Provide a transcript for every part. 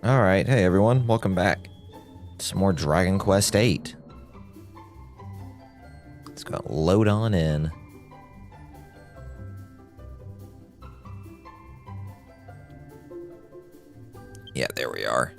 Alright, hey everyone, welcome back. Some more Dragon Quest VIII. Let's go load on in. Yeah, there we are.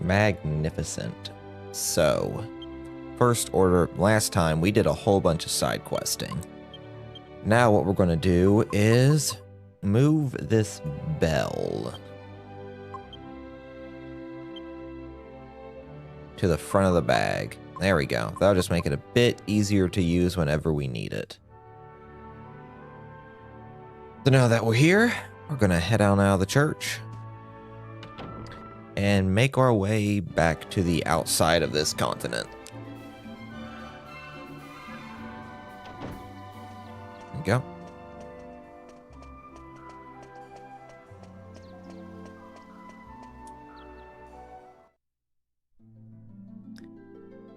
Magnificent. So, first order, last time we did a whole bunch of side questing. Now what we're going to do is move this bell to the front of the bag. There we go. That'll just make it a bit easier to use whenever we need it. So now that we're here, we're going to head on out of the church and make our way back to the outside of this continent. There we go.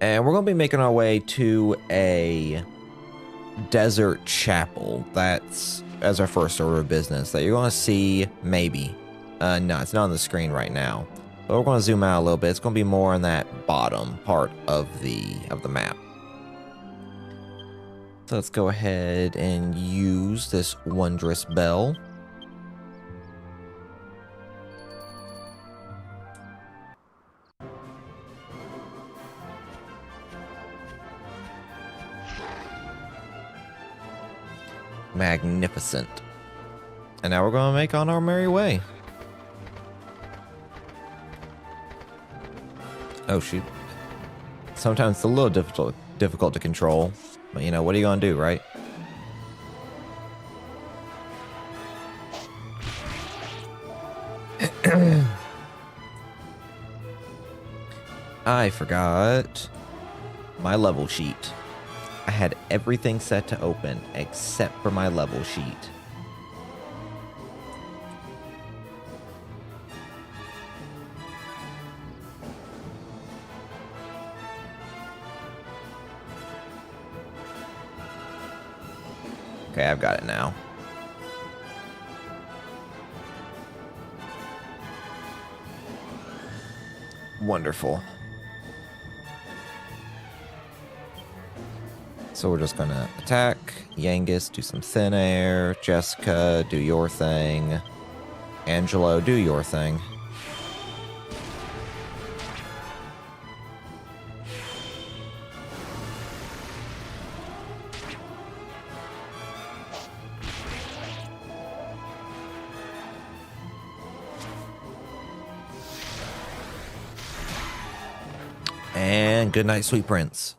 And we're going to be making our way to a desert chapel. That's as our first order of business that you're going to see, maybe. No, it's not on the screen right now. But we're going to zoom out a little bit. It's going to be more on that bottom part of the map. So let's go ahead and use this wondrous bell. Magnificent. And now we're going to make on our merry way. Oh shoot. Sometimes it's a little difficult to control. But you know, what are you going to do, right? I forgot my level sheet. I had everything set to open except for my level sheet. Okay, I've got it now. Wonderful. So we're just gonna attack, Yangus, do some thin air, Jessica, do your thing, Angelo, do your thing. And good night, sweet prince.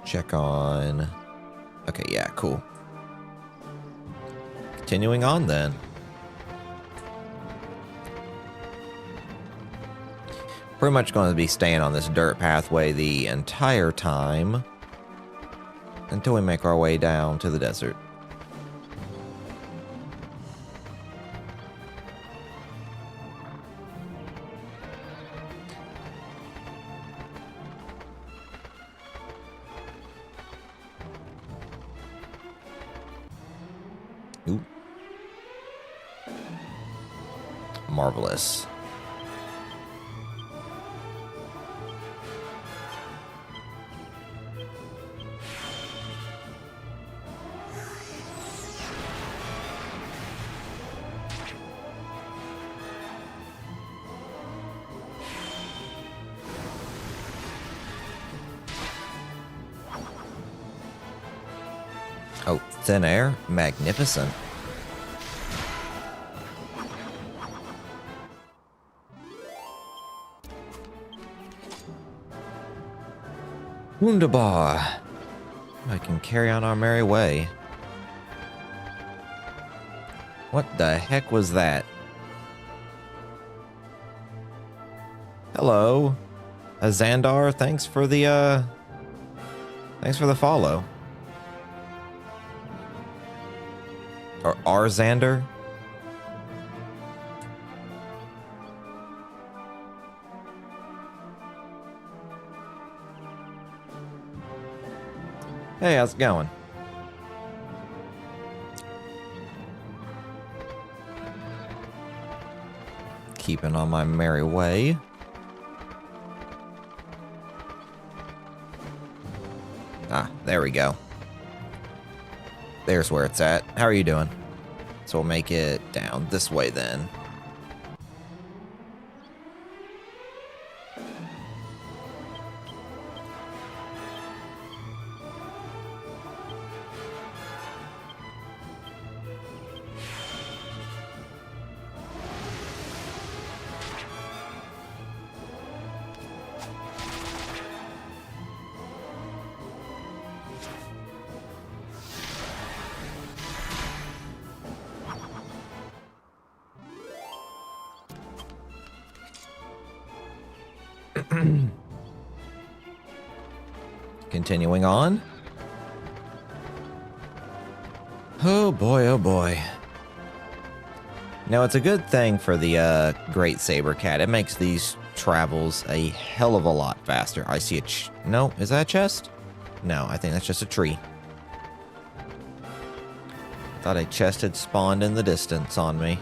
Check on... Okay, yeah, cool. Continuing on then. Pretty much going to be staying on this dirt pathway the entire time until we make our way down to the desert. Ooh. Marvelous. Oh, thin air? Magnificent. Wunderbar. I can carry on our merry way. What the heck was that? Hello. Xandar, thanks for the follow. Or Xander. Hey, how's it going? Keeping on my merry way. Ah, there we go. There's where it's at. How are you doing? So we'll make it down this way then. Continuing on. Oh boy, oh boy. Now, it's a good thing for the Great Saber Cat. It makes these travels a hell of a lot faster. I see a no, is that a chest? No, I think that's just a tree. Thought a chest had spawned in the distance on me.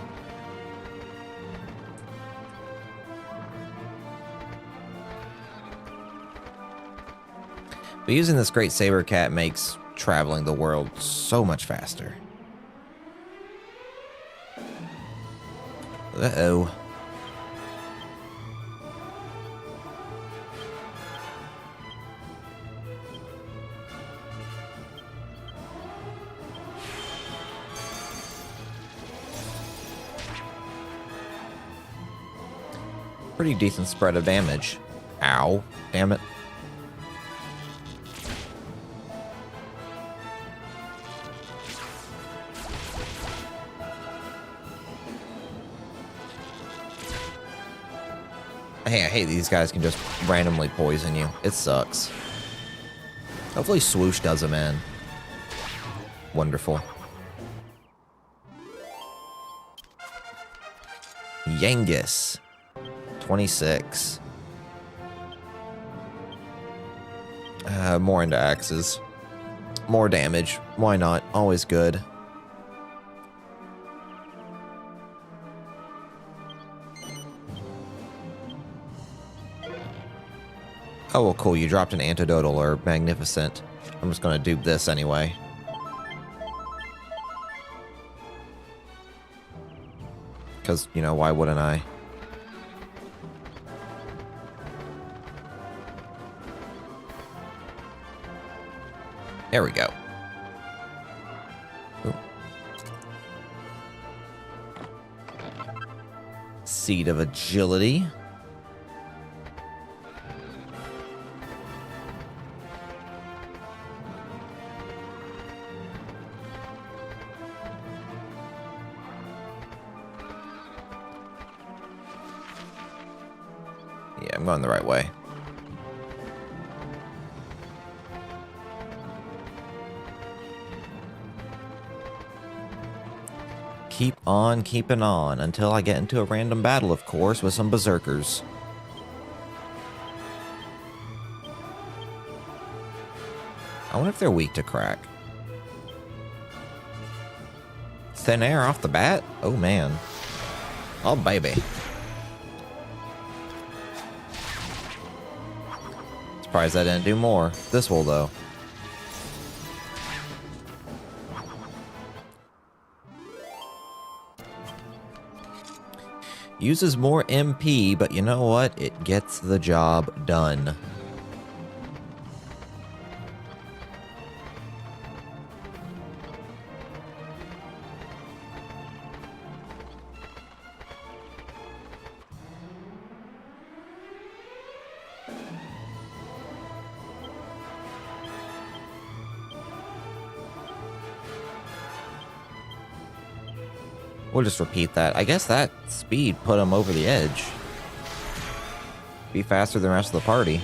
But using this Great Saber Cat makes traveling the world so much faster. Uh-oh. Pretty decent spread of damage. Ow. Damn it. Hey, I hate these guys can just randomly poison you. It sucks. Hopefully Swoosh does them in. Wonderful. Yangus. 26. More into axes. More damage. Why not? Always good. Oh, well, cool. You dropped an antidotal or magnificent. I'm just going to dupe this anyway. Because, you know, why wouldn't I? There we go. Ooh. Seed of Agility. Yeah, I'm going the right way. Keep on keeping on until I get into a random battle, of course, with some berserkers. I wonder if they're weak to crack. Thin air off the bat? Oh, man. Oh, baby. Surprised I didn't do more. This will, though. Uses more MP, but you know what? It gets the job done. We'll just repeat that. I guess that speed put him over the edge. Be faster than the rest of the party.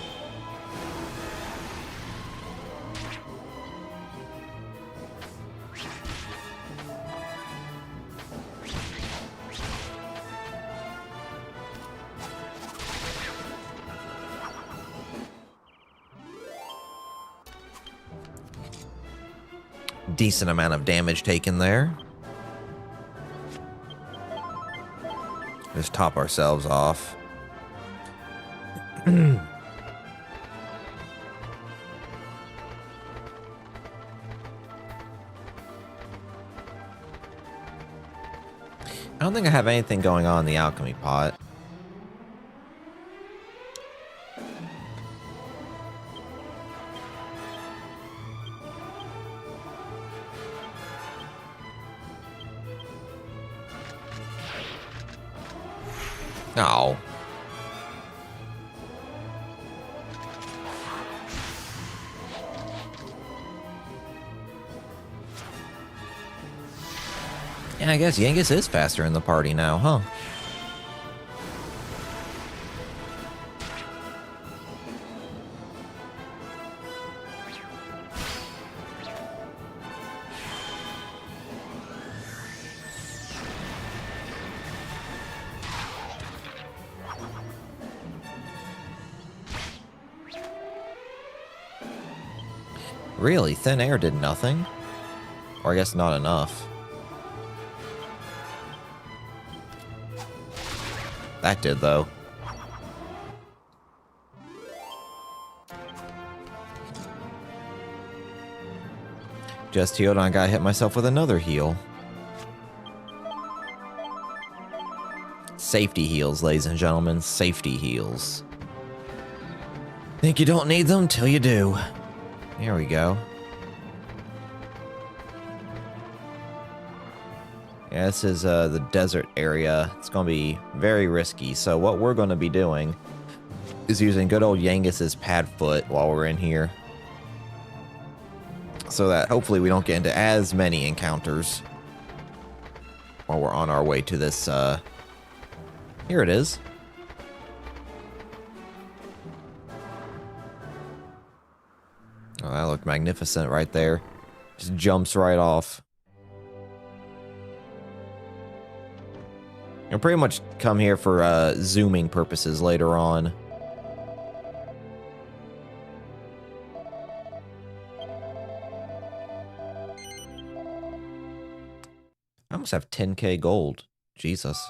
Decent amount of damage taken there. Just top ourselves off. I don't think I have anything going on in the alchemy pot. Oh. Yeah, I guess Yangus is faster in the party now, huh? Really? Thin air did nothing? Or I guess not enough. That did, though. Just healed and I got hit myself with another heal. Safety heals, ladies and gentlemen. Safety heals. Think you don't need them till you do. There we go. Yeah, this is the desert area. It's going to be very risky. So what we're going to be doing is using good old Yangus's pad foot while we're in here. So that hopefully we don't get into as many encounters while we're on our way to this. Here it is. Oh, that looked magnificent right there. Just jumps right off. You'll pretty much come here for zooming purposes later on. I almost have 10k gold. Jesus.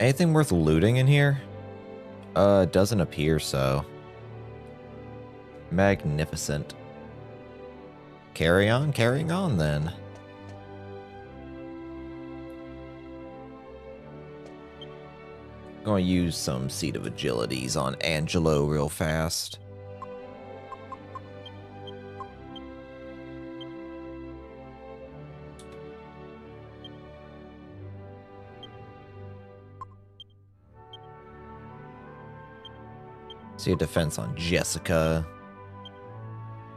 Anything worth looting in here? Doesn't appear so. Magnificent. Carrying on then. Going to use some Seed of Agilities on Angelo real fast. See a defense on Jessica.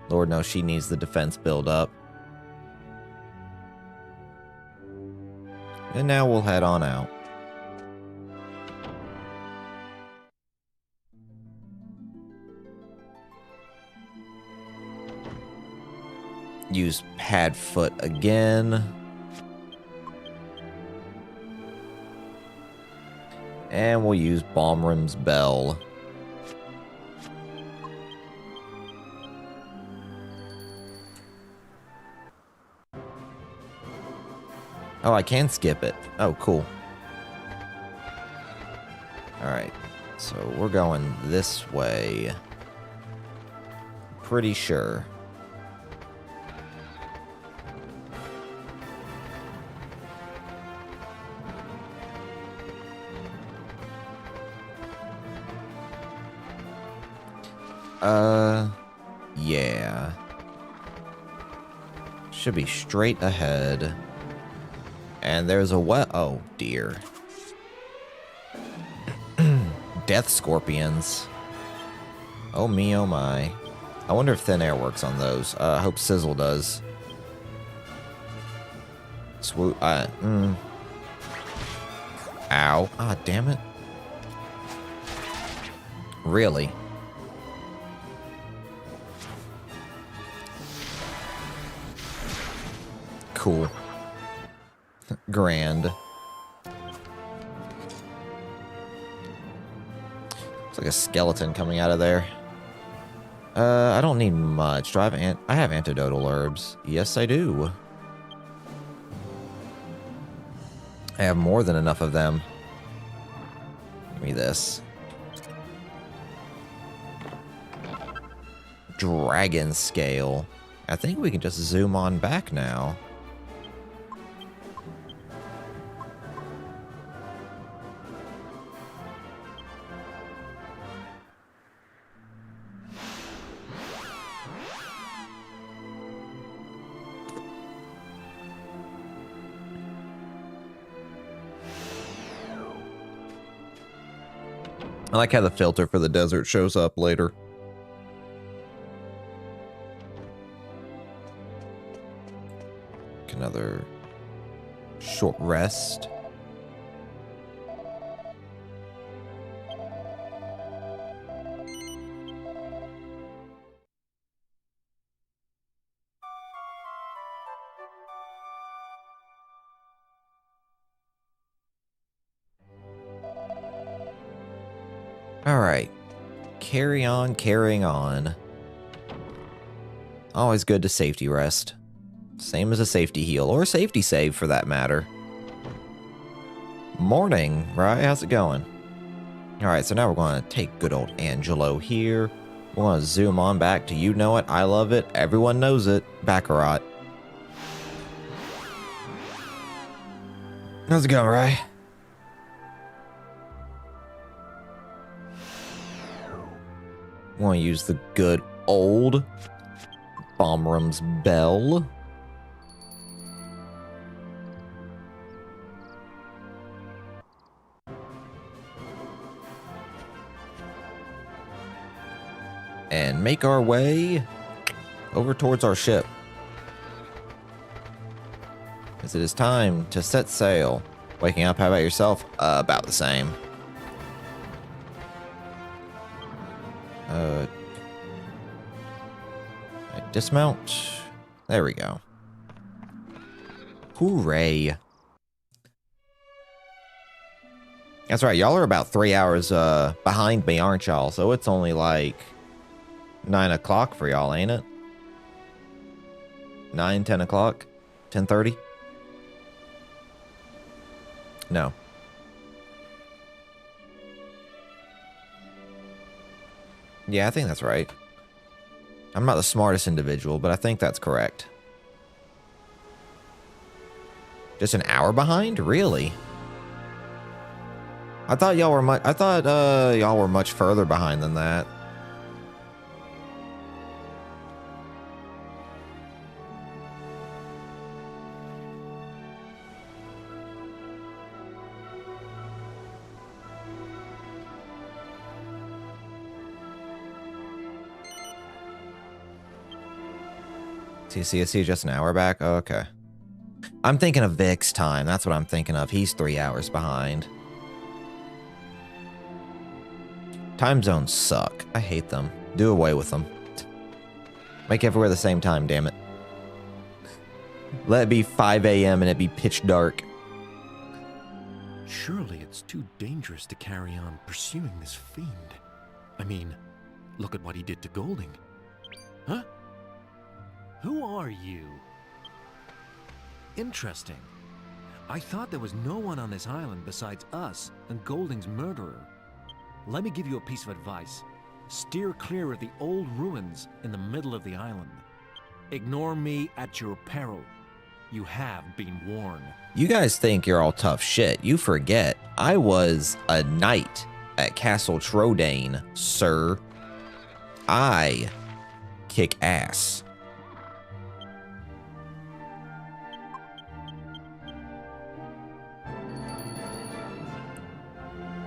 Lord knows she needs the defense build up. And now we'll head on out. Use pad foot again. And we'll use Balmrim's Bell. Oh, I can skip it. Oh, cool. Alright. So we're going this way. Pretty sure. Yeah. Should be straight ahead. And there's a what? Oh, dear. Death scorpions. Oh me, oh my. I wonder if thin air works on those. I hope Sizzle does. swoop. Ow. Ah, damn it. Really? Cool. Grand. It's like a skeleton coming out of there. I don't need much. Do I have I have antidotal herbs. Yes, I do. I have more than enough of them. Give me this. Dragon scale. I think we can just zoom on back now. I like how the filter for the desert shows up later. Another short rest. All right. Carry on, carrying on. Always good to safety rest. Same as a safety heal, or a safety save for that matter. Morning, right? How's it going? Alright, so now we're going to take good old Angelo here. We're going to zoom on back to You Know It, I Love It, Everyone Knows It, Baccarat. How's it going, Rye? Want to use the good old Bombrum's Bell. And make our way over towards our ship, as it is time to set sail. Waking up, how about yourself? About the same. Dismount. There we go. Hooray. That's right, y'all are about 3 hours behind me, aren't y'all? So it's only like 9 o'clock for y'all, ain't it? 9, 10 o'clock? 10:30? No. Yeah, I think that's right. I'm not the smartest individual, but I think that's correct. Just an hour behind? Really? I thought y'all were y'all were much further behind than that. TCSC just an hour back? Oh, okay. I'm thinking of Vic's time. That's what I'm thinking of. He's 3 hours behind. Time zones suck. I hate them. Do away with them. Make everywhere the same time, damn it. Let it be 5 a.m. and it be pitch dark. Surely it's too dangerous to carry on pursuing this fiend. I mean, look at what he did to Golding. Huh? Who are you? Interesting. I thought there was no one on this island besides us and Golding's murderer. Let me give you a piece of advice. Steer clear of the old ruins in the middle of the island. Ignore me at your peril. You have been warned. You guys think you're all tough shit. You forget, I was a knight at Castle Trodane, sir. I kick ass.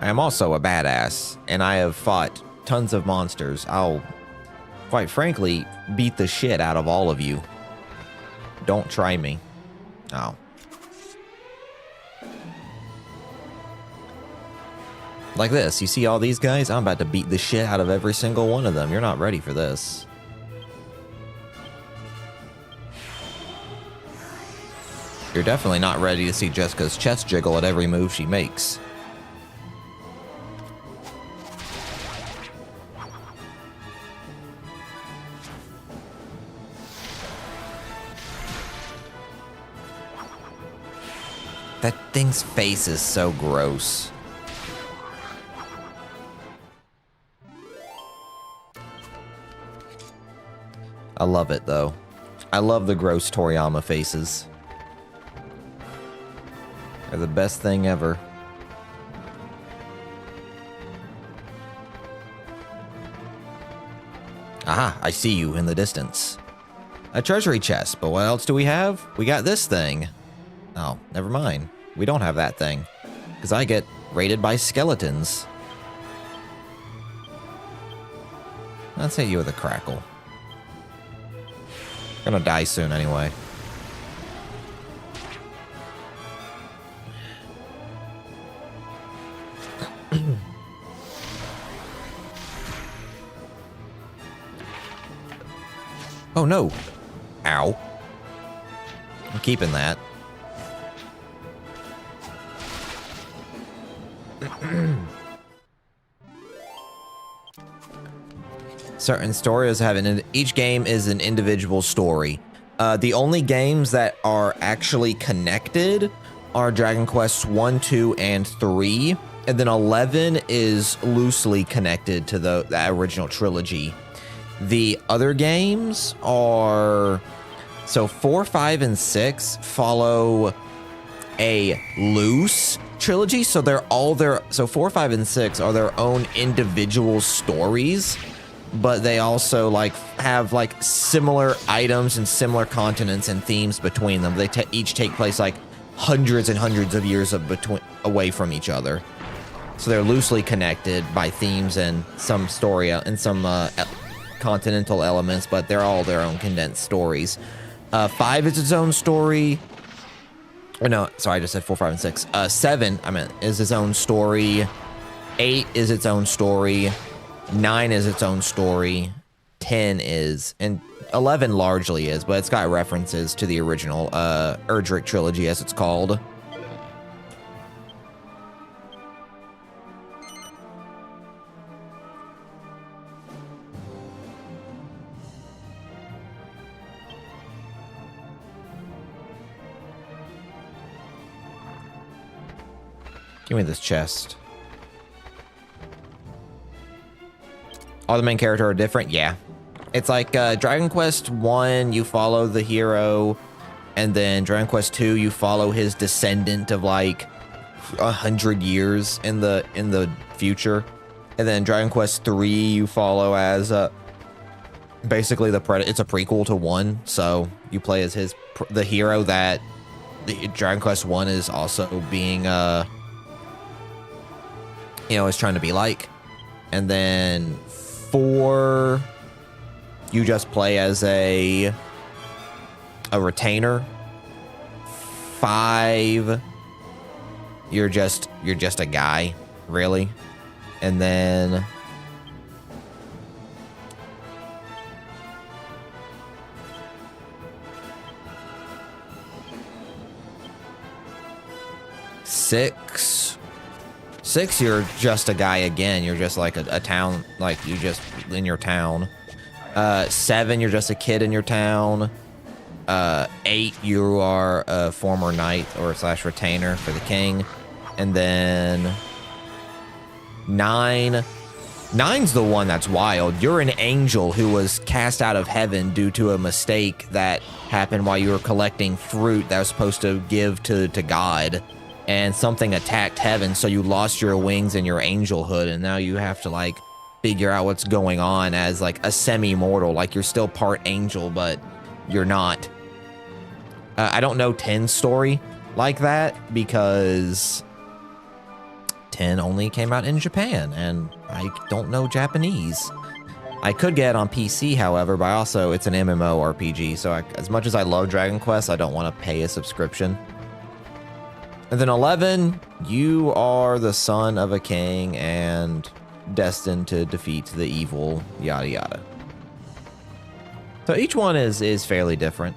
I am also a badass, and I have fought tons of monsters. I'll, quite frankly, beat the shit out of all of you. Don't try me. Oh. Like this, you see all these guys? I'm about to beat the shit out of every single one of them. You're not ready for this. You're definitely not ready to see Jessica's chest jiggle at every move she makes. That thing's face is so gross. I love it, though. I love the gross Toriyama faces. They're the best thing ever. Aha, I see you in the distance. A treasury chest, but what else do we have? We got this thing. Oh, never mind. We don't have that thing. Because I get raided by skeletons. Let's hit you with a crackle. Gonna die soon anyway. Oh no. Ow. I'm keeping that. Certain stories have each game is an individual story. The only games that are actually connected are Dragon Quest 1, 2, and 3. And then 11 is loosely connected to the original trilogy. The other games are... So 4, 5, and 6 follow a loose trilogy. So they're all their... So 4, 5, and 6 are their own individual stories. But they also have similar items and similar continents and themes between them. They each take place hundreds and hundreds of years away from each other. So they're loosely connected by themes and some story and some continental elements, but they're all their own condensed stories. 5 is its own story. Or no, sorry, I just said 4, 5, and 6. 7, is its own story. 8 is its own story. 9 is its own story. 10 is, and 11 largely is, but it's got references to the original Erdrick trilogy, as it's called. Give me this chest. All the main characters are different? Yeah. It's like Dragon Quest 1, you follow the hero, and then Dragon Quest 2, you follow his descendant of 100 years in the future. And then Dragon Quest 3, you follow as basically it's a prequel to 1, so you play as the hero that the Dragon Quest 1 is also being is trying to be like. And then 4, you just play as a retainer. 5, you're just a guy, really. And then 6, you're just a guy again. You're just like a town, you just in your town. 7, you're just a kid in your town. 8, you are a former knight or / retainer for the king. And then 9's the one that's wild. You're an angel who was cast out of heaven due to a mistake that happened while you were collecting fruit that was supposed to give to God. And something attacked heaven, so you lost your wings and your angelhood, and now you have to figure out what's going on as a semi-mortal. You're still part angel, but you're not. I don't know 10's story like that because 10 only came out in Japan, and I don't know Japanese. I could get it on PC, however, but also it's an MMORPG, so as much as I love Dragon Quest, I don't want to pay a subscription. And then 11, you are the son of a king and destined to defeat the evil, yada yada. So each one is fairly different.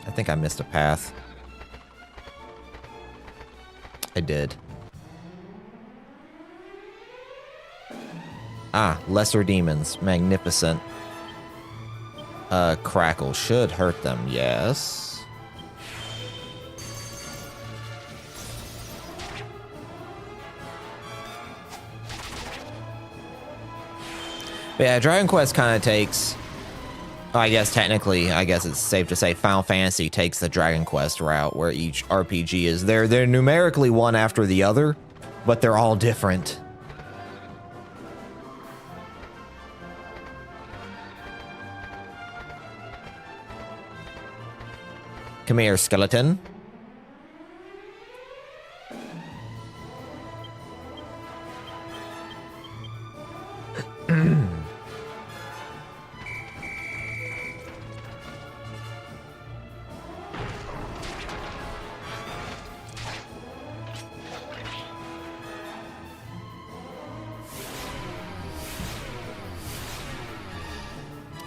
I think I missed a path. I did. Ah, lesser demons. Magnificent. Crackle should hurt them, yes. But yeah, Dragon Quest kind of takes... I guess technically, I guess it's safe to say Final Fantasy takes the Dragon Quest route, where each RPG is... They're numerically one after the other, but they're all different. Come here, skeleton.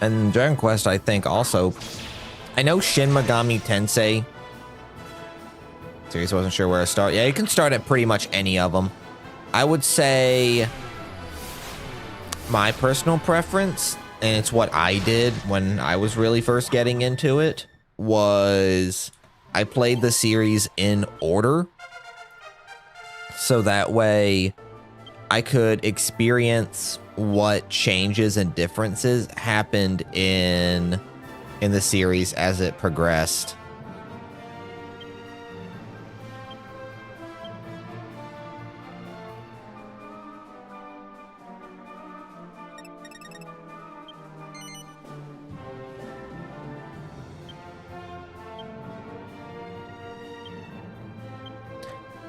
And Dragon Quest, I think, also... I know Shin Megami Tensei... Seriously, wasn't sure where to start. Yeah, you can start at pretty much any of them. I would say... my personal preference, and it's what I did when I was really first getting into it, was... I played the series in order. So that way... I could experience what changes and differences happened in the series as it progressed.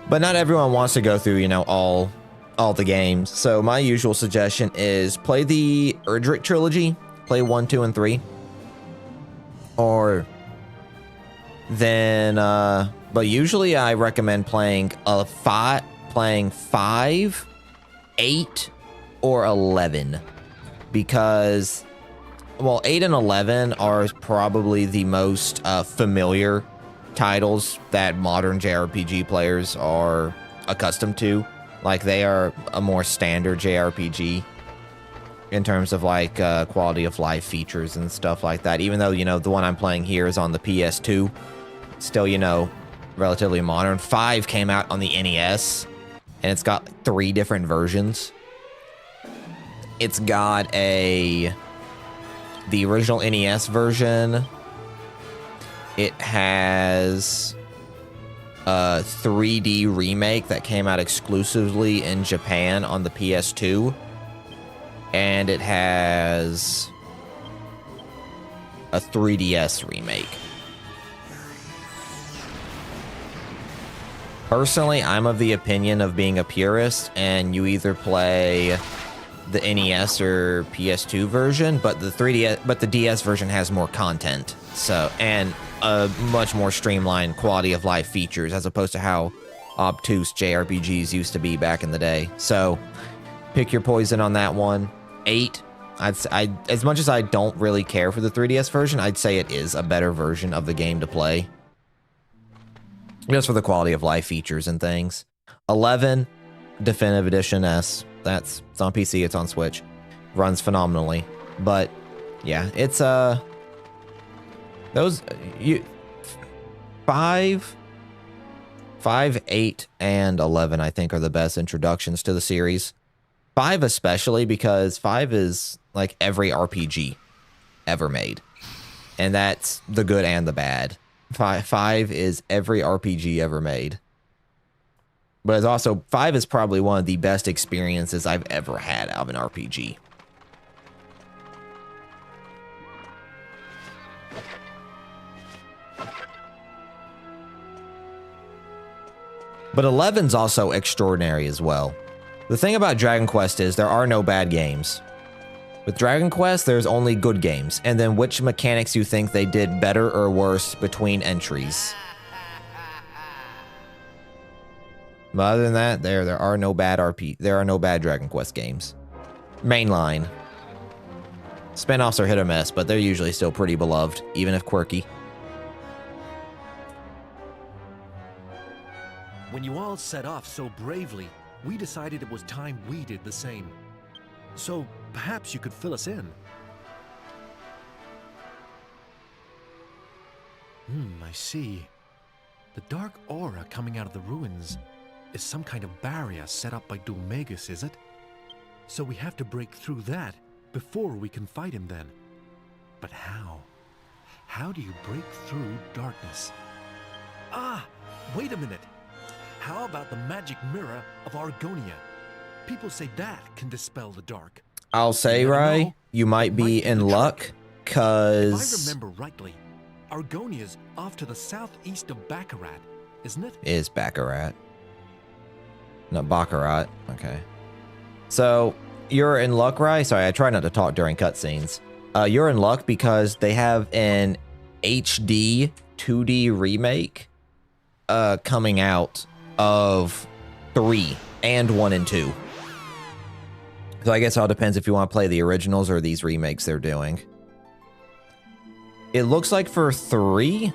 But not everyone wants to go through, you know, all the games. So my usual suggestion is play the Erdrick trilogy, play 1, 2, and 3. Or then, but usually I recommend playing 5, 8, or 11. Because, well, 8 and 11 are probably the most familiar titles that modern JRPG players are accustomed to. Like, they are a more standard JRPG in terms of, like, quality of life features and stuff like that. Even though, you know, the one I'm playing here is on the ps2. Still, you know, relatively modern. 5 came out on the NES, and it's got 3 different versions. It's got the original NES version. It has... 3D remake that came out exclusively in Japan on the PS2, and it has a 3DS remake. Personally, I'm of the opinion of being a purist, and you either play the NES or PS2 version, but the DS version has more content. So, and a much more streamlined quality of life features as opposed to how obtuse JRPGs used to be back in the day. So pick your poison on that one. 8, as much as I don't really care for the 3DS version, I'd say it is a better version of the game to play. Just for the quality of life features and things. 11, Definitive Edition S. It's on PC, it's on Switch. Runs phenomenally. But yeah, it's those 5, 8, and 11, I think, are the best introductions to the series. 5 especially, because 5 is like every RPG ever made. And that's the good and the bad. 5 is every RPG ever made. But it's also, 5 is probably one of the best experiences I've ever had out of an RPG. But 11's also extraordinary as well. The thing about Dragon Quest is there are no bad games. With Dragon Quest, there's only good games, and then which mechanics you think they did better or worse between entries. But other than that, there are no bad there are no bad Dragon Quest games. Mainline. Spinoffs are hit or miss, but they're usually still pretty beloved, even if quirky. When you all set off so bravely, we decided it was time we did the same. So perhaps you could fill us in. I see. The dark aura coming out of the ruins is some kind of barrier set up by Dulmagus, is it? So we have to break through that before we can fight him then. But how? How do you break through darkness? Ah, wait a minute. How about the magic mirror of Argonia? People say that can dispel the dark. I'll say, Rai, you might be in luck, cause... If I remember rightly, Argonia's off to the southeast of Baccarat, isn't it? Is Baccarat. No, Baccarat. Okay. So, you're in luck, Rai? Sorry, I try not to talk during cutscenes. You're in luck because they have an HD 2D remake coming out of 3 and 1 and 2. So I guess it all depends if you want to play the originals or these remakes they're doing. It looks like for 3's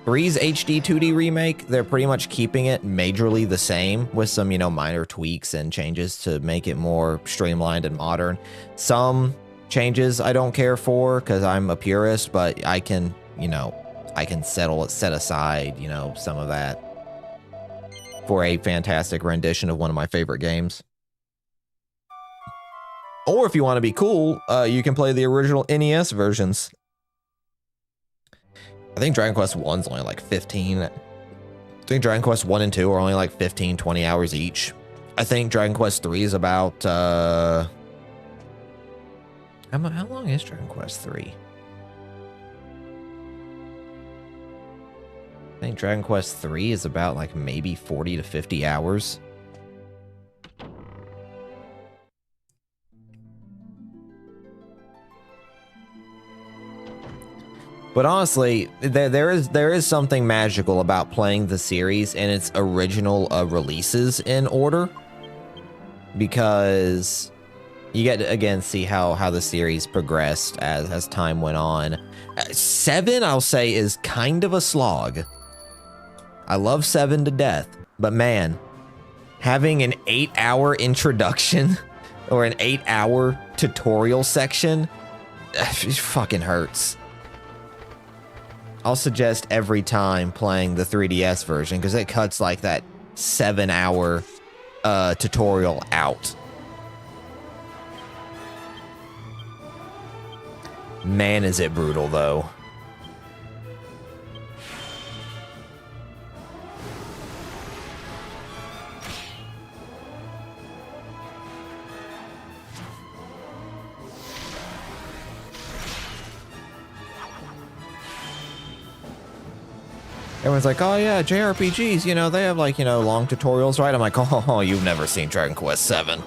HD 2D remake, they're pretty much keeping it majorly the same with some, you know, minor tweaks and changes to make it more streamlined and modern. Some changes I don't care for because I'm a purist, but I can, you know, I can set aside, you know, some of that for a fantastic rendition of one of my favorite games. Or if you want to be cool, you can play the original NES versions. I think Dragon Quest 1's only like 15. I think Dragon Quest 1 and 2 are only like 15, 20 hours each. I think Dragon Quest 3 is about... how long is Dragon Quest 3? I think Dragon Quest 3 is about like maybe 40 to 50 hours. But honestly, there is something magical about playing the series in its original releases in order, because you get to again see how the series progressed as time went on. 7, I'll say, is kind of a slog. I love 7 to death, but man, having an 8-hour introduction or an 8-hour tutorial section, it fucking hurts. I'll suggest every time playing the 3DS version because it cuts like that 7-hour tutorial out. Man, is it brutal though. Everyone's like, oh yeah, JRPGs, you know, they have like, you know, long tutorials, right? I'm like, oh, you've never seen Dragon Quest 7.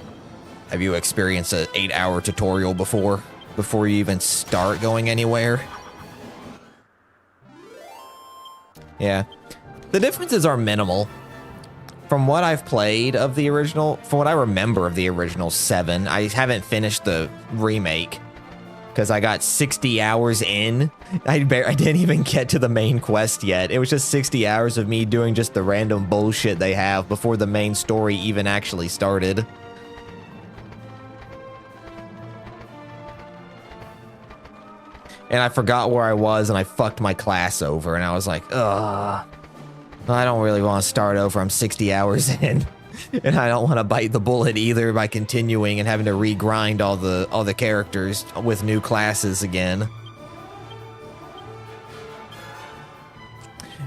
Have you experienced an 8-hour tutorial before you even start going anywhere? Yeah. The differences are minimal. From what I've played of the original, from what I remember of the original 7, I haven't finished the remake because I got 60 hours in. I didn't even get to the main quest yet. It was just 60 hours of me doing just the random bullshit they have before the main story even actually started. And I forgot where I was and I fucked my class over and I was like, ugh, I don't really want to start over. I'm 60 hours in. And I don't want to bite the bullet either by continuing and having to regrind all the characters with new classes again.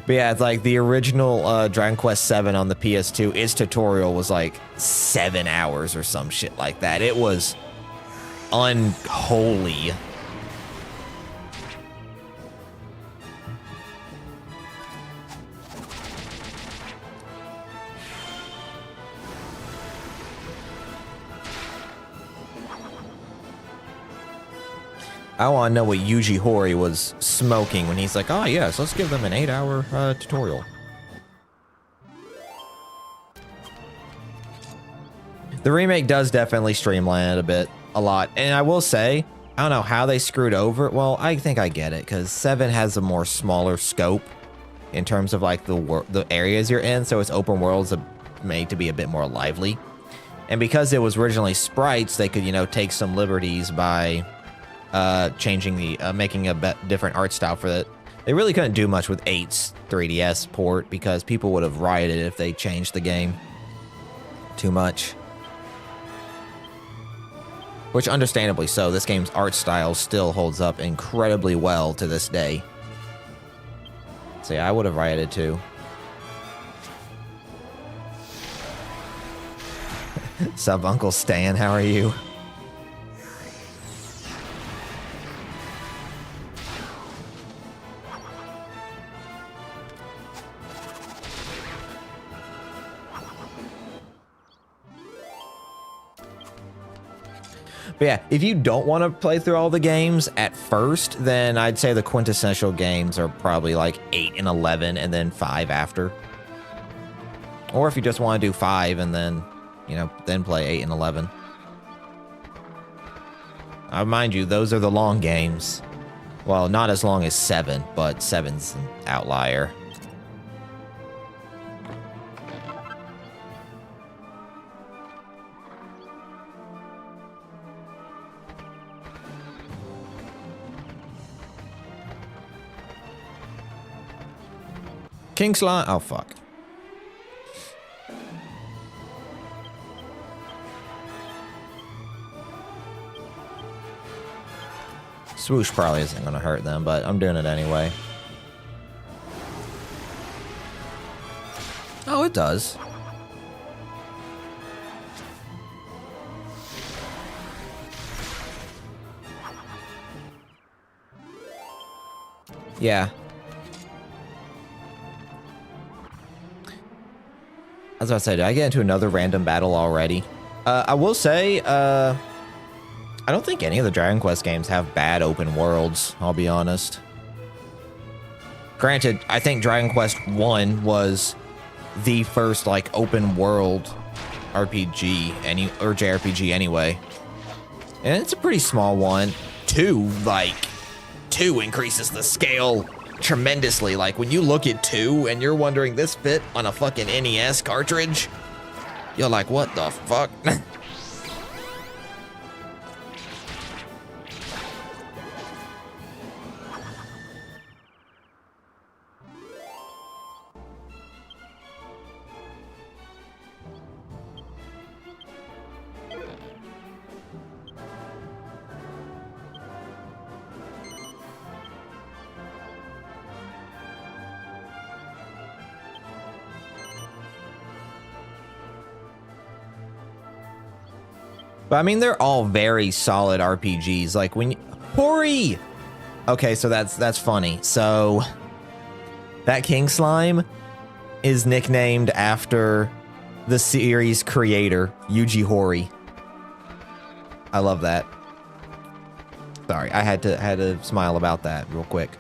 But yeah, it's like the original Dragon Quest 7 on the PS2, its tutorial was like 7 hours or some shit like that. It was unholy. I want to know what Yuji Horii was smoking when he's like, oh yes, let's give them an 8-hour tutorial. The remake does definitely streamline it a lot. And I will say, I don't know how they screwed over it. Well, I think I get it, because 7 has a more smaller scope in terms of like the areas you're in, so its open worlds are made to be a bit more lively. And because it was originally sprites, they could, you know, take some liberties by changing the making a different art style for it. They really couldn't do much with 8's 3DS port because people would have rioted if they changed the game too much. Which, understandably so, this game's art style still holds up incredibly well to this day. So yeah, I would have rioted too. Sup, Uncle Stan, how are you? But yeah, if you don't want to play through all the games at first, then I'd say the quintessential games are probably like 8 and 11 and then 5 after. Or if you just want to do 5 and then, you know, then play 8 and 11. Mind you, those are the long games. Well, not as long as 7, but 7's an outlier. King Slime. Oh, fuck. Swoosh probably isn't going to hurt them, but I'm doing it anyway. Oh, it does. Yeah. As I said, did I get into another random battle already? I will say, I don't think any of the Dragon Quest games have bad open worlds, I'll be honest. Granted, I think Dragon Quest 1 was the first, like, open world RPG, or JRPG anyway. And it's a pretty small one. 2 increases the scale tremendously. Like, when you look at 2 and you're wondering this fit on a fucking NES cartridge, you're like, what the fuck? But I mean, they're all very solid RPGs. Like when you, Horii! Okay, so that's funny. So that King Slime is nicknamed after the series creator, Yuji Horii. I love that. Sorry, I had to smile about that real quick.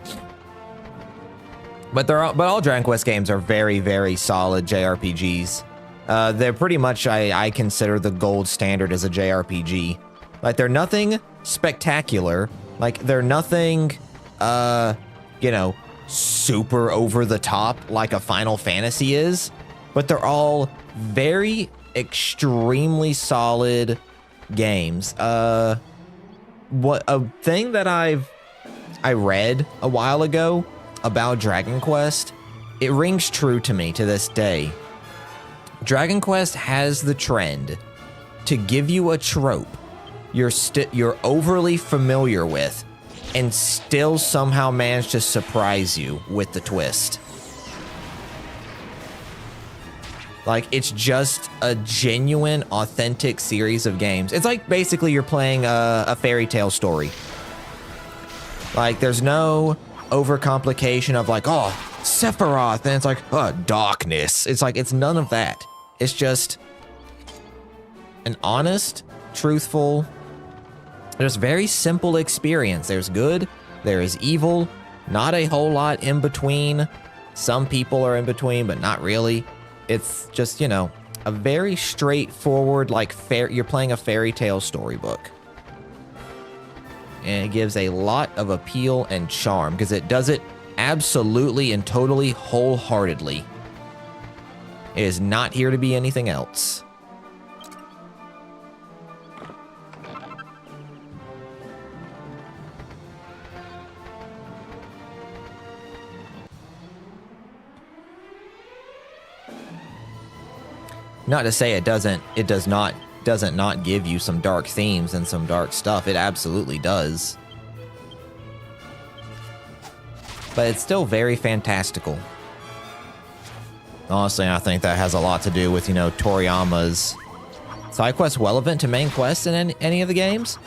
But all Dragon Quest games are very, very solid JRPGs. They're pretty much, I consider the gold standard as a JRPG. Like, they're nothing spectacular. Like, they're nothing, you know, super over the top like a Final Fantasy is. But they're all very extremely solid games. What a thing that I read a while ago about Dragon Quest, it rings true to me to this day. Dragon Quest has the trend to give you a trope you're overly familiar with and still somehow manage to surprise you with the twist. Like, it's just a genuine, authentic series of games. It's like basically you're playing a fairy tale story. Like, there's no overcomplication of like, oh, Sephiroth, and it's like, oh, darkness. It's like, it's none of that. It's just an honest, truthful There's very simple experience. There's good, there is evil, not a whole lot in between. Some people are in between, but not really. It's just, you know, a very straightforward, like, you're playing a fairy tale storybook. And it gives a lot of appeal and charm because it does it absolutely and totally wholeheartedly. It is not here to be anything else. Not to say it doesn't not give you some dark themes and some dark stuff. It absolutely does. But it's still very fantastical. Honestly, I think that has a lot to do with, you know, Toriyama's side quests relevant to main quests in any of the games.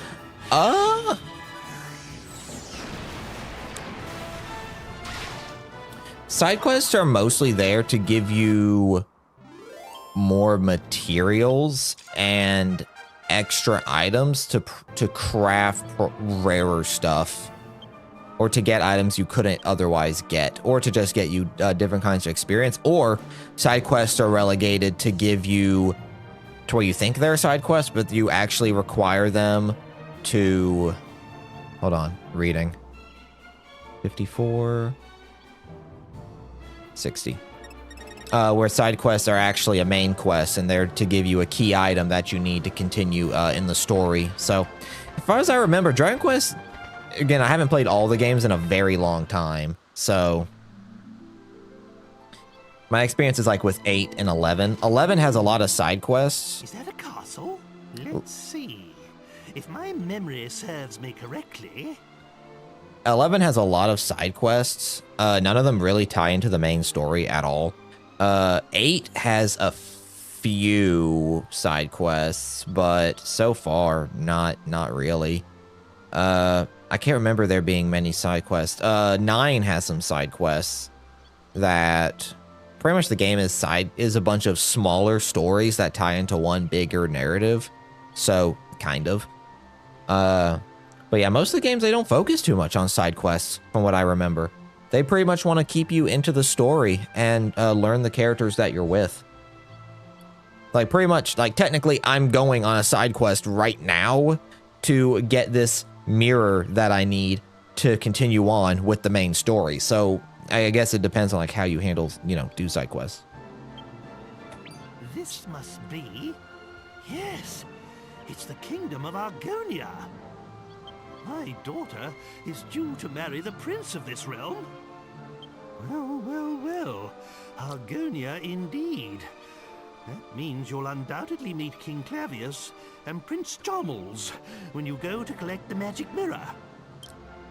Side quests are mostly there to give you more materials and extra items to craft rarer stuff, or to get items you couldn't otherwise get, or to just get you different kinds of experience. Or side quests are relegated to give you to where you think they're side quests, but you actually require them to, hold on, reading 54 60. Where side quests are actually a main quest, and they're to give you a key item that you need to continue in the story. So, as far as I remember, Dragon Quest, again, I haven't played all the games in a very long time, so my experience is like with 8 and 11. 11 has a lot of side quests. Is that a castle? Let's see. If my memory serves me correctly... 11 has a lot of side quests. None of them really tie into the main story at all. 8 has a few side quests, but so far, not really. I can't remember there being many side quests. 9 has some side quests that pretty much the game is a bunch of smaller stories that tie into one bigger narrative. So, kind of. But yeah, most of the games, they don't focus too much on side quests, from what I remember. They pretty much want to keep you into the story and learn the characters that you're with. Like, pretty much, like, technically, I'm going on a side quest right now to get this mirror that I need to continue on with the main story. So, I guess it depends on, like, how you handle, you know, do side quests. This must be... Yes, it's the Kingdom of Argonia. My daughter is due to marry the prince of this realm. Well, Argonia indeed. That means you'll undoubtedly meet King Clavius and Prince Charmles when you go to collect the magic mirror.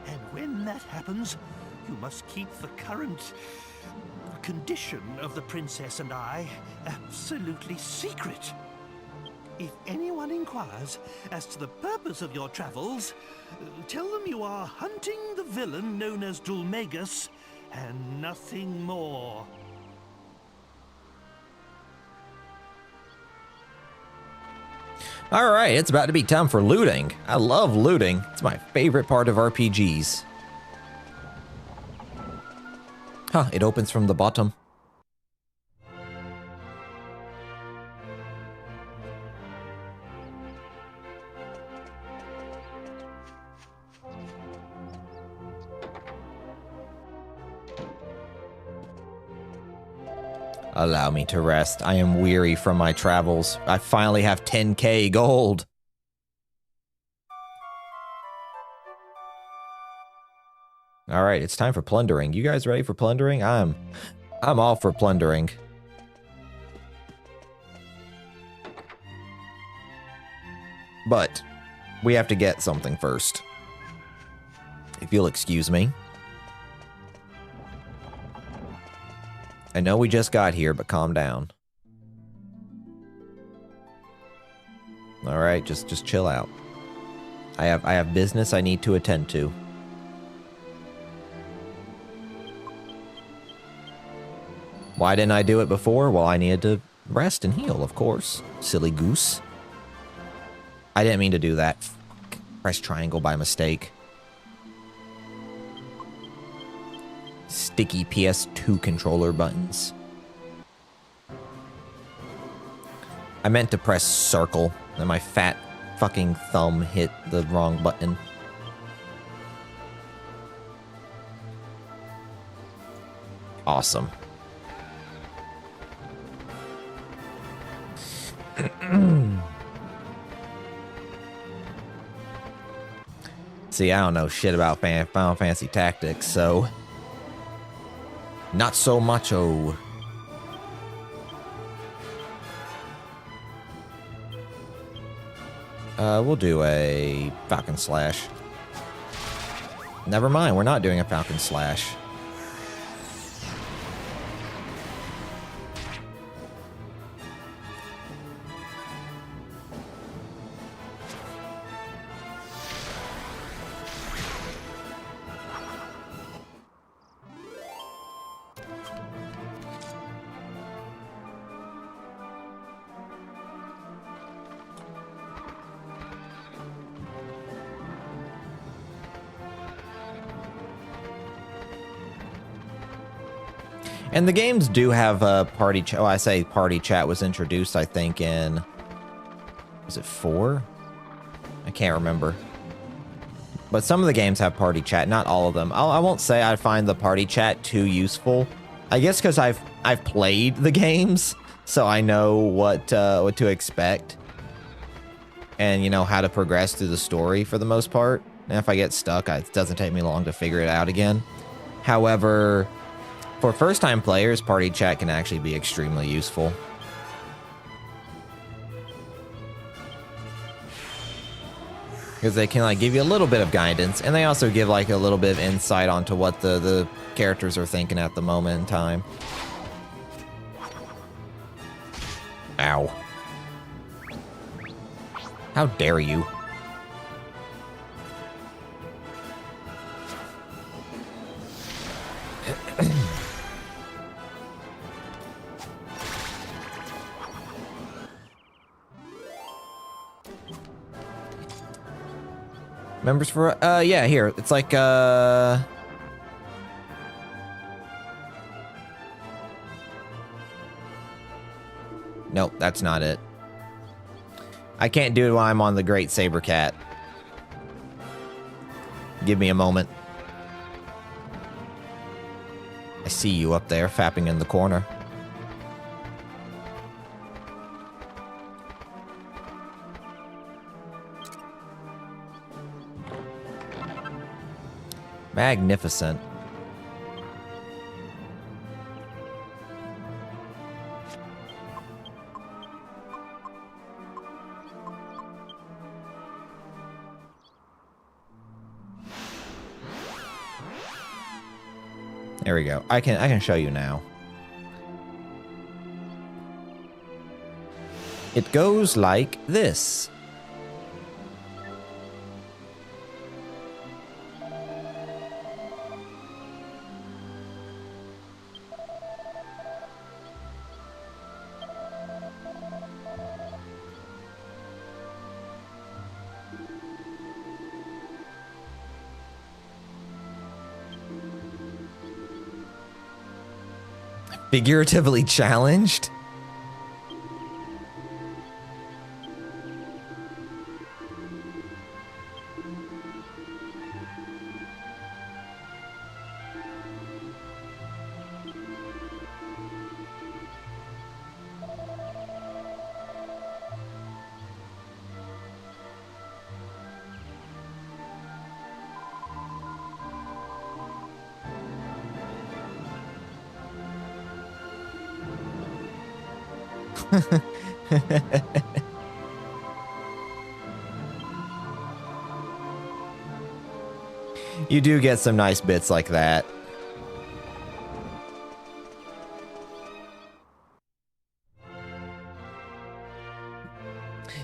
And when that happens, you must keep the current condition of the princess and I absolutely secret. If anyone inquires as to the purpose of your travels, tell them you are hunting the villain known as Dulmagus, and nothing more. Alright, it's about to be time for looting. I love looting. It's my favorite part of RPGs. Huh, it opens from the bottom. Allow me to rest. I am weary from my travels. I finally have 10k gold. All right, it's time for plundering. You guys ready for plundering? I'm all for plundering. But we have to get something first. If you'll excuse me. I know we just got here, but calm down. All right, just chill out. I have business I need to attend to. Why didn't I do it before? Well, I needed to rest and heal, of course. Silly goose. I didn't mean to do that. Press triangle by mistake. Sticky PS2 controller buttons. I meant to press circle, and my fat fucking thumb hit the wrong button. Awesome. See, I don't know shit about Final Fantasy Tactics, so... Not so macho. We'll do a Falcon Slash. Never mind, we're not doing a Falcon Slash. And the games do have a party chat. Oh, I say party chat was introduced, I think, in... Was it 4? I can't remember. But some of the games have party chat, not all of them. I won't say I find the party chat too useful. I guess because I've played the games, so I know what to expect. And, you know, how to progress through the story for the most part. And if I get stuck, it doesn't take me long to figure it out again. However... For first-time players, party chat can actually be extremely useful. Because they can like give you a little bit of guidance, and they also give like a little bit of insight onto what the characters are thinking at the moment in time. Ow. How dare you? Members for, yeah, here. It's like, Nope, that's not it. I can't do it while I'm on the Great Saber Cat. Give me a moment. I see you up there, fapping in the corner. Magnificent. There we go. I can show you now. It goes like this. Figuratively challenged? You do get some nice bits like that.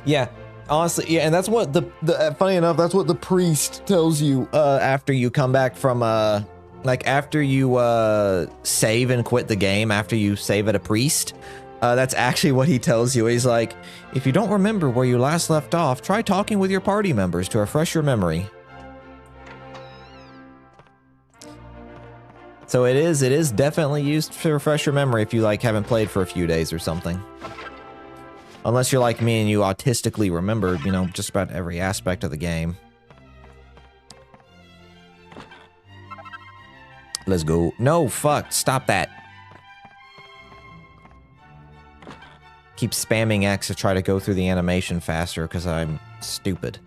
Yeah, honestly, yeah, and that's what the funny enough, that's what the priest tells you after you come back from like after you save and quit the game, after you save at a priest. That's actually what he tells you. He's like, if you don't remember where you last left off, try talking with your party members to refresh your memory. So it is definitely used to refresh your memory if you like haven't played for a few days or something. Unless you're like me and you autistically remembered, you know, just about every aspect of the game. Let's go. No, fuck, stop that. Keep spamming X to try to go through the animation faster because I'm stupid.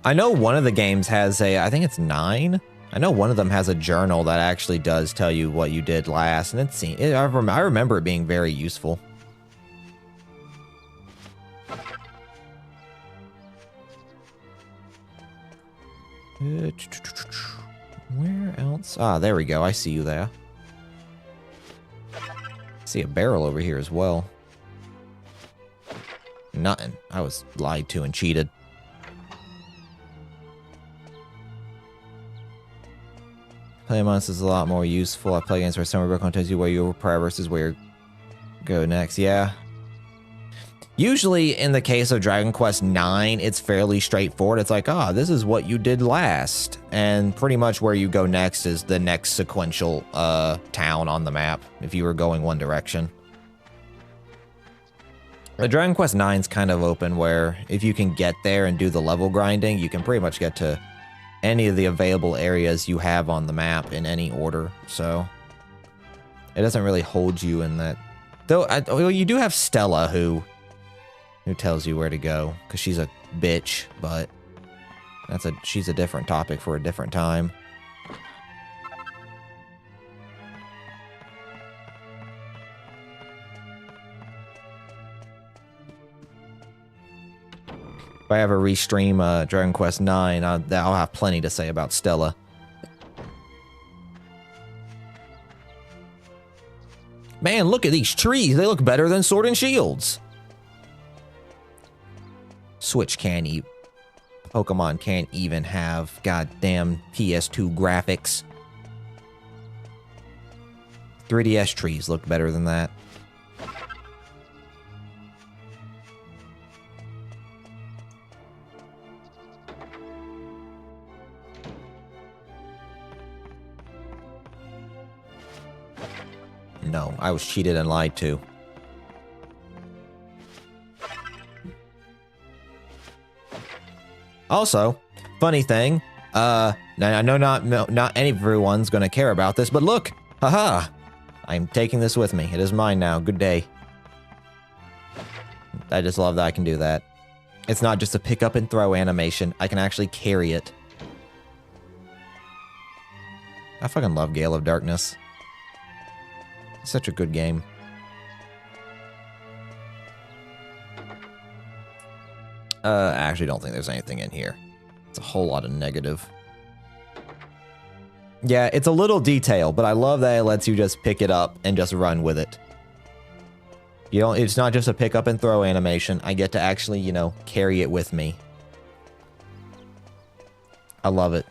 I know one of the games has a, I think it's 9. I know one of them has a journal that actually does tell you what you did last, and I remember it being very useful. Where else? Ah, there we go. I see you there. See a barrel over here as well. Nothing. I was lied to and cheated. Play months is a lot more useful. I play against where summer book tells you where you prior versus where you go next. Yeah. Usually, in the case of Dragon Quest IX, it's fairly straightforward. It's like, ah, this is what you did last. And pretty much where you go next is the next sequential town on the map, if you were going one direction. The Dragon Quest IX's kind of open, where if you can get there and do the level grinding, you can pretty much get to any of the available areas you have on the map in any order. So, it doesn't really hold you in that. Though, well, you do have Stella, who tells you where to go, because she's a bitch, but she's a different topic for a different time. If I ever restream Dragon Quest IX, I'll have plenty to say about Stella. Man, look at these trees. They look better than Sword and Shields. Switch can't even... Pokemon can't even have goddamn ps2 graphics. 3DS trees look better than that. No, I was cheated and lied to. Also, funny thing, I know not everyone's gonna care about this, but look, haha, I'm taking this with me. It is mine now. Good day. I just love that I can do that. It's not just a pick up and throw animation. I can actually carry it. I fucking love Gale of Darkness. It's such a good game. I actually don't think there's anything in here. It's a whole lot of negative. Yeah, it's a little detail, but I love that it lets you just pick it up and just run with it. You don't, it's not just a pick up and throw animation. I get to actually, you know, carry it with me. I love it.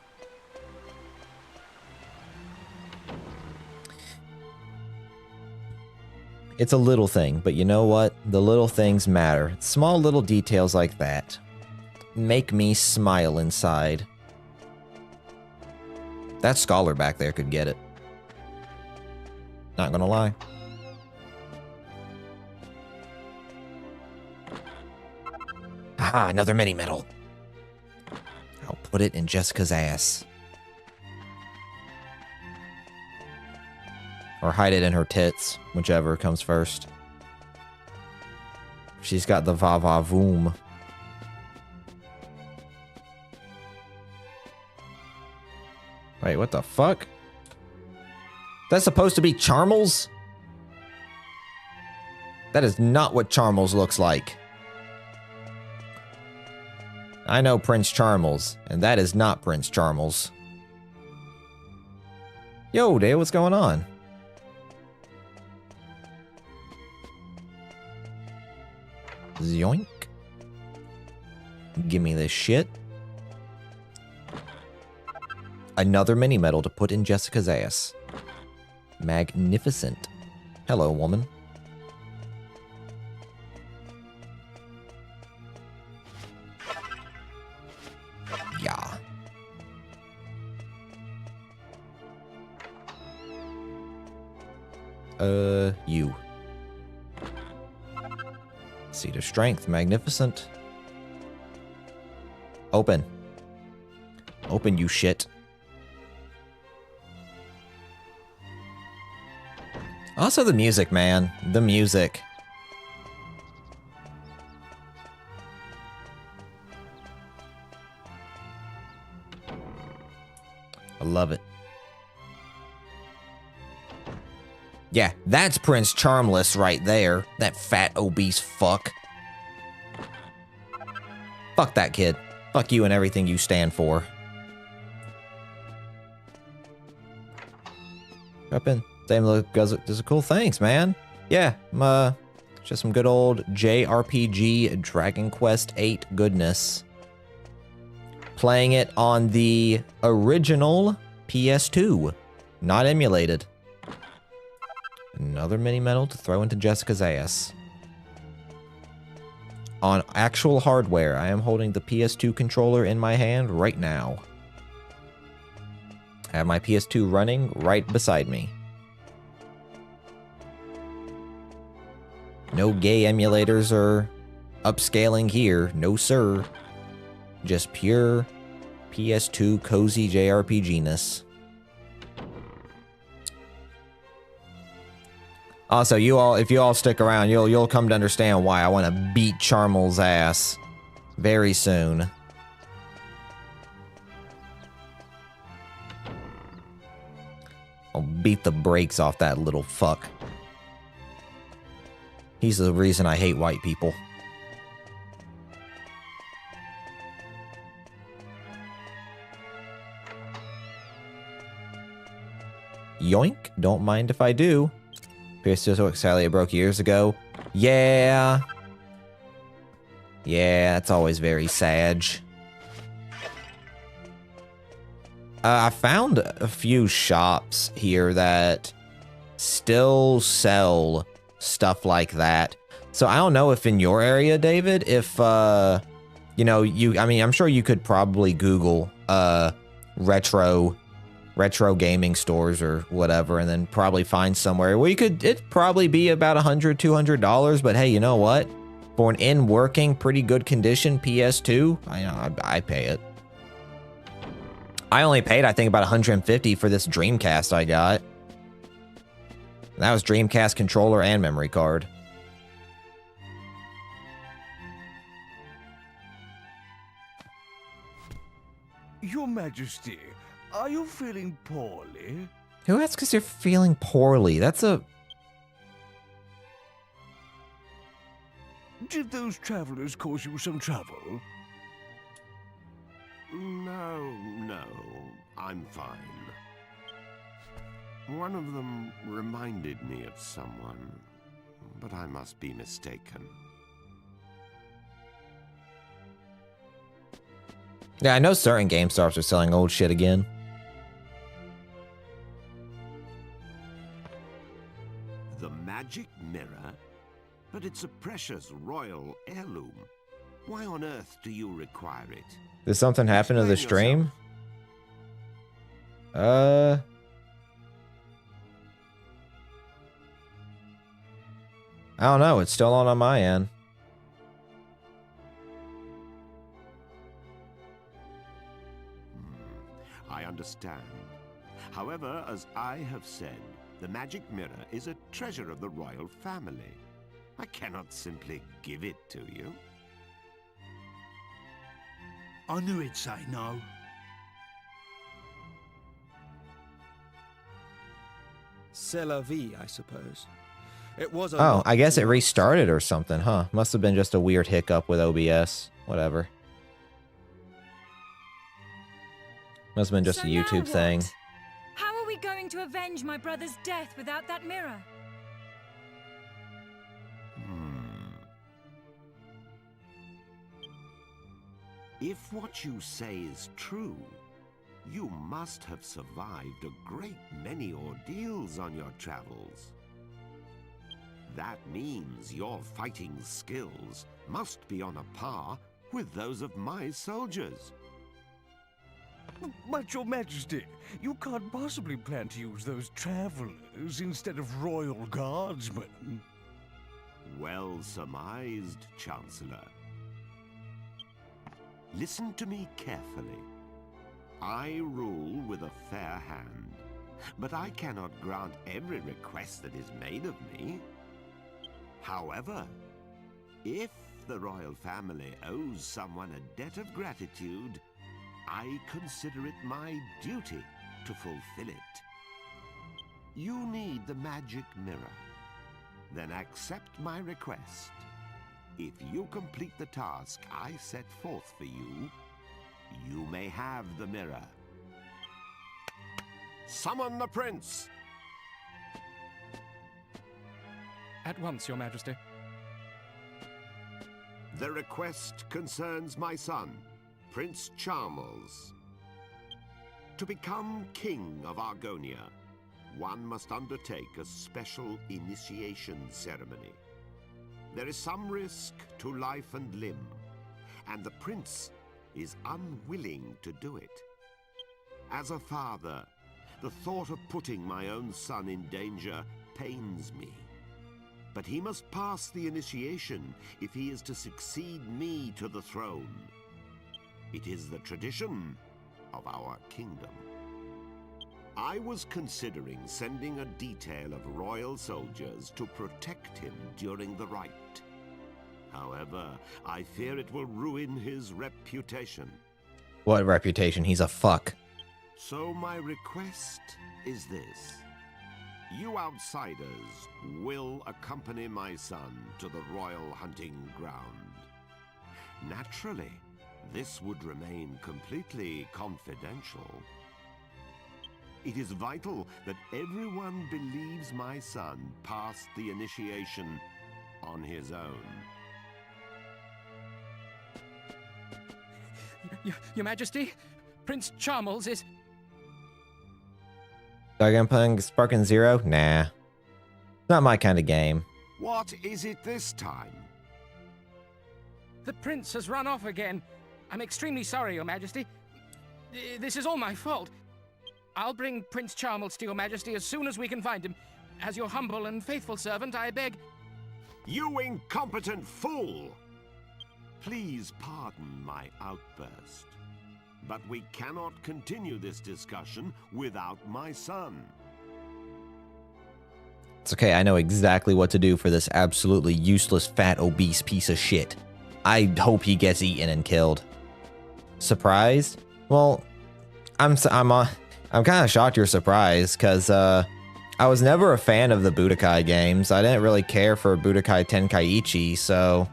It's a little thing, but you know what? The little things matter. Small little details like that make me smile inside. That scholar back there could get it. Not gonna lie. Aha, another mini medal. I'll put it in Jessica's ass. Or hide it in her tits, whichever comes first. She's got the va-va-voom. Wait, what the fuck? That's supposed to be Charmels? That is not what Charmels looks like. I know Prince Charmels, and that is not Prince Charmels. Yo, Dale, what's going on? Zoink. Give me this shit. Another mini medal to put in Jessica's ass. Magnificent. Hello, woman. Yeah. You. Seat of strength. Magnificent. Open. Open, you shit. Also the music, man. The music. I love it. Yeah, that's Prince Charmless right there. That fat, obese fuck. Fuck that kid. Fuck you and everything you stand for. Up in. Same look does a cool thanks, man. Yeah, just some good old JRPG Dragon Quest VIII goodness. Playing it on the original PS2, not emulated. Another mini medal to throw into Jessica's ass. On actual hardware, I am holding the PS2 controller in my hand right now. I have my PS2 running right beside me. No gay emulators or upscaling here, no sir. Just pure PS2 cozy JRPG-ness. Also, if you all stick around, you'll come to understand why I want to beat Charmel's ass very soon. I'll beat the brakes off that little fuck. He's the reason I hate white people. Yoink, don't mind if I do. ps2 sadly broke years ago. Yeah. Yeah, it's always very sad. I found a few shops here that still sell stuff like that. So I don't know if in your area, David, if, you know, I mean, I'm sure you could probably Google, retro gaming stores or whatever, and then probably find somewhere where it'd probably be about $100, $200, but hey, you know what? For an in-working, pretty good condition PS2, I pay it. I only paid, I think, about $150 for this Dreamcast I got. And that was Dreamcast controller and memory card. Your Majesty, are you feeling poorly? Who asks if you're feeling poorly? That's a... Did those travelers cause you some trouble? No, I'm fine. One of them reminded me of someone, but I must be mistaken. Yeah, I know certain GameStops are selling old shit again. The magic mirror? But it's a precious royal heirloom. Why on earth do you require it? Did something happen to the stream? I don't know. It's still on my end. I understand. However, as I have said, the magic mirror is a treasure of the royal family. I cannot simply give it to you. I knew he'd say no. C'est la vie, I suppose. It was a Oh, lot I guess to it ask restarted for. or something, huh? Must have been just a weird hiccup with OBS. Whatever. Must have been just So a now YouTube thing. what? How are we going to avenge my brother's death without that mirror? If what you say is true, You must have survived a great many ordeals on your travels. That means your fighting skills must be on a par with those of my soldiers. But Your Majesty, you can't possibly plan to use those travelers instead of royal guardsmen. Well surmised, Chancellor. Listen to me carefully. I rule with a fair hand, but I cannot grant every request that is made of me. However, if the royal family owes someone a debt of gratitude, I consider it my duty to fulfill it. You need the magic mirror. Then accept my request. If you complete the task I set forth for you, you may have the mirror. Summon the prince! At once, Your Majesty. The request concerns my son, Prince Charmles. To become king of Argonia, one must undertake a special initiation ceremony. There is some risk to life and limb, and the prince is unwilling to do it. As a father, the thought of putting my own son in danger pains me. But he must pass the initiation if he is to succeed me to the throne. It is the tradition of our kingdom. I was considering sending a detail of royal soldiers to protect him during the rite. However, I fear it will ruin his reputation. What reputation? He's a fuck. So my request is this. You outsiders will accompany my son to the royal hunting ground. Naturally, this would remain completely confidential. It is vital that everyone believes my son passed the initiation on his own. Your Majesty, Prince Charmles is... Dragon playing Sparking Zero? Nah. Not my kind of game. What is it this time? The prince has run off again. I'm extremely sorry, Your Majesty. This is all my fault. I'll bring Prince Charmles to Your Majesty as soon as we can find him. As your humble and faithful servant, I beg... You incompetent fool! Please pardon my outburst, but we cannot continue this discussion without my son. It's okay, I know exactly what to do for this absolutely useless, fat, obese piece of shit. I hope he gets eaten and killed. Surprised? Well, I'm kind of shocked you're surprised, because I was never a fan of the Budokai games. I didn't really care for Budokai Tenkaichi, so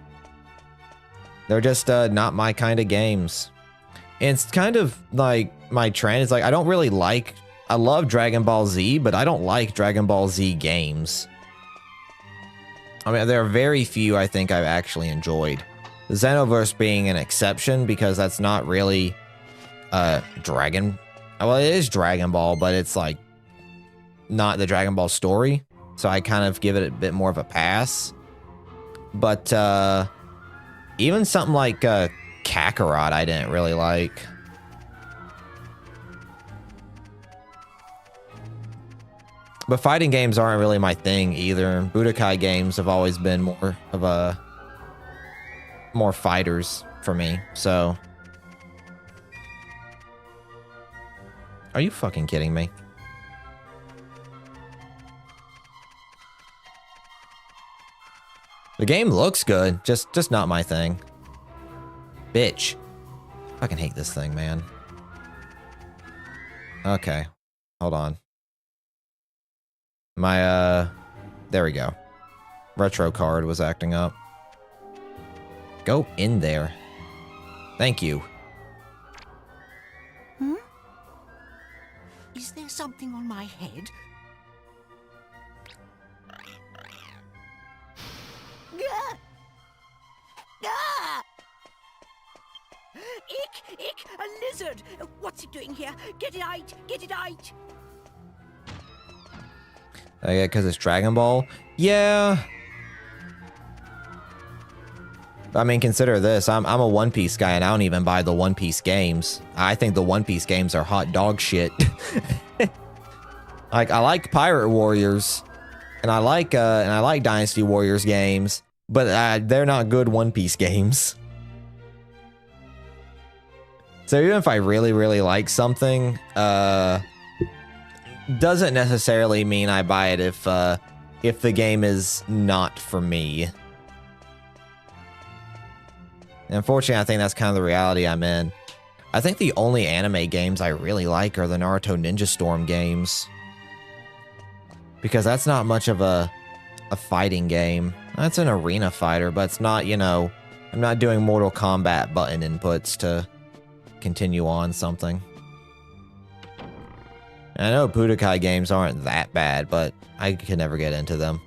they're just not my kind of games. And it's kind of like my trend. It's like I don't really like... I love Dragon Ball Z, but I don't like Dragon Ball Z games. I mean, there are very few I think I've actually enjoyed. The Xenoverse being an exception, because that's not really Dragon... Well, it is Dragon Ball, but it's like not the Dragon Ball story. So I kind of give it a bit more of a pass. But even something like Kakarot I didn't really like. But fighting games aren't really my thing either. Budokai games have always been more of a... more fighters for me, so... Are you fucking kidding me? The game looks good, just not my thing. Bitch. Fucking hate this thing, man. Okay. Hold on. My, there we go. Retro card was acting up. Go in there. Thank you. Hmm? Is there something on my head? Gah! Gah! Ick! Ick! A lizard! What's it doing here? Get it out! Get it out! Oh, yeah, because it's Dragon Ball? Yeah. I mean, consider this. I'm a One Piece guy, and I don't even buy the One Piece games. I think the One Piece games are hot dog shit. Like, I like Pirate Warriors, and I like Dynasty Warriors games, but they're not good One Piece games. So even if I really, really like something, doesn't necessarily mean I buy it if the game is not for me. And unfortunately, I think that's kind of the reality I'm in. I think the only anime games I really like are the Naruto Ninja Storm games. Because that's not much of a fighting game. That's an arena fighter, but it's not, you know, I'm not doing Mortal Kombat button inputs to continue on something. I know Budokai games aren't that bad, but I can never get into them.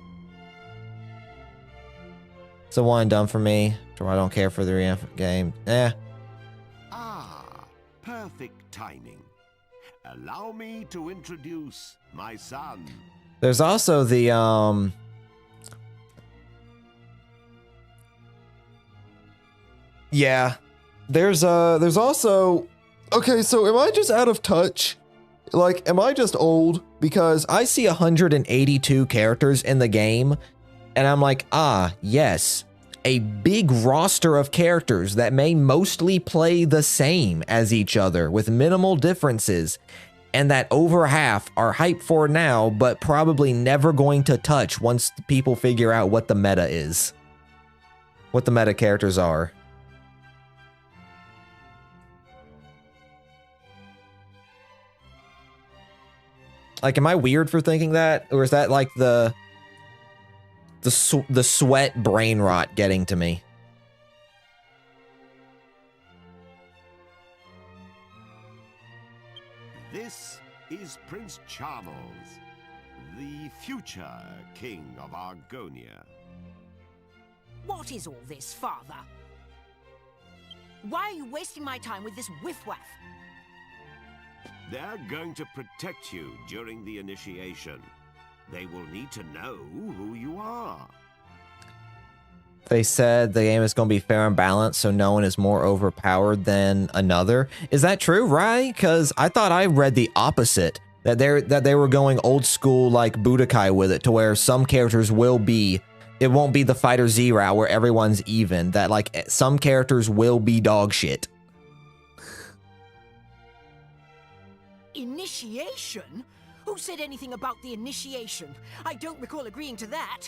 It's a one and done for me, so I don't care for the arena game. Ah, perfect timing. Allow me to introduce my son. There's also the, yeah. There's also, okay, so am I just out of touch? Like, am I just old? Because I see 182 characters in the game, and I'm like, ah, yes, a big roster of characters that may mostly play the same as each other with minimal differences, and that over half are hyped for now, but probably never going to touch once people figure out what the meta is. What the meta characters are. Like, am I weird for thinking that? Or is that like the sweat brain rot getting to me? This is Prince Charmles, the future king of Argonia. What is all this, father? Why are you wasting my time with this whiff-waff? They're going to protect you during the initiation. They will need to know who you are. They said the game is going to be fair and balanced, so no one is more overpowered than another. Is that true, right? Because I thought I read the opposite. That they were going old school like Budokai with it, to where some characters will be, it won't be the Fighter Z route where everyone's even. That like some characters will be dog shit. Initiation? Who said anything about the initiation? I don't recall agreeing to that.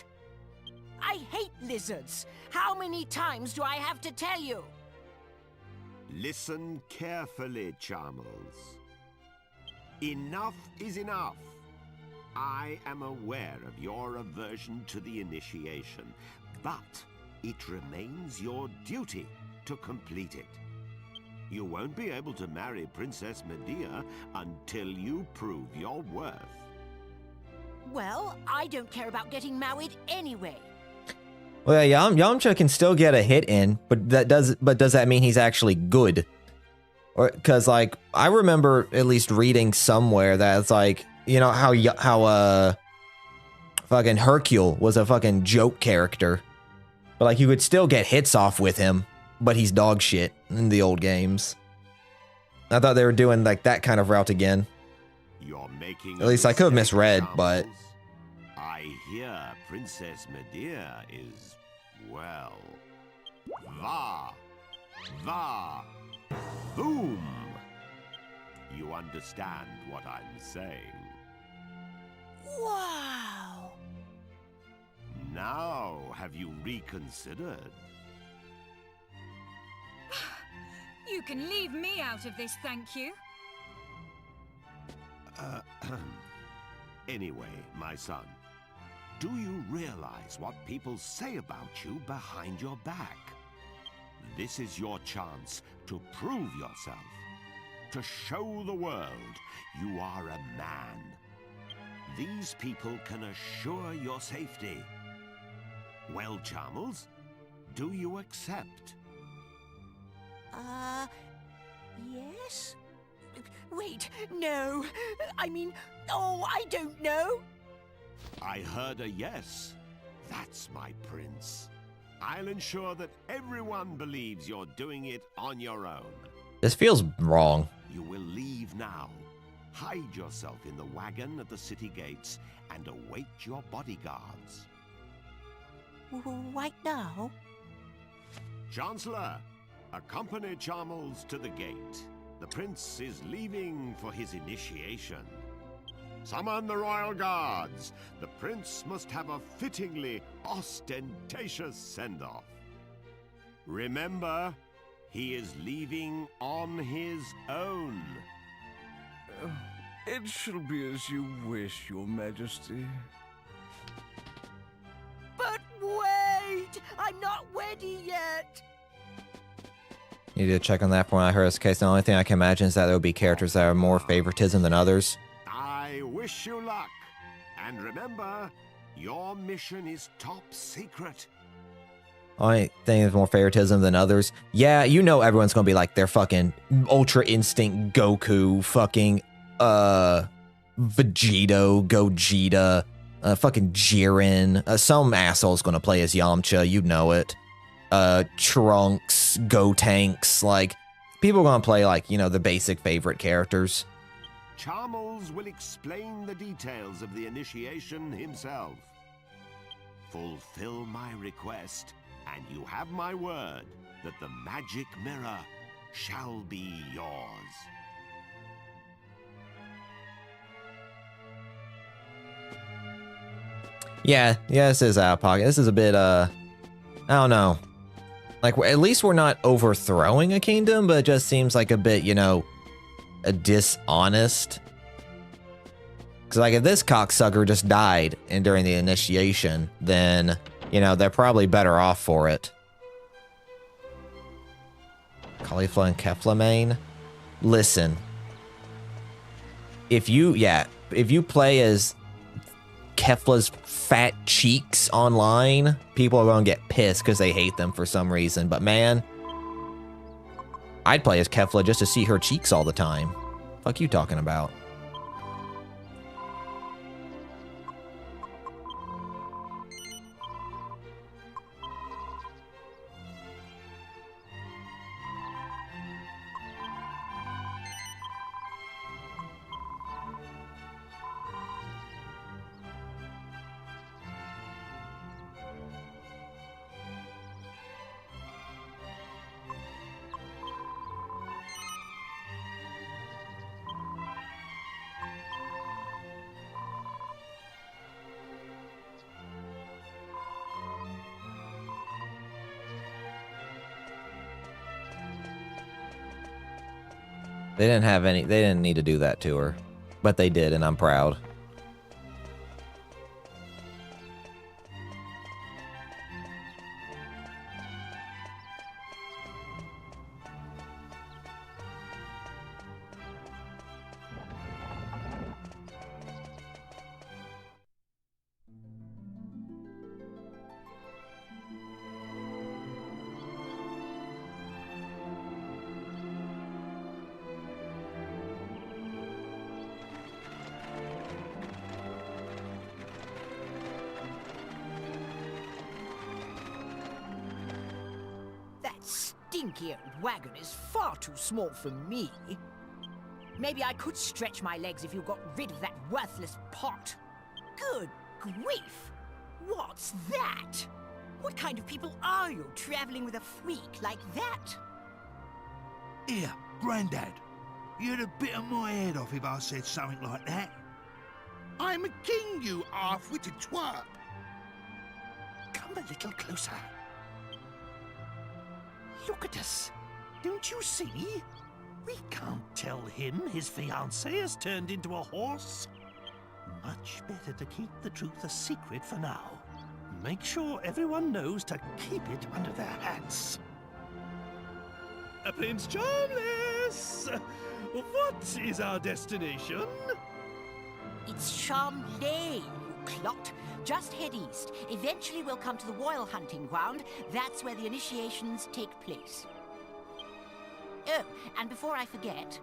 I hate lizards. How many times do I have to tell you? Listen carefully, Charmles. Enough is enough. I am aware of your aversion to the initiation, but it remains your duty to complete it. You won't be able to marry Princess Medea until you prove your worth. Well, I don't care about getting married anyway. Well, yeah, Yamcha can still get a hit in, but does that mean he's actually good? Or because like I remember at least reading somewhere that it's like, you know how fucking Hercule was a fucking joke character, but like you could still get hits off with him, but he's dog shit in the old games. I thought they were doing like that kind of route again. You're making at least I could have misread, but I hear Princess Medea is, well, boom. You understand what I'm saying? Wow! Now, have you reconsidered? You can leave me out of this, thank you. Anyway, my son, do you realize what people say about you behind your back? This is your chance to prove yourself, to show the world you are a man. These people can assure your safety. Well, Charmles, do you accept? Yes? Wait, no. I mean, oh, I don't know. I heard a yes. That's my prince. I'll ensure that everyone believes you're doing it on your own. This feels wrong. You will leave now. Hide yourself in the wagon at the city gates and await your bodyguards. Right now? Chancellor, accompany Charmles to the gate. The prince is leaving for his initiation. Summon the royal guards. The prince must have a fittingly ostentatious send-off. Remember, he is leaving on his own. It shall be as you wish, Your Majesty. But wait! I'm not ready yet! You need to check on that for when I heard this case. The only thing I can imagine is that there will be characters that are more favoritism than others. I wish you luck. And remember, your mission is top secret. Only thing is more favoritism than others. Yeah, you know everyone's gonna be like their fucking Ultra Instinct Goku, fucking Vegito, Gogeta, fucking Jiren. Some asshole's gonna play as Yamcha, you know it. Trunks, Gotenks, like people are gonna play like, you know, the basic favorite characters. Charmles will explain the details of the initiation himself. Fulfill my request, and you have my word that the magic mirror shall be yours. Yeah, this is out of pocket. This is a bit, I don't know. Like, at least we're not overthrowing a kingdom, but it just seems like a bit, you know, dishonest. Because, like, if this cocksucker just died during the initiation, then, you know, they're probably better off for it. Caulifla and Keflamane? Listen. If you play as Kefla's fat cheeks online, people are gonna get pissed because they hate them for some reason. But man, I'd play as Kefla just to see her cheeks all the time. Fuck you talking about? They didn't need to do that to her, but they did, and I'm proud. Stinky old wagon is far too small for me. Maybe I could stretch my legs if you got rid of that worthless pot. Good grief! What's that? What kind of people are you, traveling with a freak like that? Here, Grandad. You'd have bitten my head off if I said something like that. I'm a king, you half-witted twat. Come a little closer. Look at us. Don't you see? We can't tell him his fiancée has turned into a horse. Much better to keep the truth a secret for now. Make sure everyone knows to keep it under their hats. Prince Charmless! What is our destination? It's Charm Lane, you clot. Just head east. Eventually we'll come to the royal hunting ground. That's where the initiations take place. Oh, and before I forget,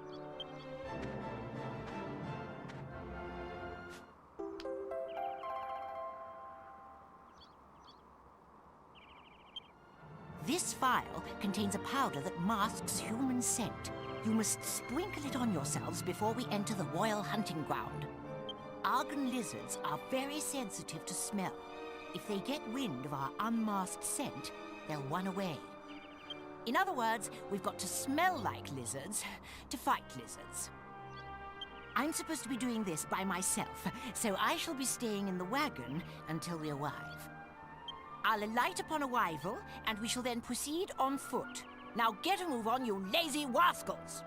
This vial contains a powder that masks human scent. You must sprinkle it on yourselves before we enter the royal hunting ground. Argon lizards are very sensitive to smell. If they get wind of our unmasked scent, they'll run away. In other words, we've got to smell like lizards to fight lizards. I'm supposed to be doing this by myself, so I shall be staying in the wagon until we arrive. I'll alight upon arrival, and we shall then proceed on foot. Now get a move on, you lazy rascals!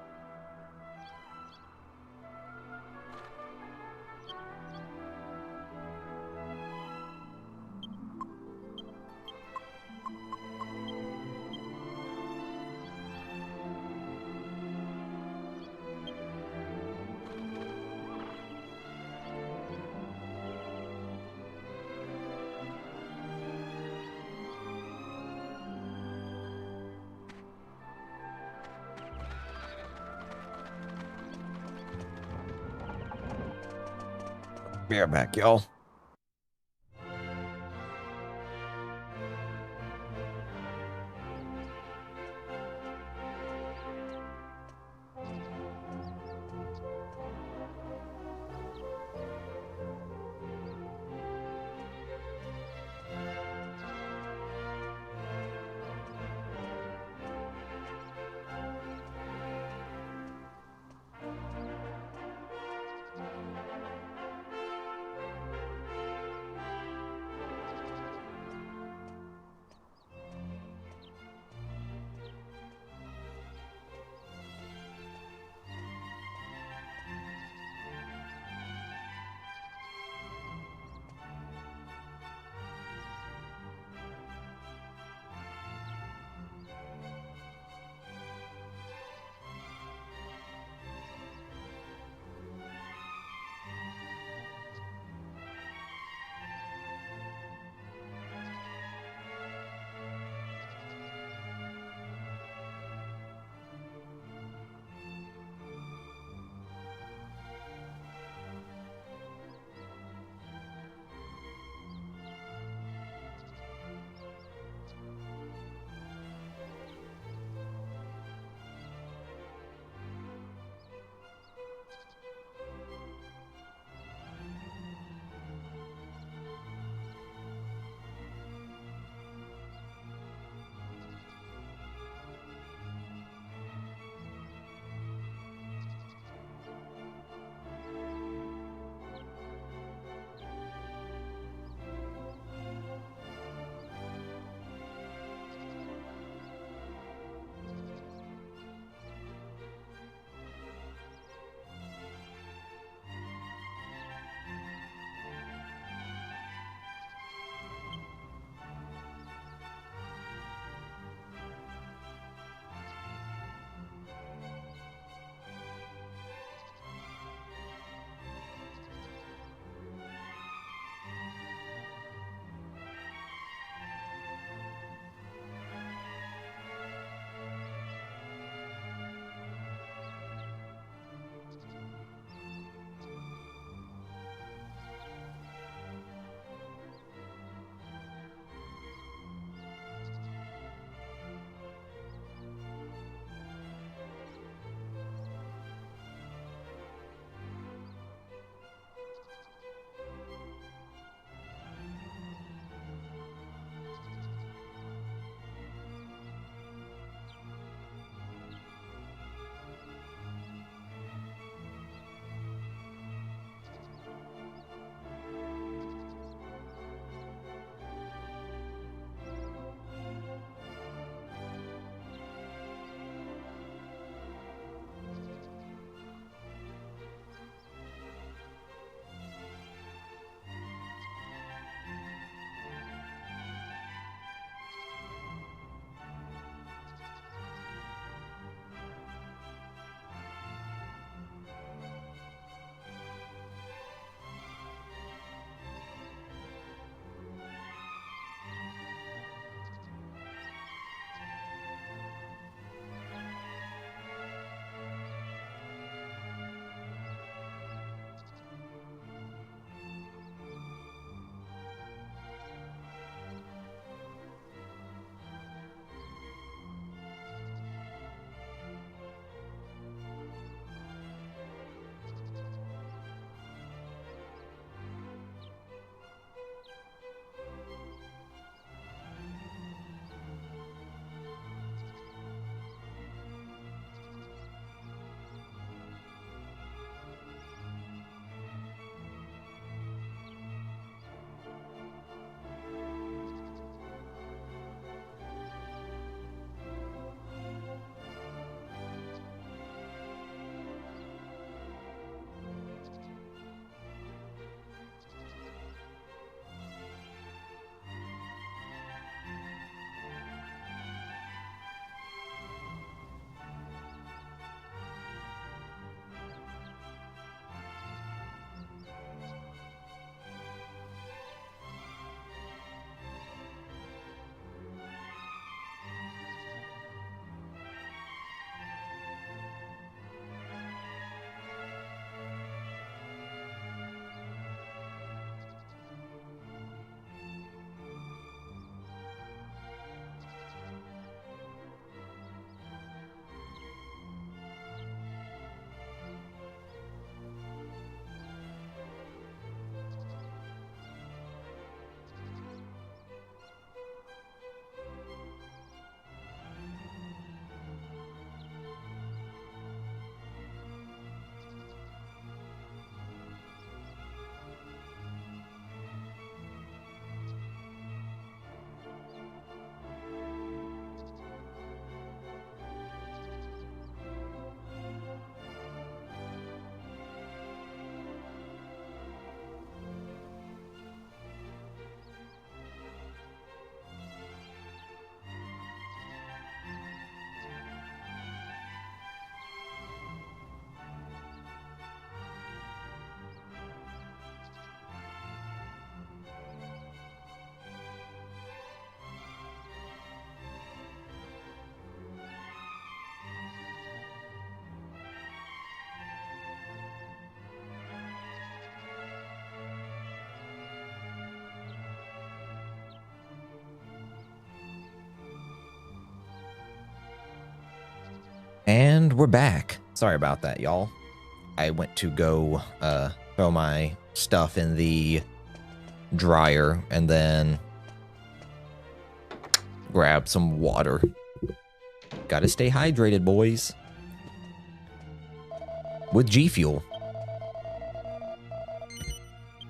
Be right back, y'all. And we're back. Sorry about that, y'all. I went to go throw my stuff in the dryer and then grab some water. Gotta stay hydrated, boys. With G Fuel.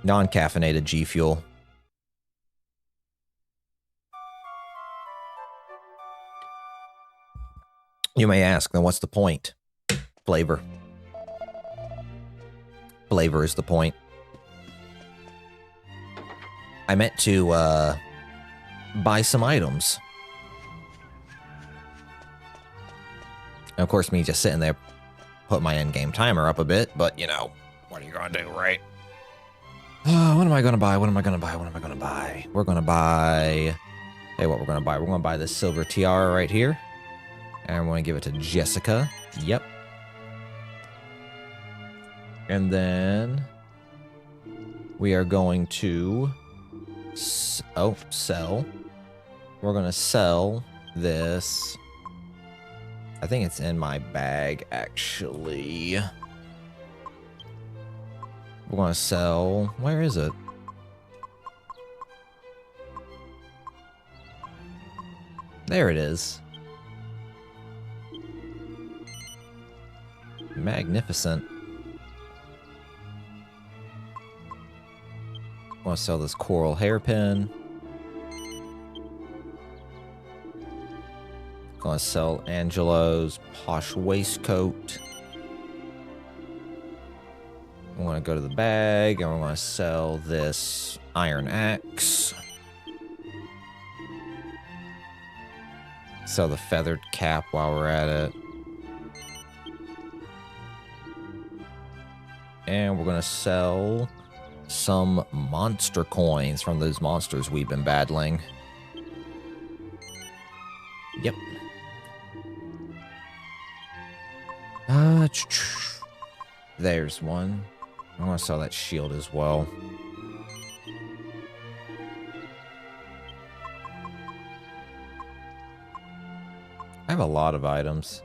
Non-caffeinated G Fuel. You may ask, then what's the point? Flavor. Flavor is the point. I meant to buy some items. And of course, me just sitting there, put my in-game timer up a bit, but you know, what are you gonna do, right? What am I gonna buy? What am I gonna buy? What am I gonna buy? We're gonna buy... Hey, what we're gonna buy? We're gonna buy this silver tiara right here. And we're gonna give it to Jessica. Yep. And then... we are going to... sell. We're gonna sell this... I think it's in my bag, actually. We're gonna sell... where is it? There it is. Magnificent. I want to sell this coral hairpin. Gonna sell Angelo's posh waistcoat. I'm gonna go to the bag and we're gonna sell this iron axe. Sell the feathered cap while we're at it. And we're gonna sell some monster coins from those monsters we've been battling. Yep. There's one. I want to sell that shield as well. I have a lot of items.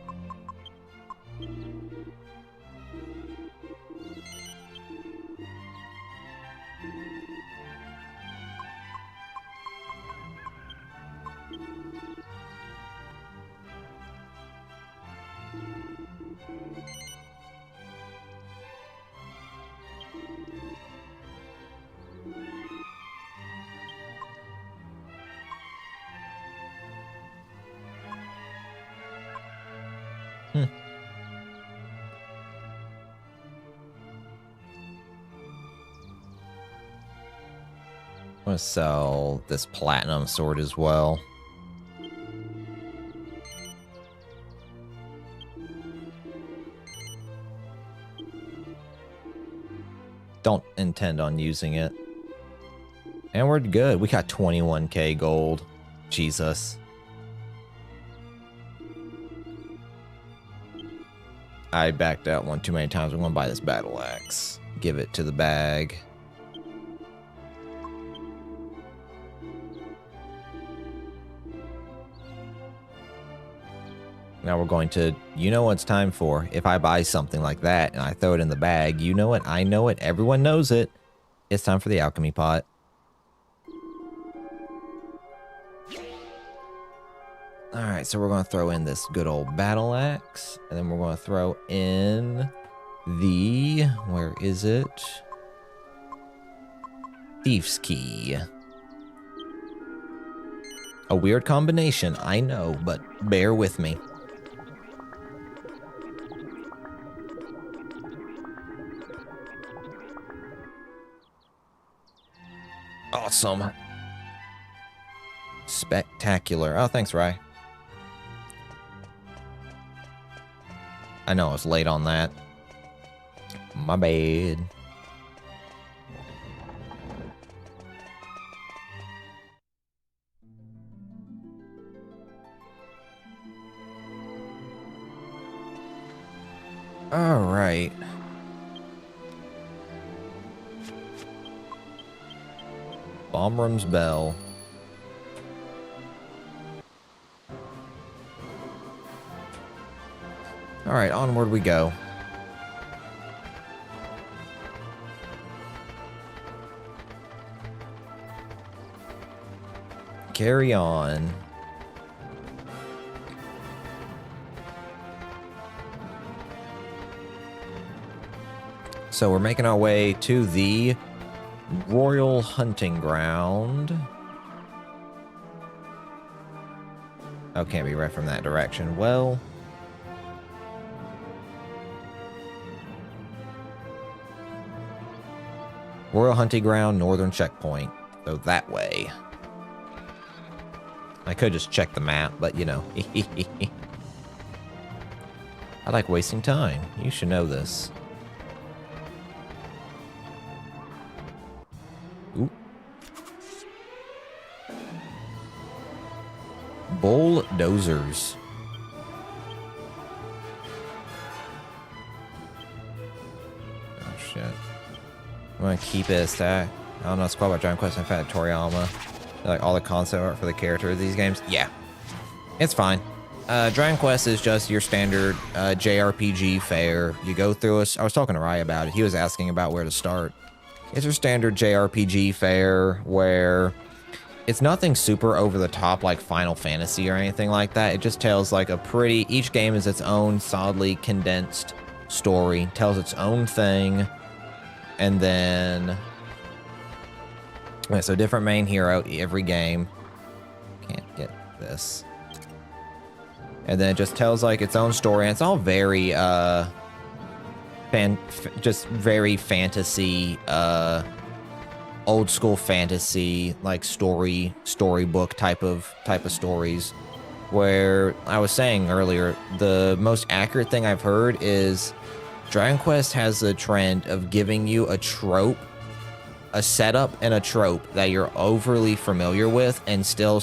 I'm gonna sell this platinum sword as well. Don't intend on using it. And we're good. We got 21k gold. Jesus. I backed out one too many times. I'm gonna buy this battle axe. Give it to the bag. Now we're going to, you know what it's time for. If I buy something like that and I throw it in the bag, you know it, I know it, everyone knows it. It's time for the alchemy pot. Alright, so we're going to throw in this good old battle axe. And then we're going to throw in the, where is it? Thief's key. A weird combination, I know, but bear with me. Awesome. Spectacular. Oh, thanks, Rye. I know I was late on that. My bad. All right. Bombrum's Bell. All Alright, onward we go. Carry on. So we're making our way to the Royal Hunting Ground. Oh, can't be right from that direction. Well, Royal Hunting Ground, Northern Checkpoint. So that way. I could just check the map, but you know. I like wasting time. You should know this. Ooh. Bulldozers. Oh shit. I'm gonna keep it as that. I don't know, it's called by Dragon Quest and Toriyama. Like all the concept art for the character of these games. Yeah. It's fine. Dragon Quest is just your standard JRPG fare. You go through us. I was talking to Rai about it. He was asking about where to start. It's your standard JRPG fare where it's nothing super over the top like Final Fantasy or anything like that. It just tells like a pretty, each game is its own solidly condensed story, tells its own thing, and then so different main hero every game. Can't get this. And then it just tells like its own story, and it's all very just very fantasy, old school fantasy, like storybook type of stories. Where I was saying earlier, the most accurate thing I've heard is Dragon Quest has a trend of giving you a trope, a setup and a trope that you're overly familiar with and still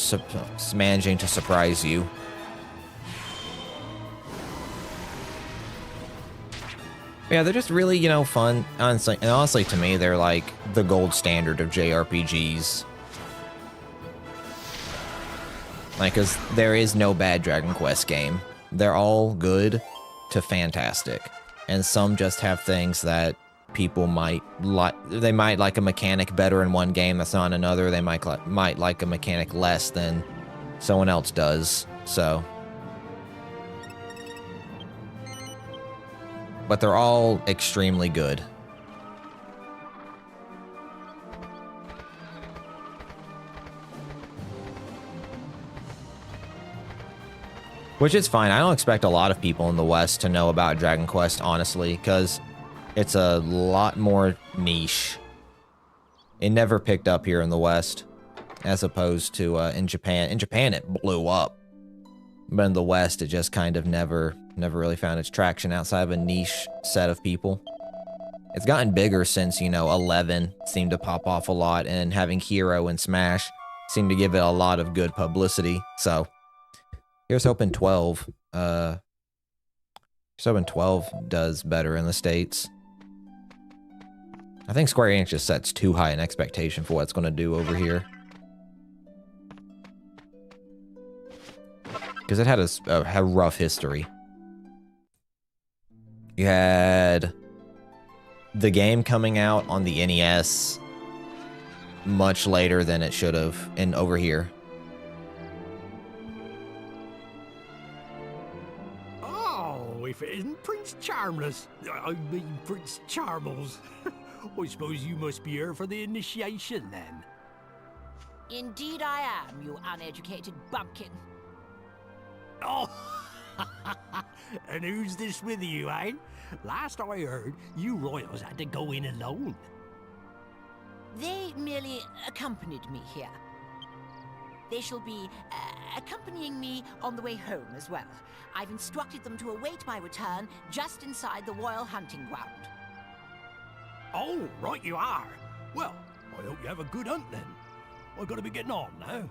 managing to surprise you. Yeah, they're just really, you know, fun. Honestly, and honestly, to me, they're like the gold standard of JRPGs. Like, because there is no bad Dragon Quest game. They're all good to fantastic. And some just have things that people might like. They might like a mechanic better in one game that's not in another. They might like a mechanic less than someone else does. So, but they're all extremely good. Which is fine. I don't expect a lot of people in the West to know about Dragon Quest, honestly, because it's a lot more niche. It never picked up here in the West, as opposed to in Japan. In Japan, it blew up. But in the West, it just kind of never really found its traction outside of a niche set of people. It's gotten bigger since, you know, 11 seemed to pop off a lot, and having Hero and Smash seemed to give it a lot of good publicity. So, here's hoping 12. Here's hoping 12 does better in the States. I think Square Enix just sets too high an expectation for what it's going to do over here. Because it had a rough history. You had the game coming out on the NES much later than it should have over here. Oh, if it isn't Prince Charmless. I mean Prince Charmles. I suppose you must be here for the initiation then. Indeed I am, you uneducated bumpkin. Oh, and who's this with you, eh? Last I heard, you royals had to go in alone. They merely accompanied me here. They shall be accompanying me on the way home as well. I've instructed them to await my return just inside the royal hunting ground. Oh, right you are. Well, I hope you have a good hunt then. I've got to be getting on now.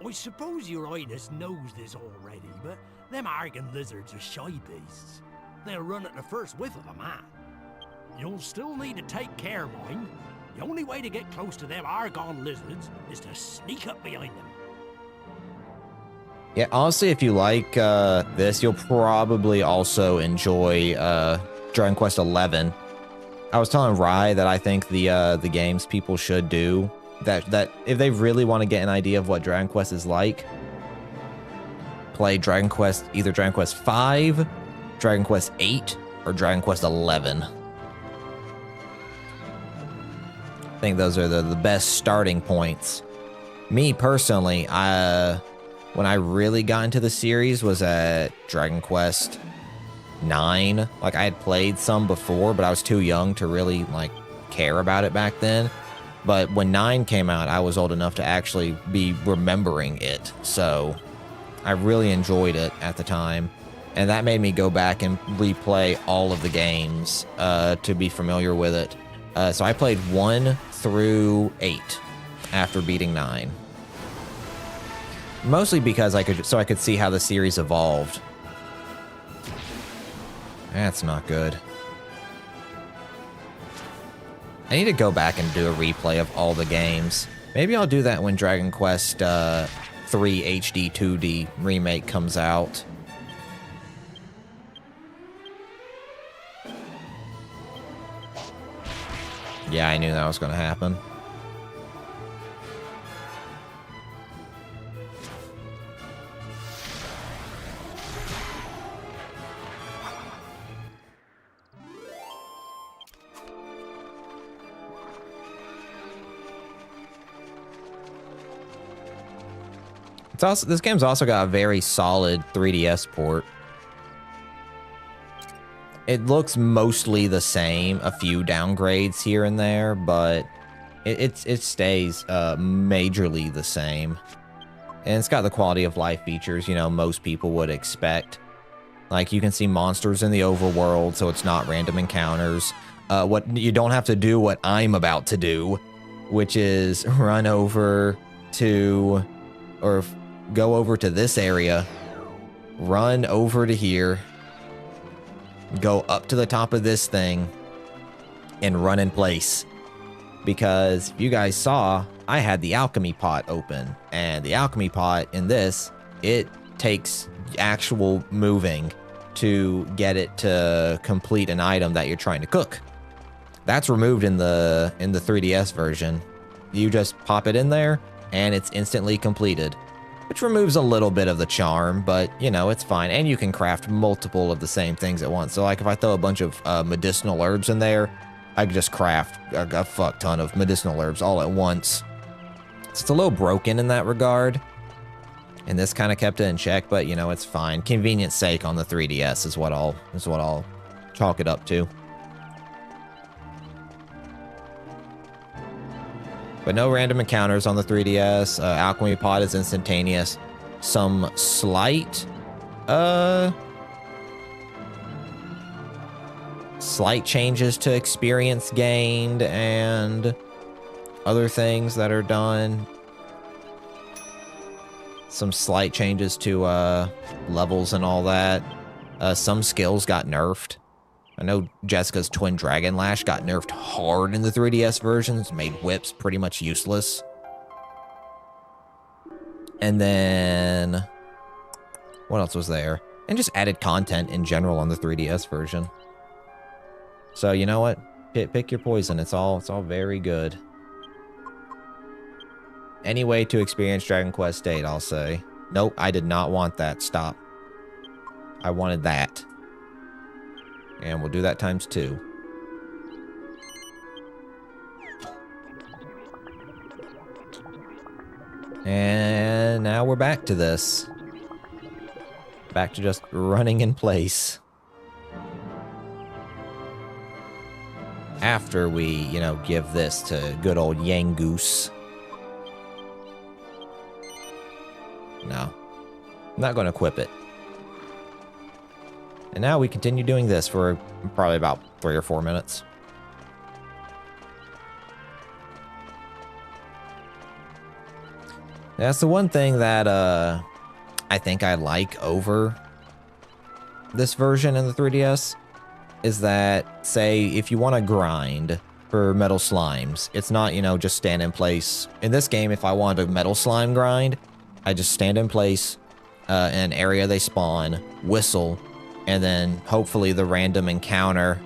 I suppose your highness knows this already, but them arrogant lizards are shy beasts. They'll run at the first whiff of a man. You'll still need to take care, mind. The only way to get close to them Argon lizards is to sneak up behind them. Yeah, honestly, if you like this, you'll probably also enjoy Dragon Quest XI. I was telling Rye that I think the games people should do, that if they really want to get an idea of what Dragon Quest is like, play Dragon Quest, either Dragon Quest V, Dragon Quest VIII, or Dragon Quest XI. I think those are the best starting points. Me personally, when I really got into the series was at Dragon Quest 9. Like, I had played some before, but I was too young to really like care about it back then. But when 9 came out, I was old enough to actually be remembering it. So I really enjoyed it at the time. And that made me go back and replay all of the games to be familiar with it. So I played 1 through 8 after beating 9. Mostly because I could see how the series evolved. That's not good. I need to go back and do a replay of all the games. Maybe I'll do that when Dragon Quest 3 HD 2D remake comes out. Yeah, I knew that was going to happen. It's also, this game's also got a very solid 3DS port. It looks mostly the same, a few downgrades here and there, but it stays majorly the same. And it's got the quality of life features, you know, most people would expect. Like, you can see monsters in the overworld, so it's not random encounters. What you don't have to do what I'm about to do, which is run over to, or go over to this area, run over to here, go up to the top of this thing, and run in place. Because if you guys saw, I had the alchemy pot open, and the alchemy pot in this, it takes actual moving to get it to complete an item that you're trying to cook. That's removed in the 3DS version. You just pop it in there, and it's instantly completed. Which removes a little bit of the charm, but, you know, it's fine. And you can craft multiple of the same things at once. So, like, if I throw a bunch of medicinal herbs in there, I can just craft a fuck ton of medicinal herbs all at once. So it's a little broken in that regard. And this kind of kept it in check, but, you know, it's fine. Convenience sake on the 3DS is what I'll chalk it up to. But no random encounters on the 3DS. Alchemy Pot is instantaneous. Some slight changes to experience gained and other things that are done. Some slight changes to levels and all that. Some skills got nerfed. I know Jessica's Twin Dragon Lash got nerfed hard in the 3DS versions, made whips pretty much useless. And then, what else was there? And just added content in general on the 3DS version. So, you know what? Pick your poison. It's all very good. Any way to experience Dragon Quest VIII, I'll say. Nope, I did not want that. Stop. I wanted that. And we'll do that times 2. And now we're back to this. Back to just running in place. After we, you know, give this to good old Yangoose. No. I'm not going to equip it. And now we continue doing this for probably about 3 or 4 minutes. That's the one thing that I think I like over this version in the 3DS is that, say, if you want to grind for metal slimes, it's not, you know, just stand in place. In this game, if I wanted a metal slime grind, I just stand in place, an area they spawn, whistle, and then hopefully the random encounter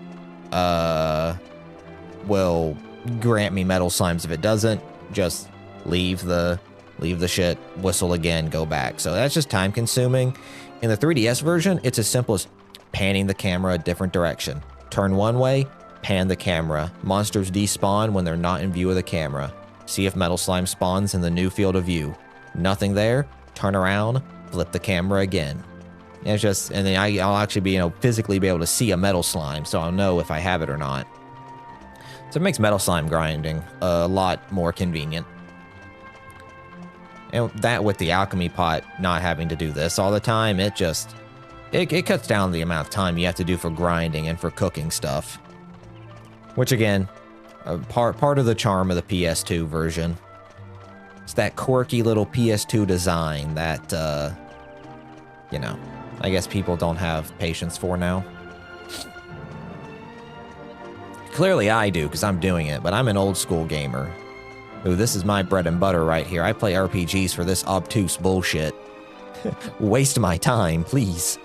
will grant me metal slimes. If it doesn't, just leave the shit, whistle again, go back. So that's just time consuming. In the 3DS version, it's as simple as panning the camera a different direction. Turn one way, pan the camera. Monsters despawn when they're not in view of the camera. See if metal slime spawns in the new field of view. Nothing there, turn around, flip the camera again. And it's just, and then I'll actually be, physically be able to see a metal slime, so I'll know if I have it or not. So it makes metal slime grinding a lot more convenient. And that with the alchemy pot not having to do this all the time, it cuts down the amount of time you have to do for grinding and for cooking stuff. Which again, part of the charm of the PS2 version. It's that quirky little PS2 design that, I guess people don't have patience for now. Clearly I do, because I'm doing it, but I'm an old school gamer. Ooh, this is my bread and butter right here. I play RPGs for this obtuse bullshit. Waste my time, please.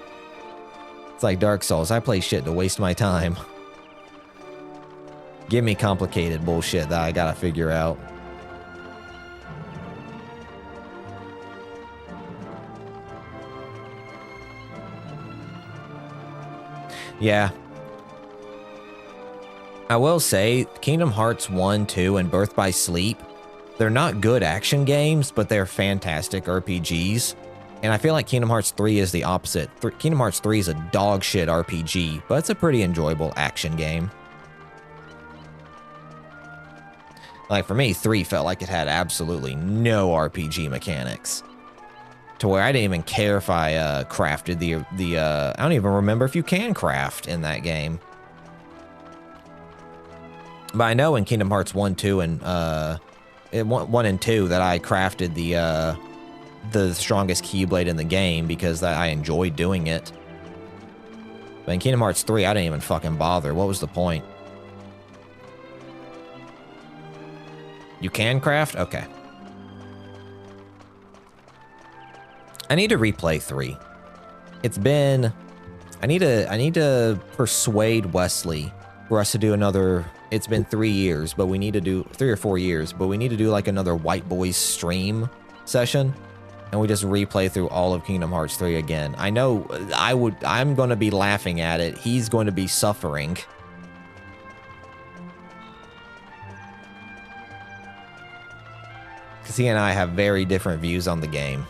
It's like Dark Souls. I play shit to waste my time. Give me complicated bullshit that I gotta figure out. Yeah. I will say, Kingdom Hearts 1, 2, and Birth by Sleep, they're not good action games, but they're fantastic RPGs. And I feel like Kingdom Hearts 3 is the opposite. Kingdom Hearts 3 is a dog shit RPG, but it's a pretty enjoyable action game. Like for me, 3 felt like it had absolutely no RPG mechanics. To where I didn't even care if I crafted I don't even remember if you can craft in that game. But I know in Kingdom Hearts 1, 2, and 1 and 2 that I crafted the strongest Keyblade in the game because I enjoyed doing it. But in Kingdom Hearts 3, I didn't even fucking bother. What was the point? You can craft? Okay. I need to replay 3. It's been... I need to persuade Wesley for us to do another... It's been 3 years, but we need to do 3 or 4 years, but we need to do like another White Boys stream session, and we just replay through all of Kingdom Hearts 3 again. I know I'm going to be laughing at it. He's going to be suffering. Because he and I have very different views on the game.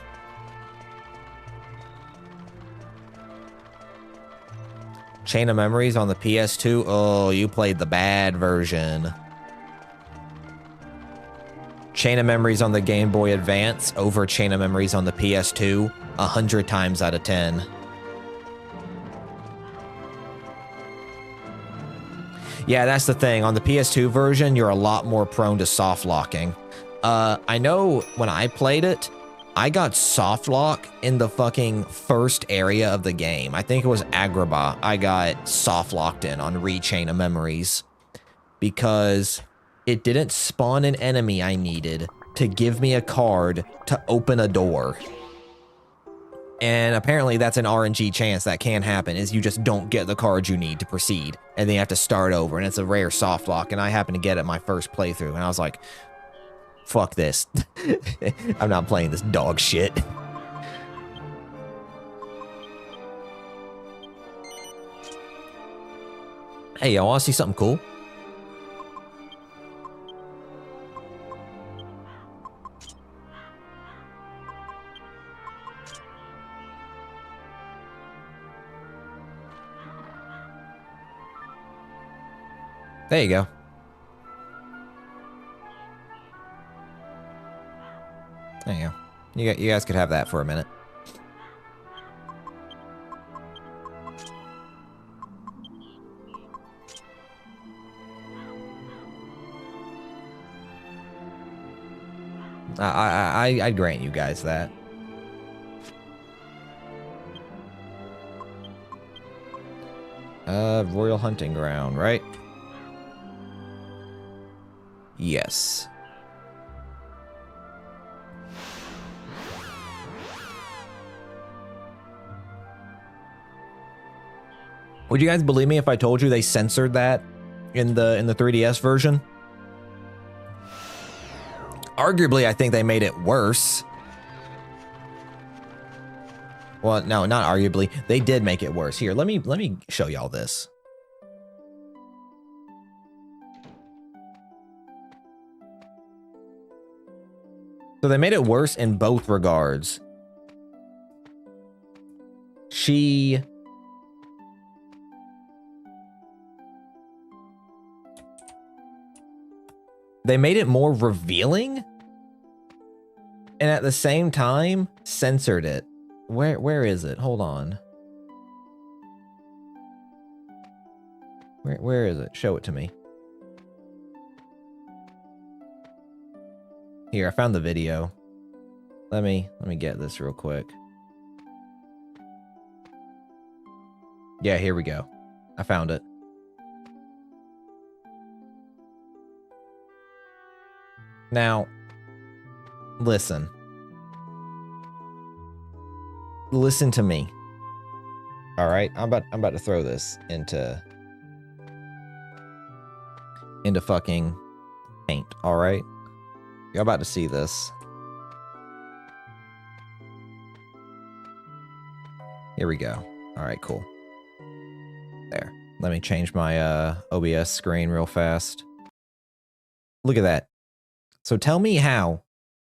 Chain of Memories on the PS2? Oh, you played the bad version. Chain of Memories on the Game Boy Advance over Chain of Memories on the PS2, 100 times out of 10. Yeah, that's the thing. On the PS2 version, you're a lot more prone to soft locking. I know when I played it, I got soft lock in the fucking first area of the game. I think it was Agrabah. I got soft locked in on Chain of Memories because it didn't spawn an enemy I needed to give me a card to open a door. And apparently that's an RNG chance that can happen, is you just don't get the card you need to proceed. And then you have to start over, and it's a rare soft lock, and I happened to get it my first playthrough, and I was like, fuck this. I'm not playing this dog shit. Hey, y'all wanna see something cool? There you go. There you go. You guys could have that for a minute. I'd grant you guys that. Royal Hunting Ground, right? Yes. Would you guys believe me if I told you they censored that in the 3DS version? Arguably, I think they made it worse. Well, no, not arguably. They did make it worse. Here, let me show y'all this. So they made it worse in both regards. They made it more revealing, and at the same time censored it. Where is it? Hold on. Where is it? Show it to me. Here, I found the video. Let me get this real quick. Yeah, here we go. I found it. Now, listen. Listen to me. All right, I'm about to throw this into fucking paint. All right, you're about to see this. Here we go. All right, cool. There. Let me change my OBS screen real fast. Look at that. So tell me how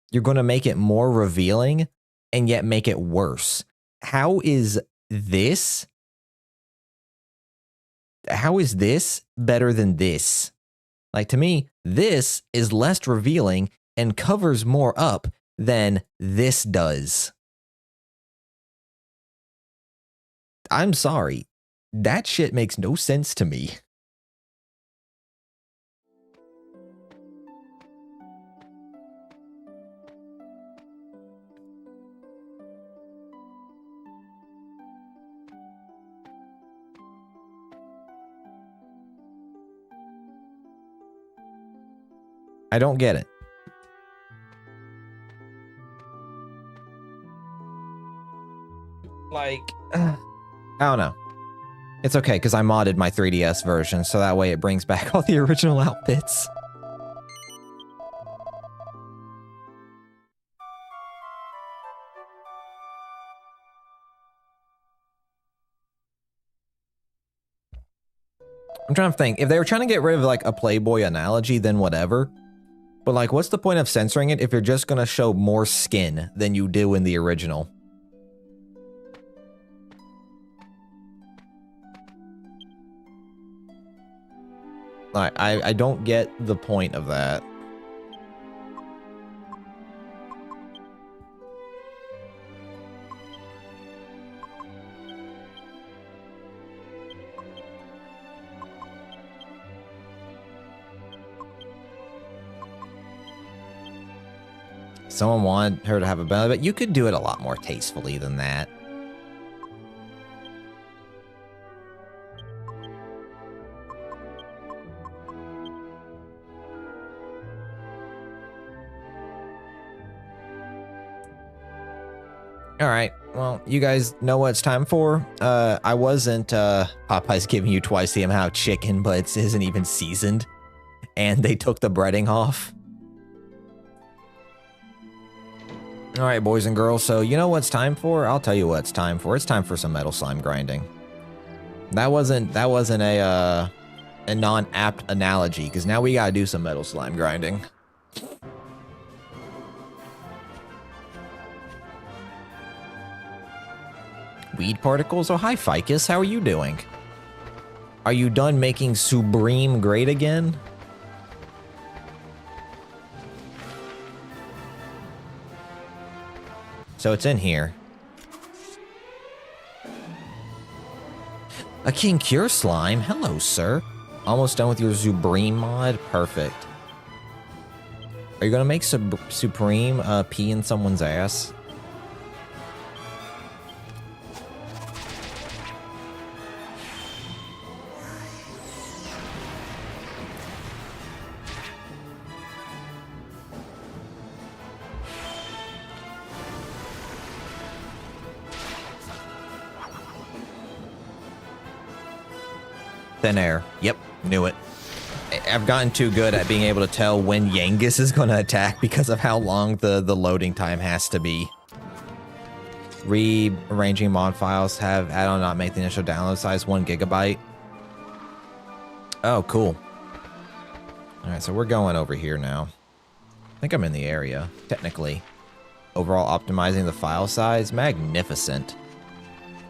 you're going to make it more revealing and yet make it worse. How is this better than this? Like, to me, this is less revealing and covers more up than this does. I'm sorry. That shit makes no sense to me. I don't get it. Like, I don't know. It's okay, because I modded my 3DS version, so that way it brings back all the original outfits. I'm trying to think. If they were trying to get rid of, like, a Playboy analogy, then whatever. But, like, what's the point of censoring it if you're just gonna show more skin than you do in the original? I don't get the point of that. Someone wanted her to have a belly, but you could do it a lot more tastefully than that. All right, well, you guys know what it's time for. I wasn't Popeye's giving you twice the amount of chicken, but it isn't even seasoned. And they took the breading off. All right, boys and girls, so you know what it's time for? I'll tell you what it's time for. It's time for some metal slime grinding. That wasn't a non-apt analogy, because now we gotta do some metal slime grinding. Weed particles? Oh, hi, Ficus. How are you doing? Are you done making Supreme great again? So it's in here. A King Cure slime? Hello, sir. Almost done with your Supreme mod? Perfect. Are you gonna make Supreme pee in someone's ass? Thin air. Yep, knew it. I've gotten too good at being able to tell when Yangus is going to attack because of how long the loading time has to be. Rearranging mod files have add-on not make the initial download size 1 GB. Oh, cool. All right, so we're going over here now. I think I'm in the area, technically. Overall optimizing the file size, magnificent.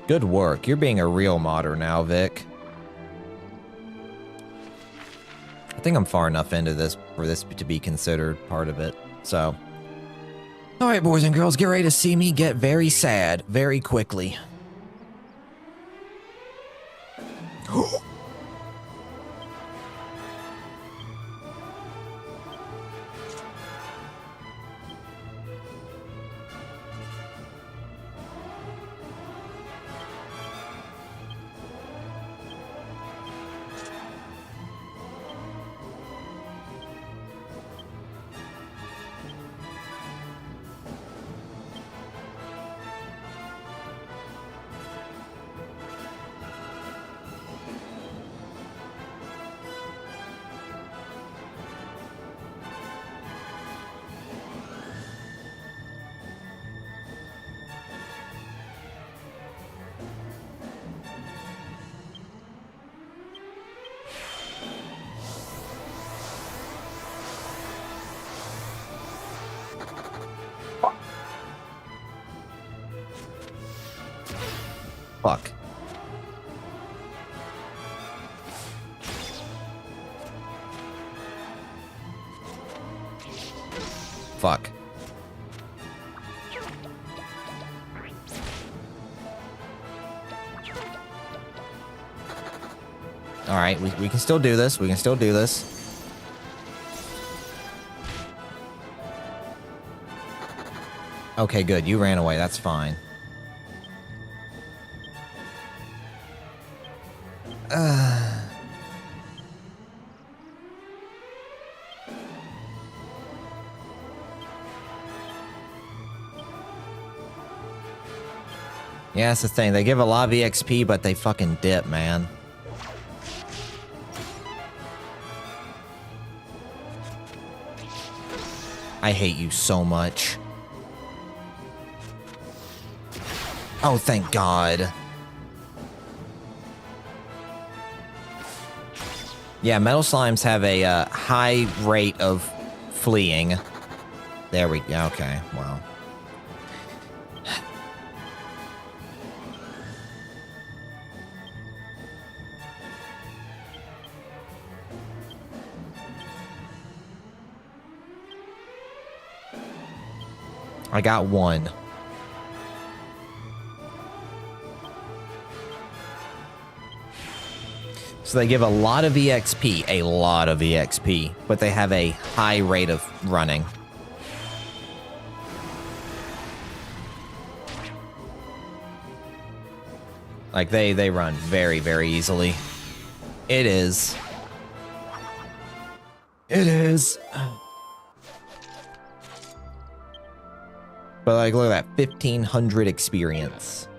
Good work. You're being a real modder now, Vic. I think I'm far enough into this for this to be considered part of it. So, all right, boys and girls, get ready to see me get very sad very quickly. Fuck. Fuck. All right, we can still do this. We can still do this. Okay, good. You ran away. That's fine. Yeah, that's the thing. They give a lot of EXP, but they fucking dip, man. I hate you so much. Oh, thank God. Yeah, metal slimes have a high rate of fleeing. There we go. Okay, wow. I got one. So they give a lot of EXP, but they have a high rate of running. Like they run very, very easily. It is. It is. But like, look at that, 1,500 experience.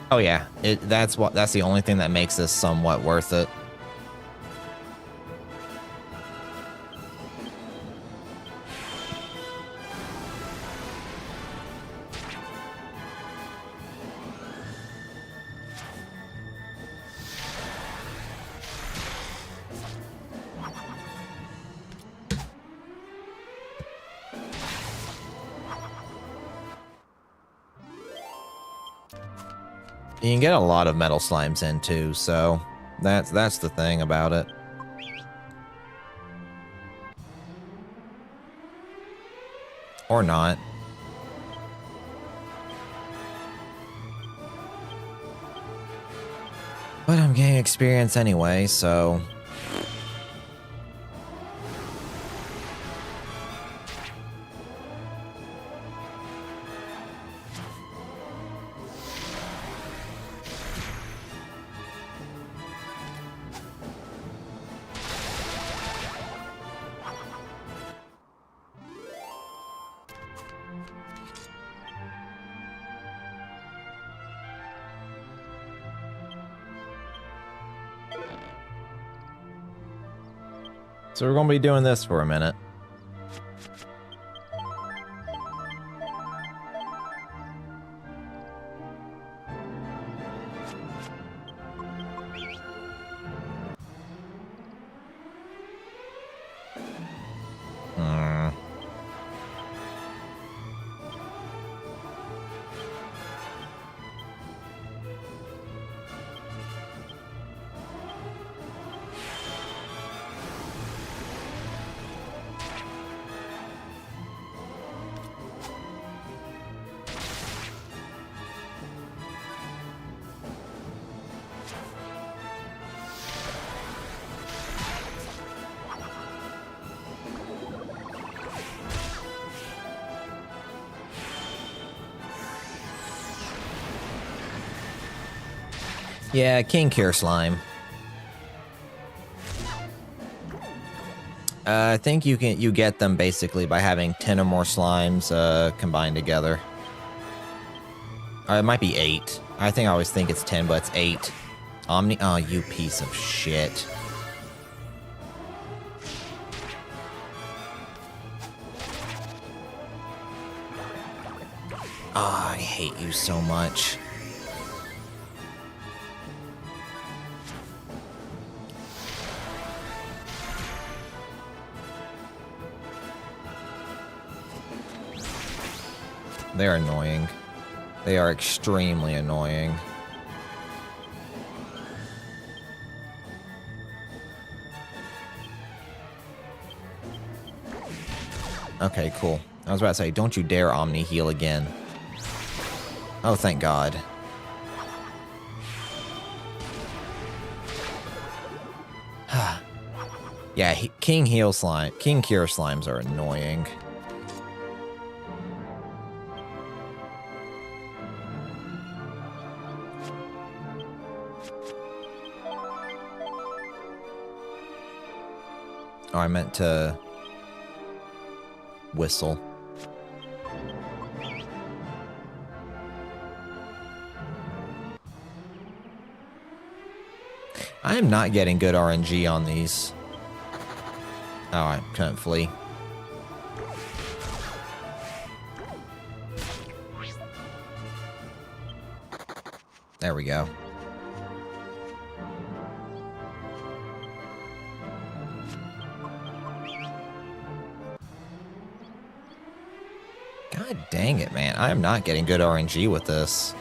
Oh yeah, that's the only thing that makes this somewhat worth it. You can get a lot of metal slimes in too, so that's the thing about it. Or not. But I'm getting experience anyway, so... So we're going to be doing this for a minute. Yeah, King Cure Slime. I think you get them basically by having 10 or more slimes combined together. Or it might be 8. I always think it's 10, but it's 8. Omni. Oh, you piece of shit. Oh, I hate you so much. They're annoying. They are extremely annoying. Okay, cool. I was about to say, don't you dare Omni heal again. Oh, thank God. Yeah, King Cure Slimes are annoying. Oh, I meant to whistle. I am not getting good RNG on these. Oh, I couldn't flee. There we go. God dang it, man. I am not getting good RNG with this.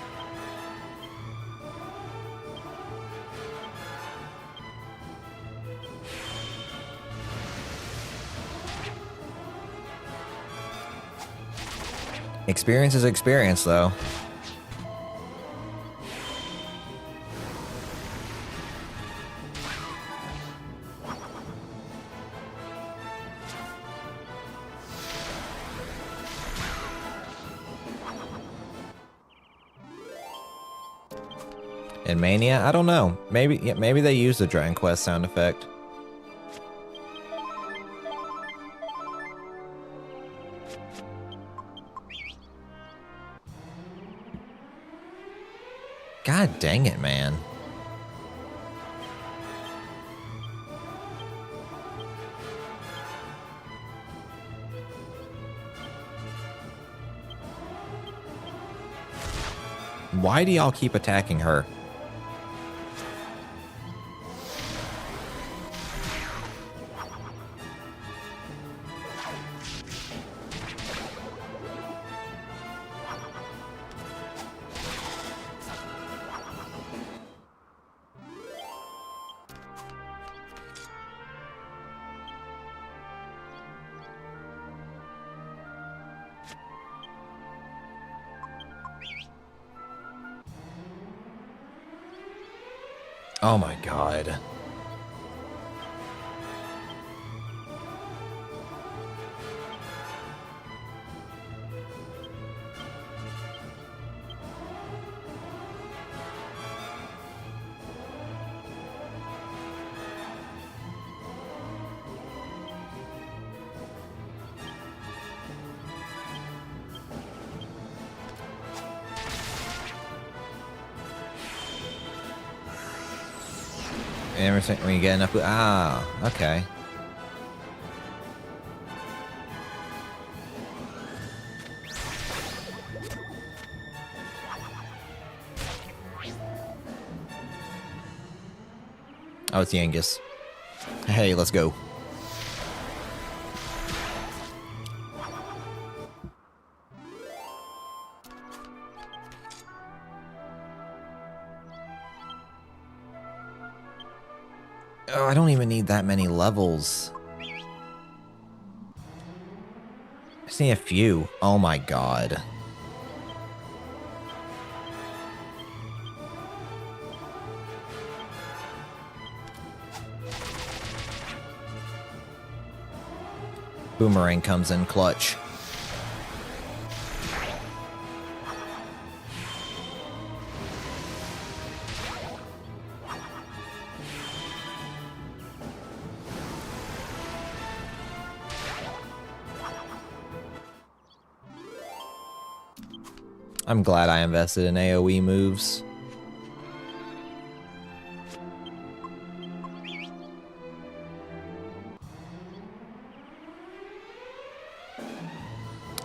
Experience is experience, though. In Mania? I don't know. Maybe they use the Dragon Quest sound effect. God dang it, man. Why do y'all keep attacking her? Oh my god. Everything when you get enough. Ah, okay. Oh, it's Yangus. Hey, let's go. Oh, I don't even need that many levels. I just need a few. Oh my god. Boomerang comes in clutch. I'm glad I invested in AoE moves.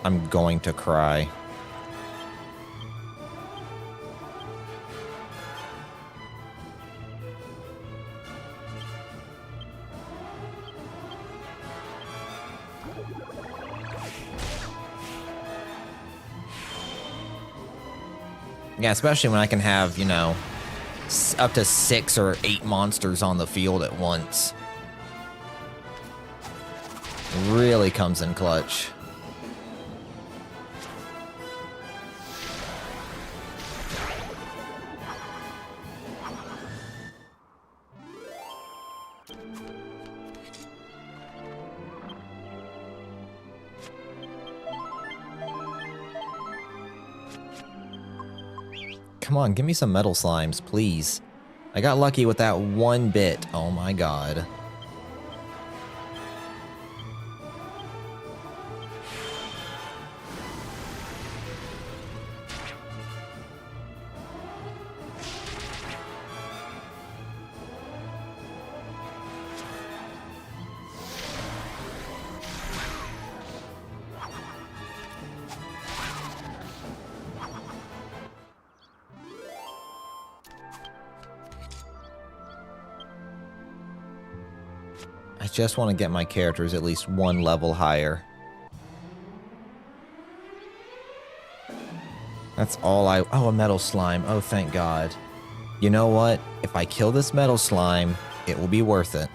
I'm going to cry. Yeah, especially when I can have, you know, up to 6 or 8 monsters on the field at once. Really comes in clutch. Come on, give me some metal slimes, please. I got lucky with that one bit. Oh my god. I just want to get my characters at least one level higher. That's all I... Oh, a metal slime. Oh, thank God. You know what? If I kill this metal slime, it will be worth it.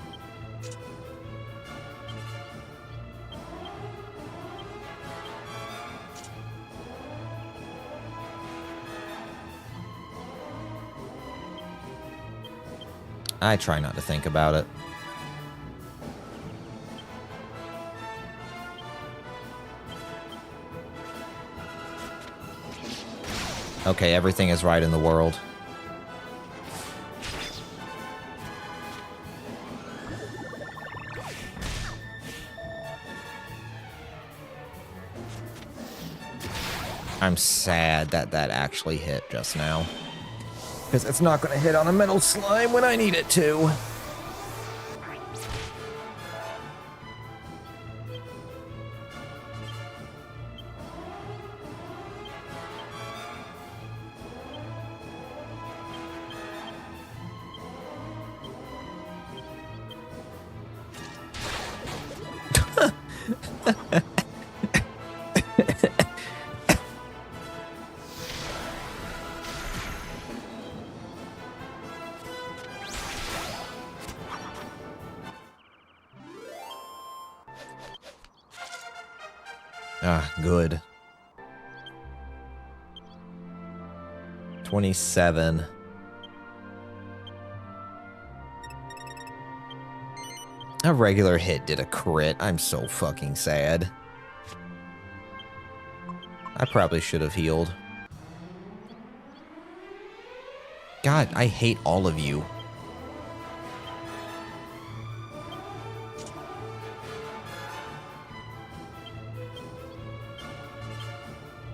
I try not to think about it. Okay, everything is right in the world. I'm sad that that actually hit just now. Because it's not going to hit on a metal slime when I need it to. Ah, good. 27. A regular hit did a crit. I'm so fucking sad. I probably should have healed. God, I hate all of you.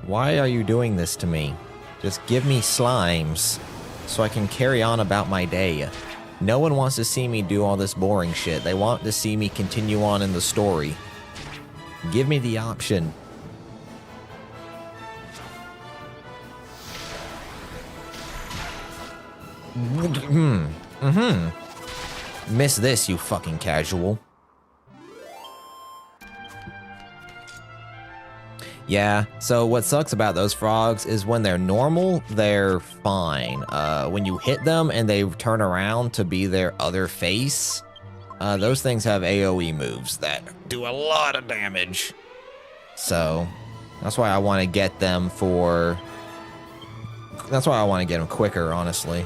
Why are you doing this to me? Just give me slimes so I can carry on about my day. No one wants to see me do all this boring shit. They want to see me continue on in the story. Give me the option. Miss this, you fucking casual. Yeah, so what sucks about those frogs is when they're normal, they're fine. When you hit them and they turn around to be their other face, those things have AoE moves that do a lot of damage. So, that's why I want to get them for... That's why I want to get them quicker, honestly.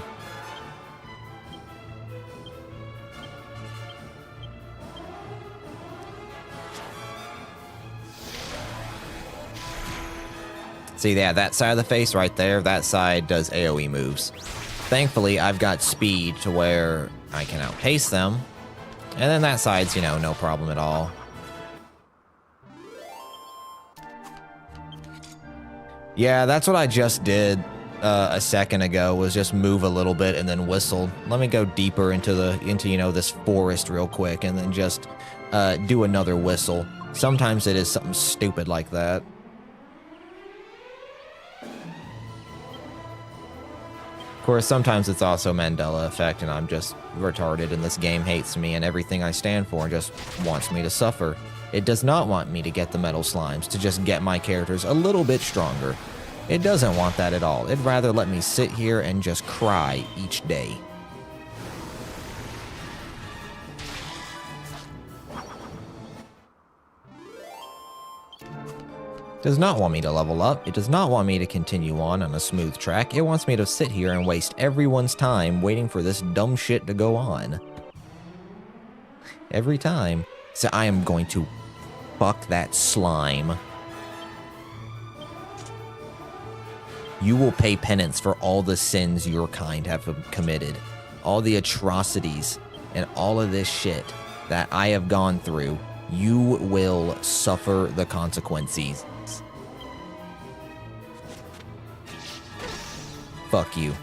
See, yeah, that side of the face right there, that side does AoE moves. Thankfully, I've got speed to where I can outpace them. And then that side's, you know, no problem at all. Yeah, that's what I just did a second ago, was just move a little bit and then whistle. Let me go deeper into you know, this forest real quick and then just do another whistle. Sometimes it is something stupid like that. Of course, sometimes it's also Mandela effect and I'm just retarded and this game hates me and everything I stand for just wants me to suffer. It does not want me to get the metal slimes, to just get my characters a little bit stronger. It doesn't want that at all. It'd rather let me sit here and just cry each day. Does not want me to level up. It does not want me to continue on a smooth track. It wants me to sit here and waste everyone's time waiting for this dumb shit to go on. Every time. So I am going to fuck that slime. You will pay penance for all the sins your kind have committed. All the atrocities and all of this shit that I have gone through. You will suffer the consequences. Fuck you.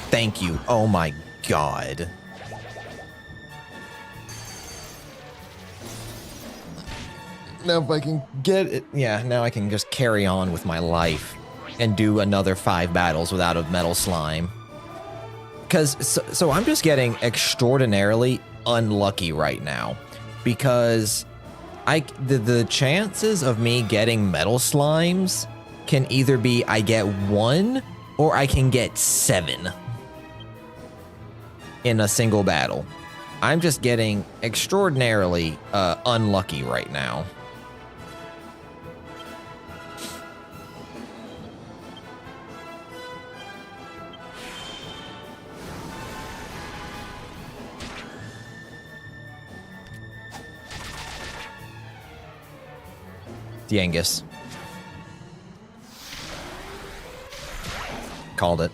Thank you. Oh my god. Now if I can get it, yeah, now I can just carry on with my life and do another 5 battles without a metal slime. Because, so I'm just getting extraordinarily unlucky right now. Because the chances of me getting metal slimes can either be I get 1 or I can get 7 in a single battle. I'm just getting extraordinarily unlucky right now. Yengus. Called it.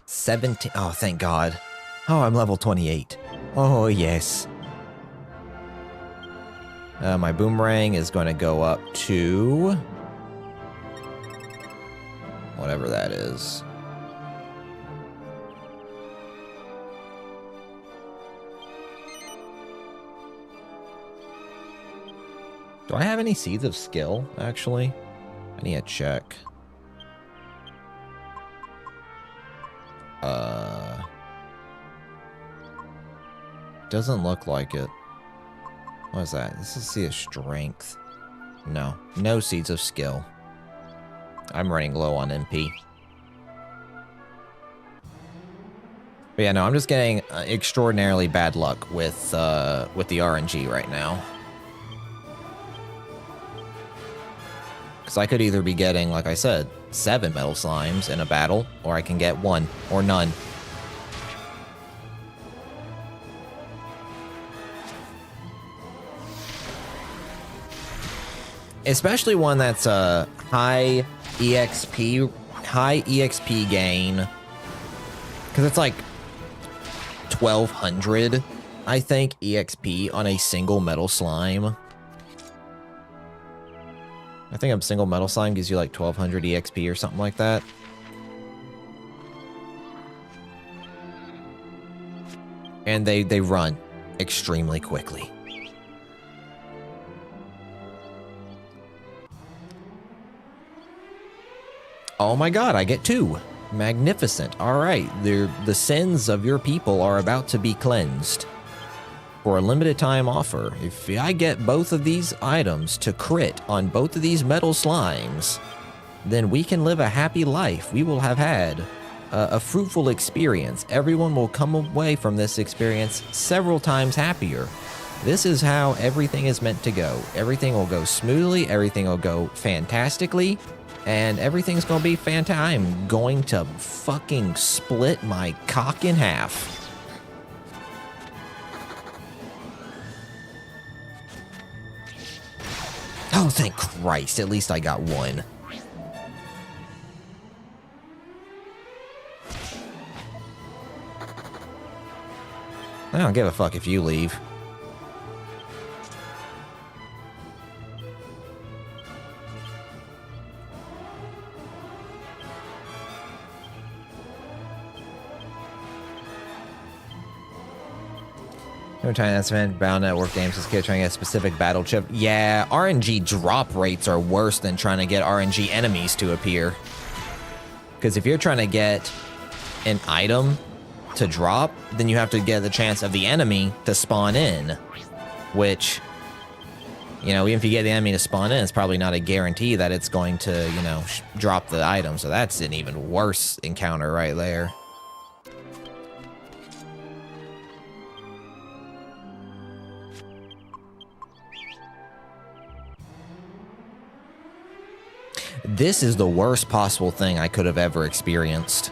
17. Oh, thank God. Oh, I'm level 28. Oh, yes. My boomerang is going to go up to... whatever that is. Do I have any Seeds of Skill, actually? I need to check. Doesn't look like it. What is that? This is see a strength. No. No Seeds of Skill. I'm running low on MP. But But yeah, no, I'm just getting extraordinarily bad luck with the RNG right now. Because I could either be getting, like I said, 7 metal slimes in a battle, or I can get 1 or none. Especially one that's a high EXP gain. Because it's like 1,200, I think, EXP on a single metal slime. I think a single metal slime gives you like 1,200 EXP or something like that. And they run extremely quickly. Oh my god, I get 2. Magnificent. Alright, the sins of your people are about to be cleansed. For a limited time offer, if I get both of these items to crit on both of these metal slimes, then we can live a happy life. We will have had a fruitful experience. Everyone will come away from this experience several times happier. This is how everything is meant to go. Everything will go smoothly, everything will go fantastically, and everything's gonna be fantastic. I'm going to fucking split my cock in half. Oh, thank Christ. At least I got 1. I don't give a fuck if you leave. Every time that's been Bound Network games this kid trying to get a specific battle chip. Yeah, RNG drop rates are worse than trying to get RNG enemies to appear. Because if you're trying to get an item to drop, then you have to get the chance of the enemy to spawn in. Which, you know, even if you get the enemy to spawn in, it's probably not a guarantee that it's going to, you know, drop the item. So that's an even worse encounter right there. This is the worst possible thing I could have ever experienced.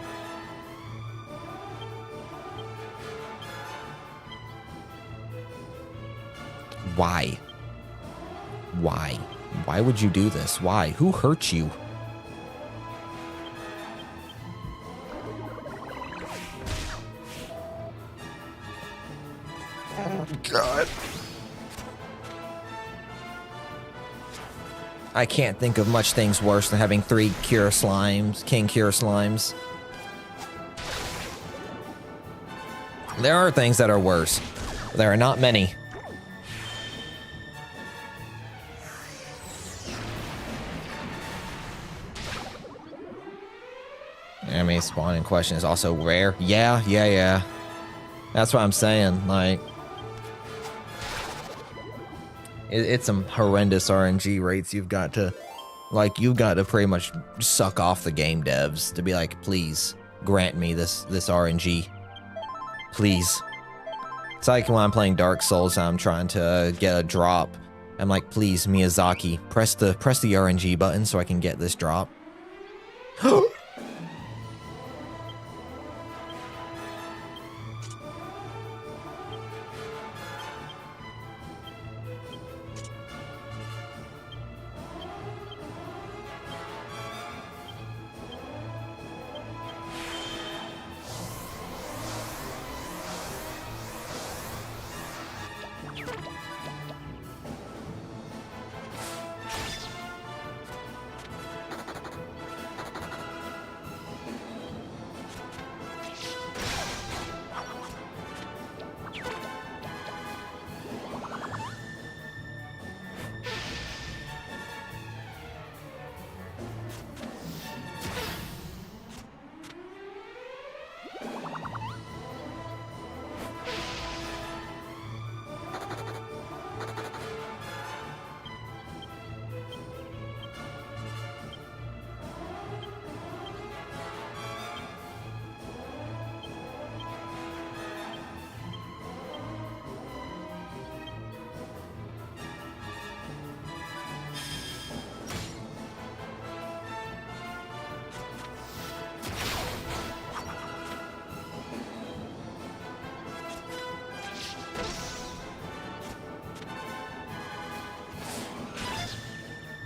Why? Why? Why would you do this? Why? Who hurt you? Oh, God. I can't think of much things worse than having 3 Cure Slimes, King Cure Slimes. There are things that are worse. There are not many. Enemy spawning question is also rare. Yeah. That's what I'm saying. Like, it's some horrendous RNG rates you've got to pretty much suck off the game devs to be like, please grant me this RNG. Please. It's like when I'm playing Dark Souls and I'm trying to get a drop. I'm like, please, Miyazaki, press the RNG button so I can get this drop.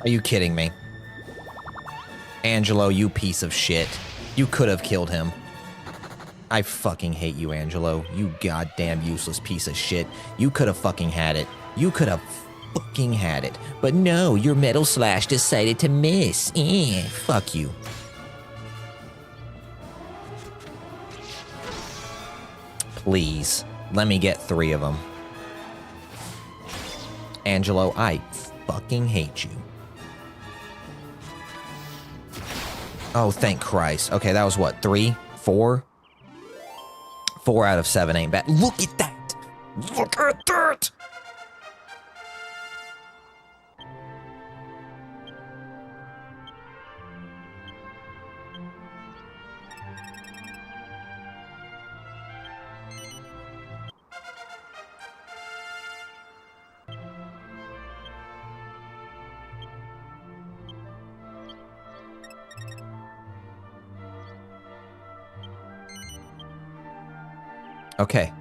Are you kidding me? Angelo, you piece of shit. You could have killed him. I fucking hate you, Angelo. You goddamn useless piece of shit. You could have fucking had it. You could have fucking had it. But no, your Metal Slash decided to miss. Fuck you. Please, let me get 3 of them. Angelo, I fucking hate you. Oh, thank Christ. Okay, that was what, 3? 4? 4 out of 7 ain't bad. Look at that! Look at that! Okay.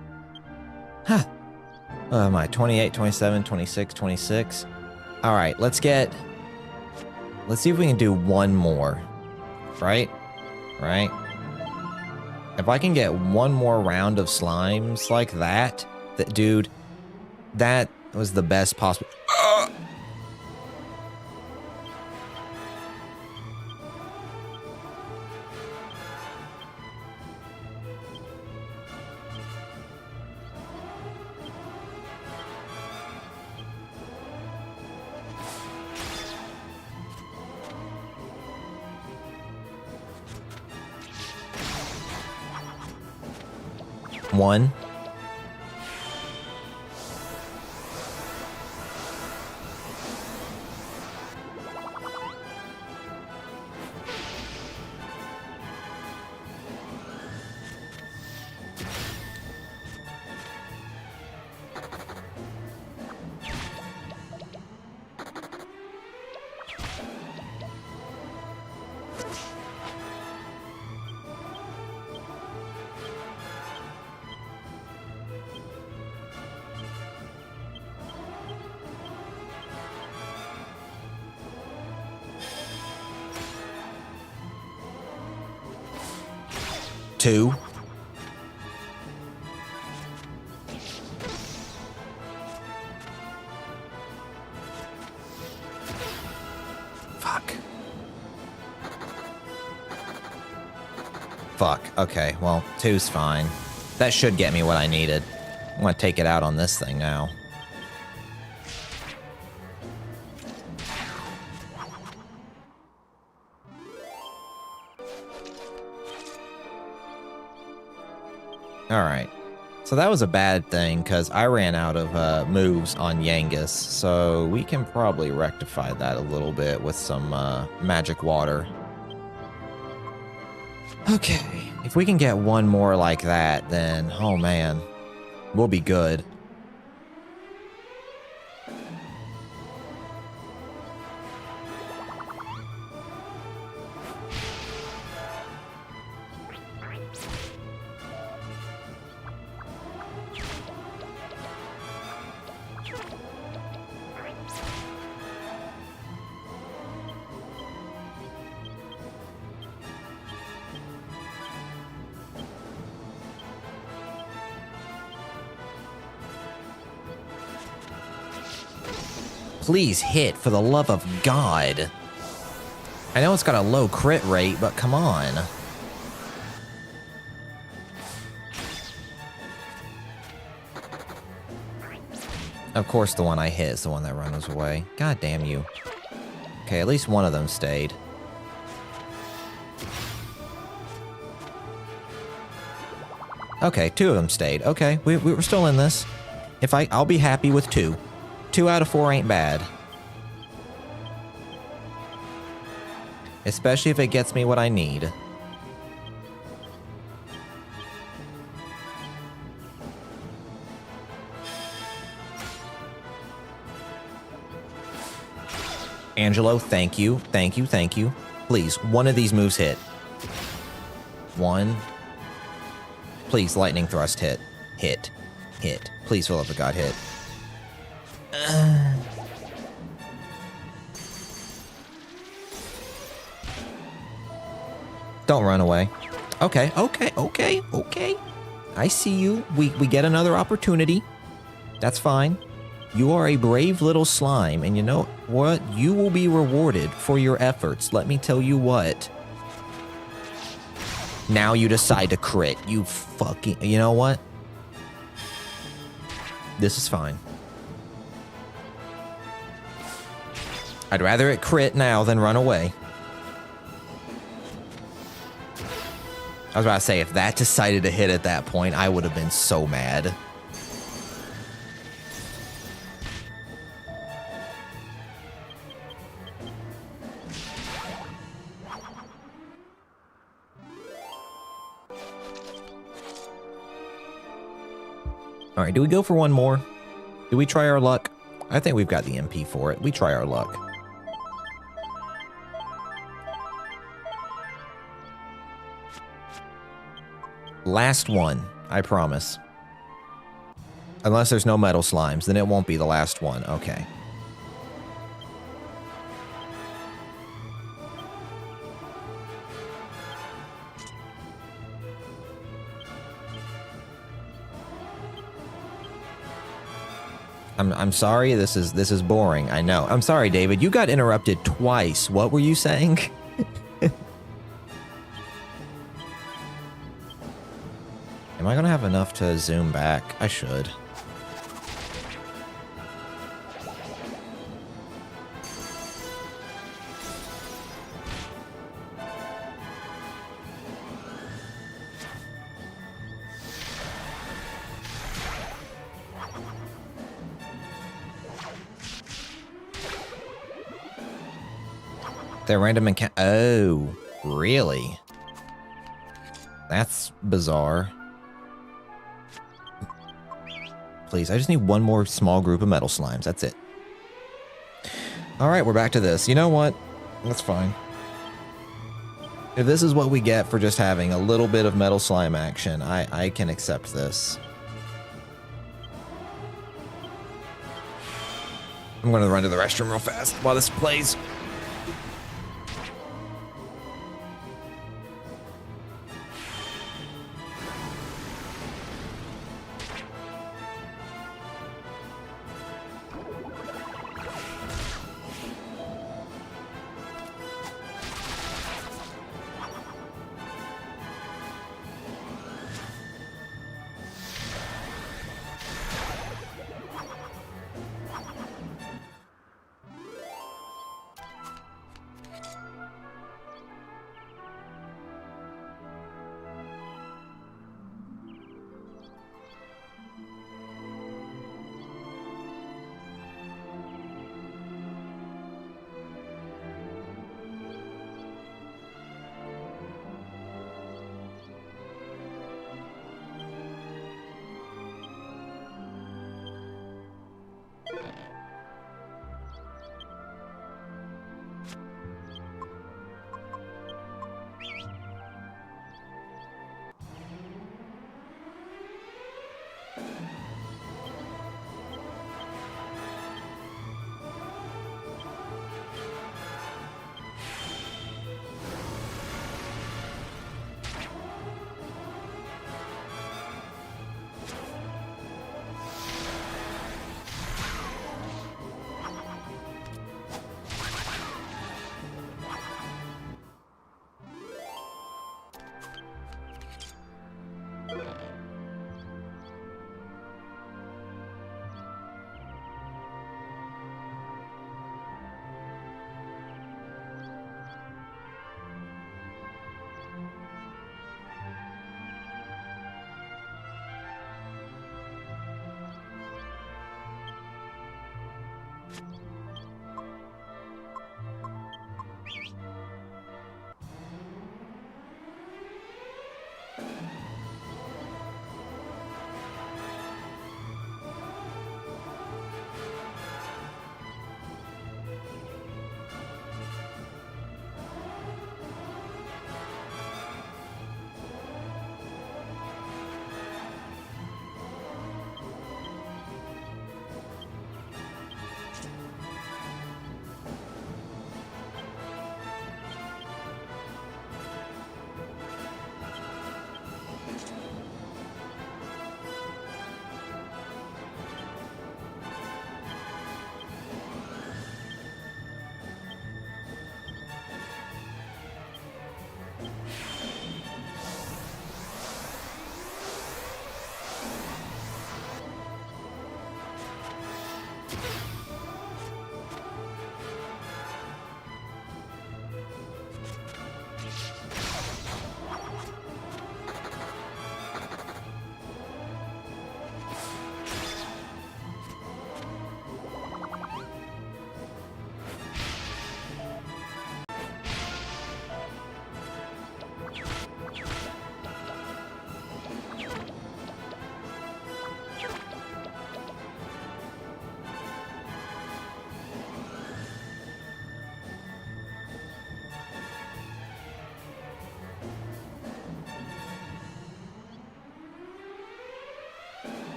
Huh. Am I 28, 27, 26, 26? All right, let's see if we can do one more. Right? Right? If I can get one more round of slimes like that, dude, that was the best possible. One. Two. Fuck. Fuck. Okay, well, 2's fine. That should get me what I needed. I'm gonna take it out on this thing now. Alright, so that was a bad thing, because I ran out of moves on Yangus, so we can probably rectify that a little bit with some magic water. Okay, if we can get one more like that, then, oh man, we'll be good. Please hit, for the love of God. I know it's got a low crit rate, but come on. Of course the one I hit is the one that runs away. God damn you. Okay, at least one of them stayed. Okay, 2 of them stayed. Okay, we were still in this. I'll be happy with 2. 2 out of 4 ain't bad. Especially if it gets me what I need. Angelo, thank you, thank you, thank you. Please, one of these moves hit. 1. Please, lightning thrust hit. Hit. Hit. Please, for the love of God, hit. Don't run away. Okay, okay, okay, okay. I see you. We get another opportunity. That's fine. You are a brave little slime, and you know what? You will be rewarded for your efforts. Let me tell you what. Now you decide to crit. You fucking... You know what? This is fine. I'd rather it crit now than run away. I was about to say, if that decided to hit at that point, I would have been so mad. All right, do we go for one more? Do we try our luck? I think we've got the MP for it. We try our luck. Last one, I promise. Unless there's no metal slimes, then it won't be the last one. Okay. I'm sorry, this is boring. I know. I'm sorry, David. You got interrupted twice. What were you saying? Am I gonna have enough to zoom back? I should. They're random encounter. Oh, really? That's bizarre. Please, I just need one more small group of metal slimes. That's it. All right, we're back to this. You know what? That's fine. If this is what we get for just having a little bit of metal slime action, I can accept this. I'm going to run to the restroom real fast while this plays.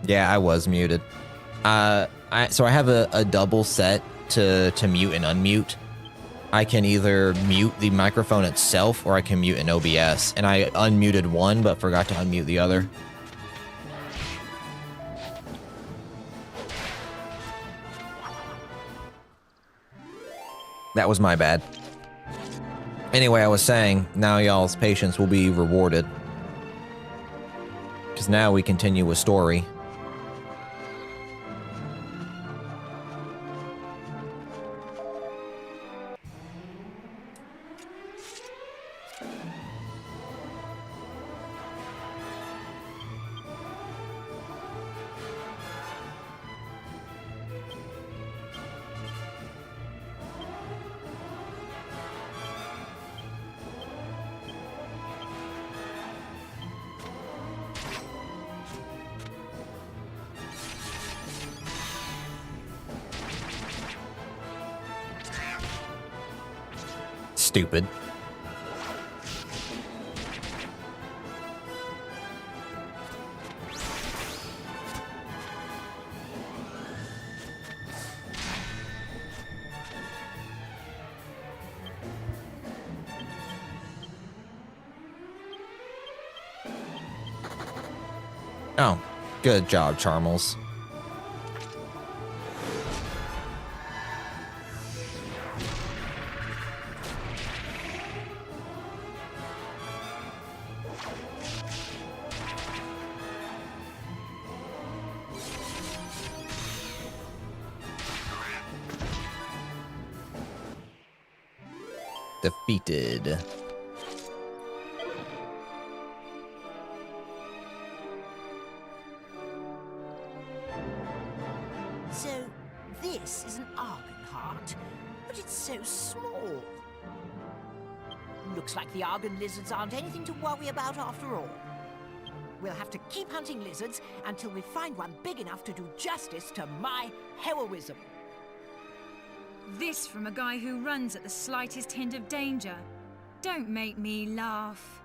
Yeah, I was muted. So I have a double set to mute and unmute. I can either mute the microphone itself or I can mute in OBS. And I unmuted one but forgot to unmute the other. That was my bad. Anyway, I was saying, now y'all's patience will be rewarded. Because now we continue with story. Stupid. Oh, good job, Charmels. Defeated. So, this is an Argon heart, but it's so small. Looks like the Argon lizards aren't anything to worry about after all. We'll have to keep hunting lizards until we find one big enough to do justice to my heroism. This from a guy who runs at the slightest hint of danger. Don't make me laugh.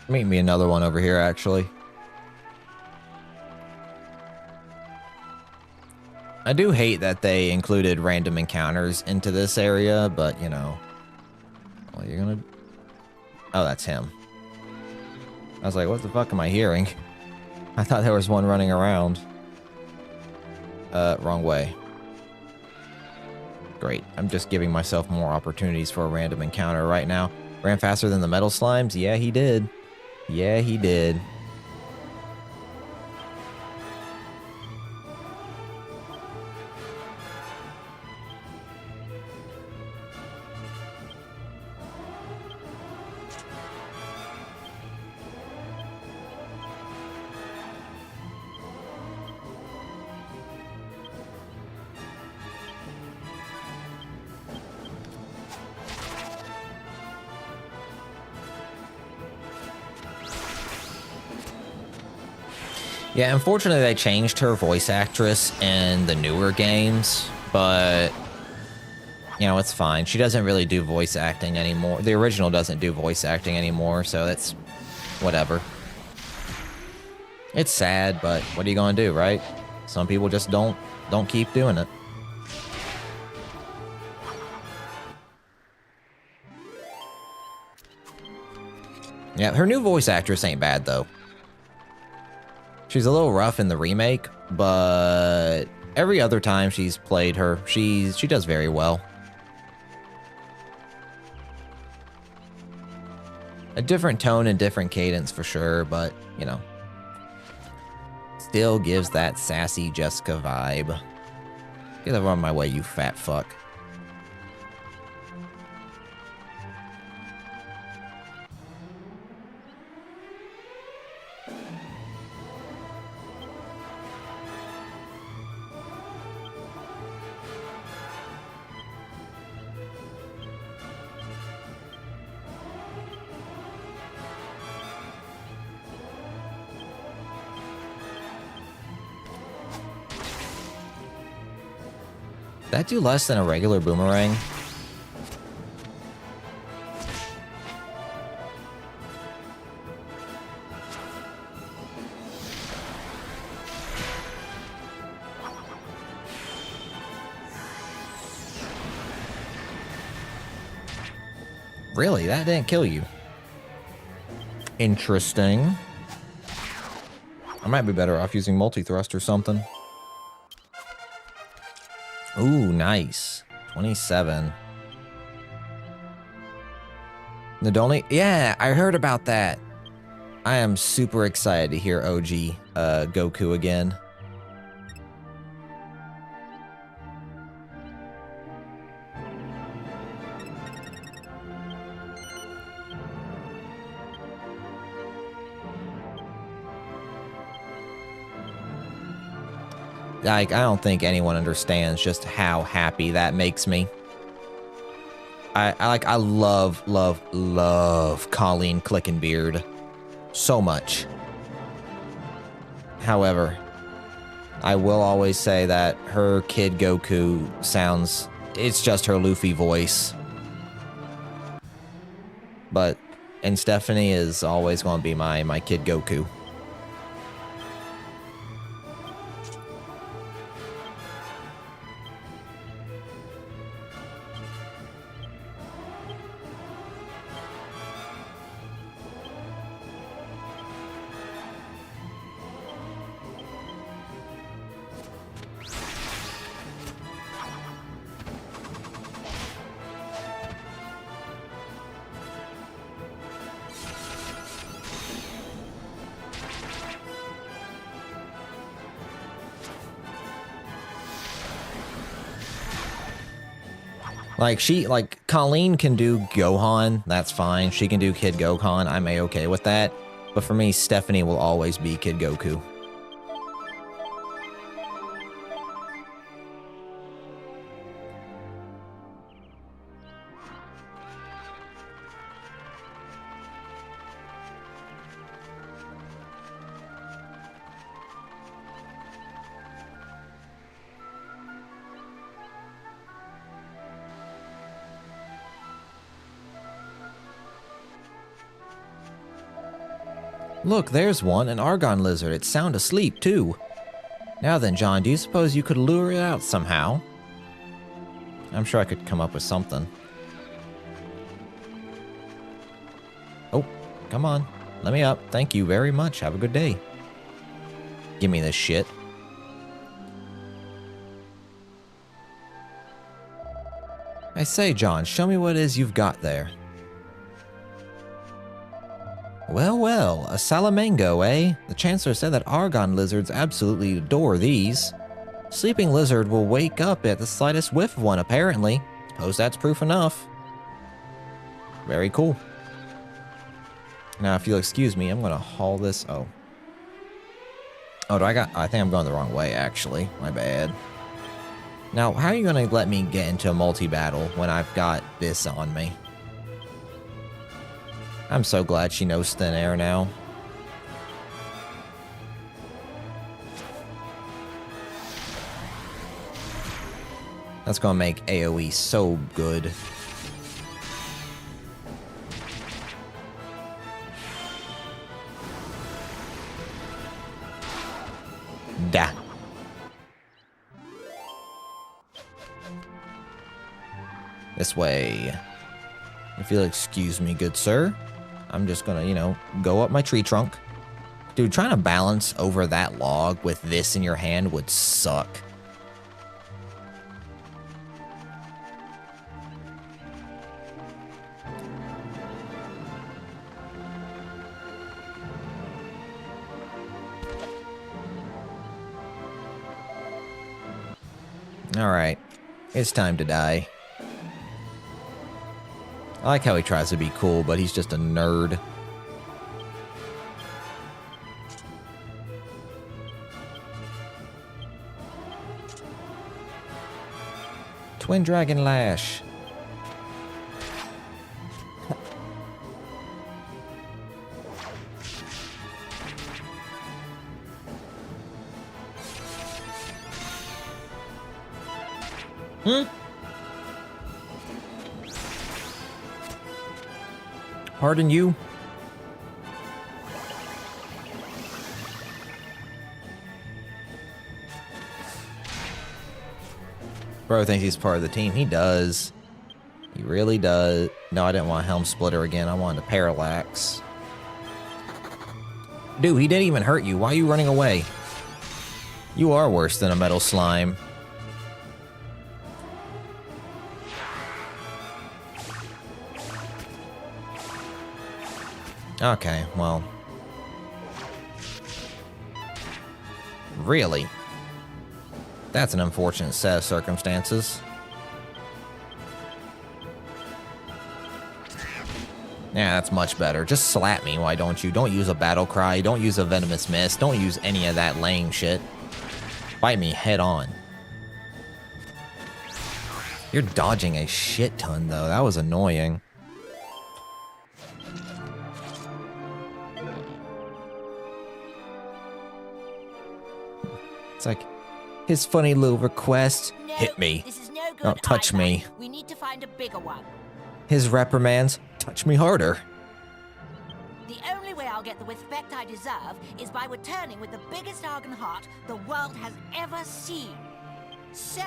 Meet me another one over here, actually. I do hate that they included random encounters into this area, but, you know. Well, you're gonna... Oh, that's him. I was like, what the fuck am I hearing? I thought there was one running around. Wrong way. Great. I'm just giving myself more opportunities for a random encounter right now. Ran faster than the metal slimes? Yeah, he did. Yeah, he did. Yeah, unfortunately they changed her voice actress in the newer games, but you know, it's fine. She doesn't really do voice acting anymore. The original doesn't do voice acting anymore, so that's whatever. It's sad, but what are you gonna do, right? Some people just don't keep doing it. Yeah, her new voice actress ain't bad though. She's a little rough in the remake, but every other time she's played her, she does very well. A different tone and different cadence for sure, but, you know, still gives that sassy Jessica vibe. Get over on my way, you fat fuck. That do less than a regular boomerang? Really? That didn't kill you. Interesting. I might be better off using multi-thrust or something. Ooh, nice. 27. Nadolny? Yeah, I heard about that. I am super excited to hear OG Goku again. Like, I don't think anyone understands just how happy that makes me. I love Colleen Clickenbeard so much. However, I will always say that her Kid Goku sounds, it's just her Luffy voice. And Stephanie is always going to be my Kid Goku. Like, Colleen can do Gohan, that's fine. She can do Kid Gohan, I'm A-okay with that. But for me, Stephanie will always be Kid Goku. Look, there's one, an Argon lizard. It's sound asleep, too. Now then, John, do you suppose you could lure it out somehow? I'm sure I could come up with something. Oh, come on. Let me up. Thank you very much. Have a good day. Give me this shit. I say, John, show me what it is you've got there. Well, well, a Salamango, eh? The Chancellor said that Argon lizards absolutely adore these. Sleeping lizard will wake up at the slightest whiff of one, apparently. Suppose that's proof enough. Very cool. Now, if you'll excuse me, I'm gonna haul this. Oh, I think I'm going the wrong way, actually. My bad. Now, how are you gonna let me get into a multi-battle when I've got this on me? I'm so glad she knows thin air now. That's gonna make AoE so good. Da. This way. If you'll excuse me, good sir. I'm just gonna, you know, go up my tree trunk. Dude, trying to balance over that log with this in your hand would suck. Alright, it's time to die. I like how he tries to be cool, but he's just a nerd. Twin Dragon Lash. Pardon you? Bro thinks he's part of the team. He does. He really does. No, I didn't want Helm Splitter again. I wanted to Parallax. Dude, he didn't even hurt you. Why are you running away? You are worse than a metal slime. Okay, well. Really? That's an unfortunate set of circumstances. Yeah, that's much better. Just slap me, why don't you? Don't use a battle cry, don't use a venomous mist, don't use any of that lame shit. Bite me head on. You're dodging a shit ton, though. That was annoying. It's like his funny little request. No, hit me. This is no good Don't touch either. me. We need to find a bigger one. His reprimands. Touch me harder. The only way I'll get the respect I deserve is by returning with the biggest Argon heart the world has ever seen. So,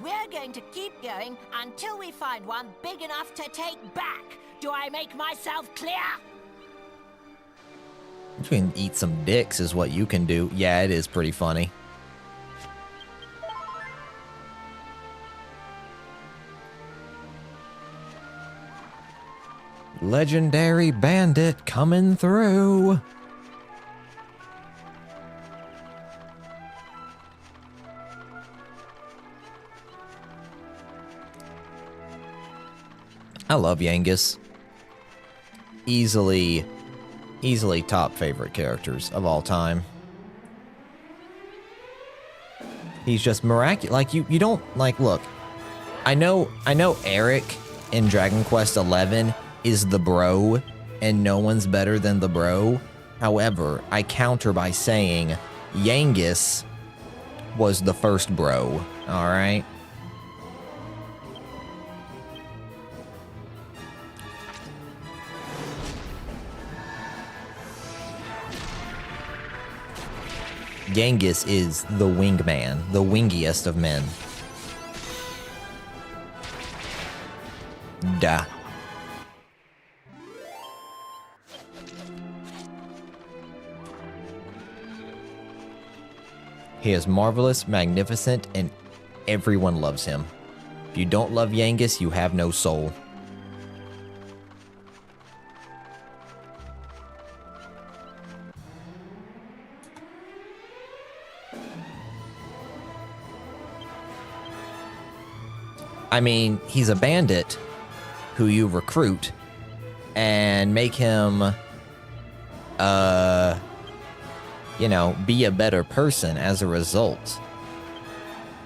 we're going to keep going until we find one big enough to take back. Do I make myself clear? You can eat some dicks is what you can do. Yeah, it is pretty funny. Legendary bandit coming through. I love Yangus. Easily top favorite characters of all time. He's just miraculous. Like you don't like. Look, I know Eric in Dragon Quest XI is the bro, and no one's better than the bro. However, I counter by saying Yangus was the first bro. All right. Yangus is the wingman, the wingiest of men. Duh. He is marvelous, magnificent, and everyone loves him. If you don't love Yangus, you have no soul. I mean, he's a bandit who you recruit and make him, you know, be a better person as a result.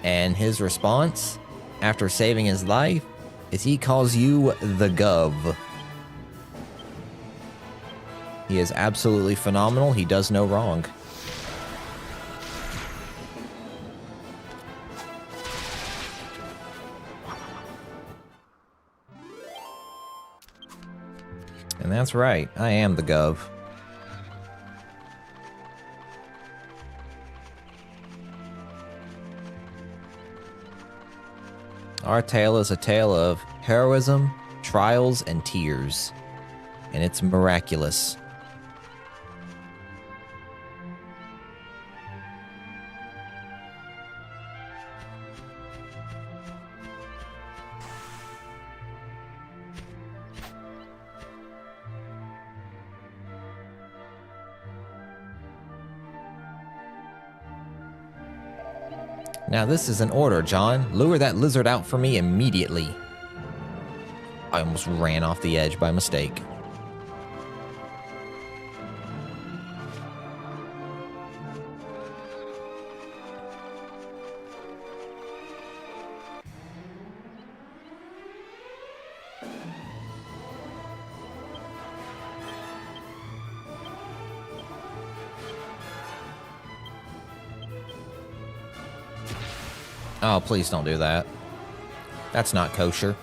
And his response, after saving his life, is he calls you the Gov. He is absolutely phenomenal. He does no wrong. And that's right, I am the Gov. Our tale is a tale of heroism, trials, and tears. And it's miraculous. Now this is an order, John. Lure that lizard out for me immediately. I almost ran off the edge by mistake. Oh, please don't do that. That's not kosher.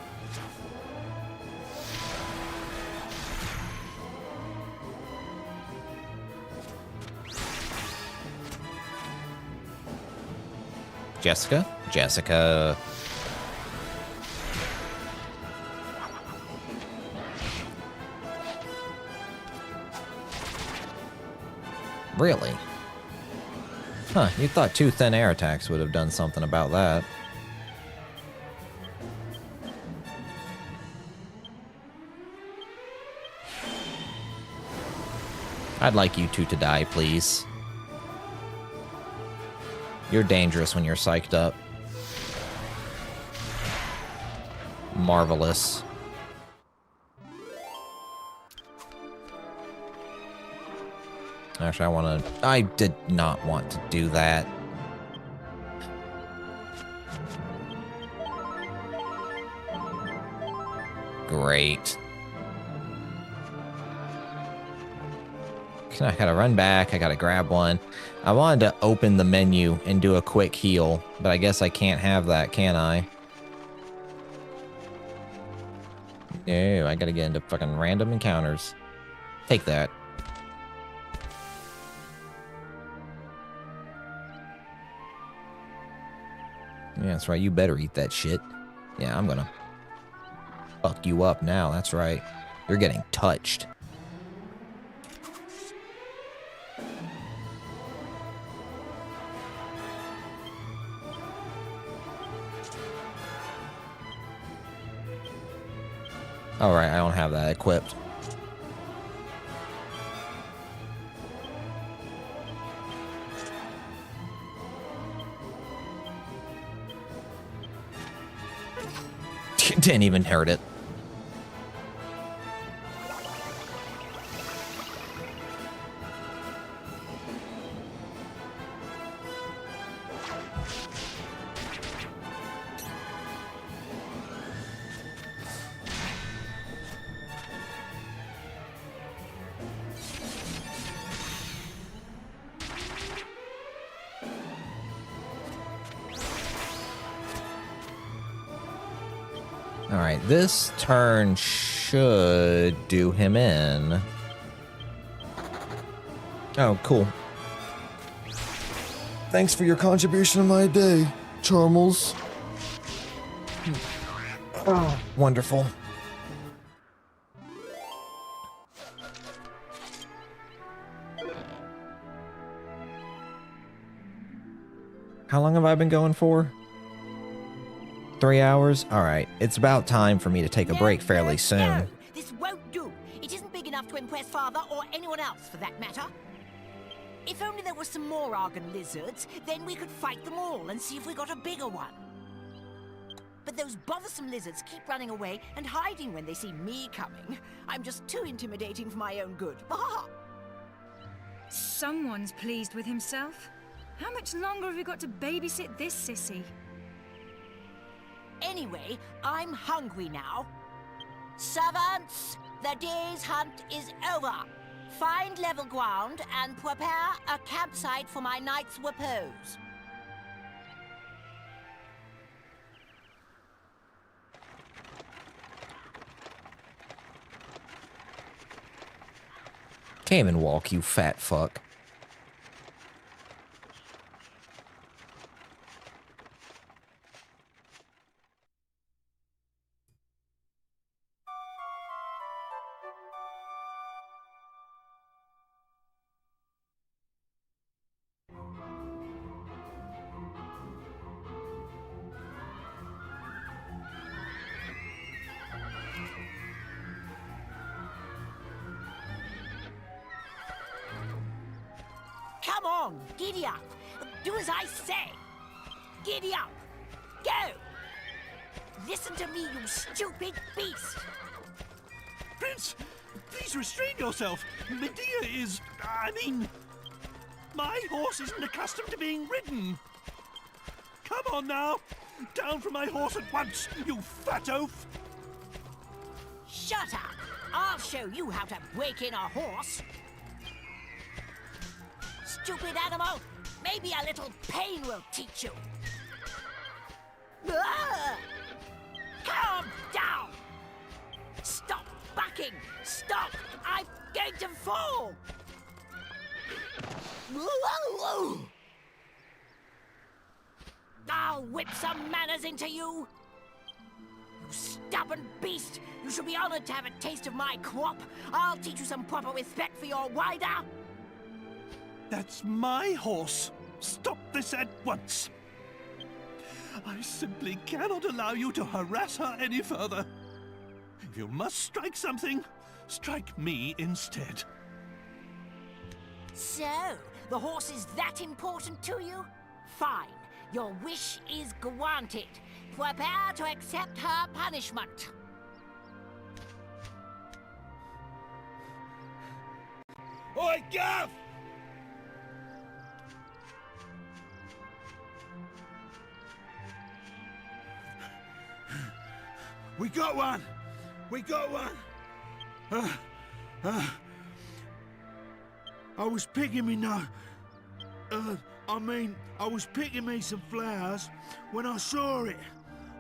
Jessica? Jessica. Really? Huh, you thought 2 thin air attacks would have done something about that. I'd like you two to die, please. You're dangerous when you're psyched up. Marvelous. Actually, I did not want to do that. Great. I gotta run back, I gotta grab one. I wanted to open the menu and do a quick heal, but I guess I can't have that, can I? No, I gotta get into fucking random encounters. Take that. Yeah, that's right, you better eat that shit. Yeah, I'm gonna fuck you up now, that's right. You're getting touched. Alright, I don't have that equipped. Didn't even hurt it. Alright, this turn should do him in. Oh, cool. Thanks for your contribution to my day, Charmels. Oh, wonderful. How long have I been going for? 3 hours? Alright, it's about time for me to take a break fairly soon. No, this won't do. It isn't big enough to impress Father or anyone else, for that matter. If only there were some more Argon lizards, then we could fight them all and see if we got a bigger one. But those bothersome lizards keep running away and hiding when they see me coming. I'm just too intimidating for my own good. Someone's pleased with himself. How much longer have we got to babysit this sissy? Anyway, I'm hungry now. Servants, the day's hunt is over. Find level ground and prepare a campsite for my night's repose. can't even walk, you fat fuck. Come on, giddy up. Do as I say. Giddy up. Go. Listen to me, you stupid beast. Prince, please restrain yourself. Medea is... my horse isn't accustomed to being ridden. Come on now. Down from my horse at once, you fat oaf. Shut up. I'll show you how to break in a horse. Stupid animal. Maybe a little pain will teach you. Ah! Calm down. Stop bucking. Stop. I'm going to fall. I'll whip some manners into you. You stubborn beast. You should be honored to have a taste of my crop. I'll teach you some proper respect for your rider. That's my horse. Stop this at once. I simply cannot allow you to harass her any further. If you must strike something, strike me instead. So, the horse is that important to you? Fine. Your wish is granted. Prepare to accept her punishment. Oi, Gav! We got one! We got one! I was picking me I was picking me some flowers when I saw it.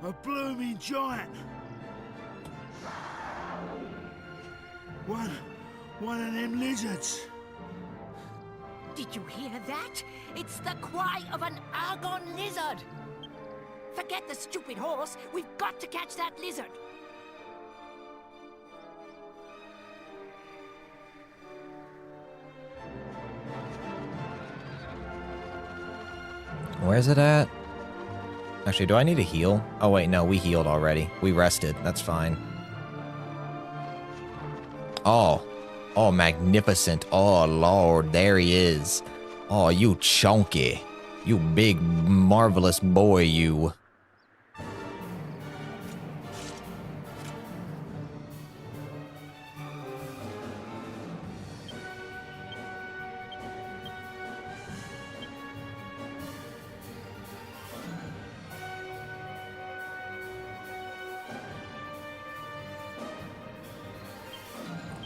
A blooming giant. One of them lizards. Did you hear that? It's the cry of an argon lizard. Forget the stupid horse. We've got to catch that lizard. Where's it at? Actually, do I need to heal? Oh wait, no, we healed already. We rested. That's fine. Oh. Oh, magnificent. Oh, Lord, there he is. Oh, you chunky. You big, marvelous boy, you.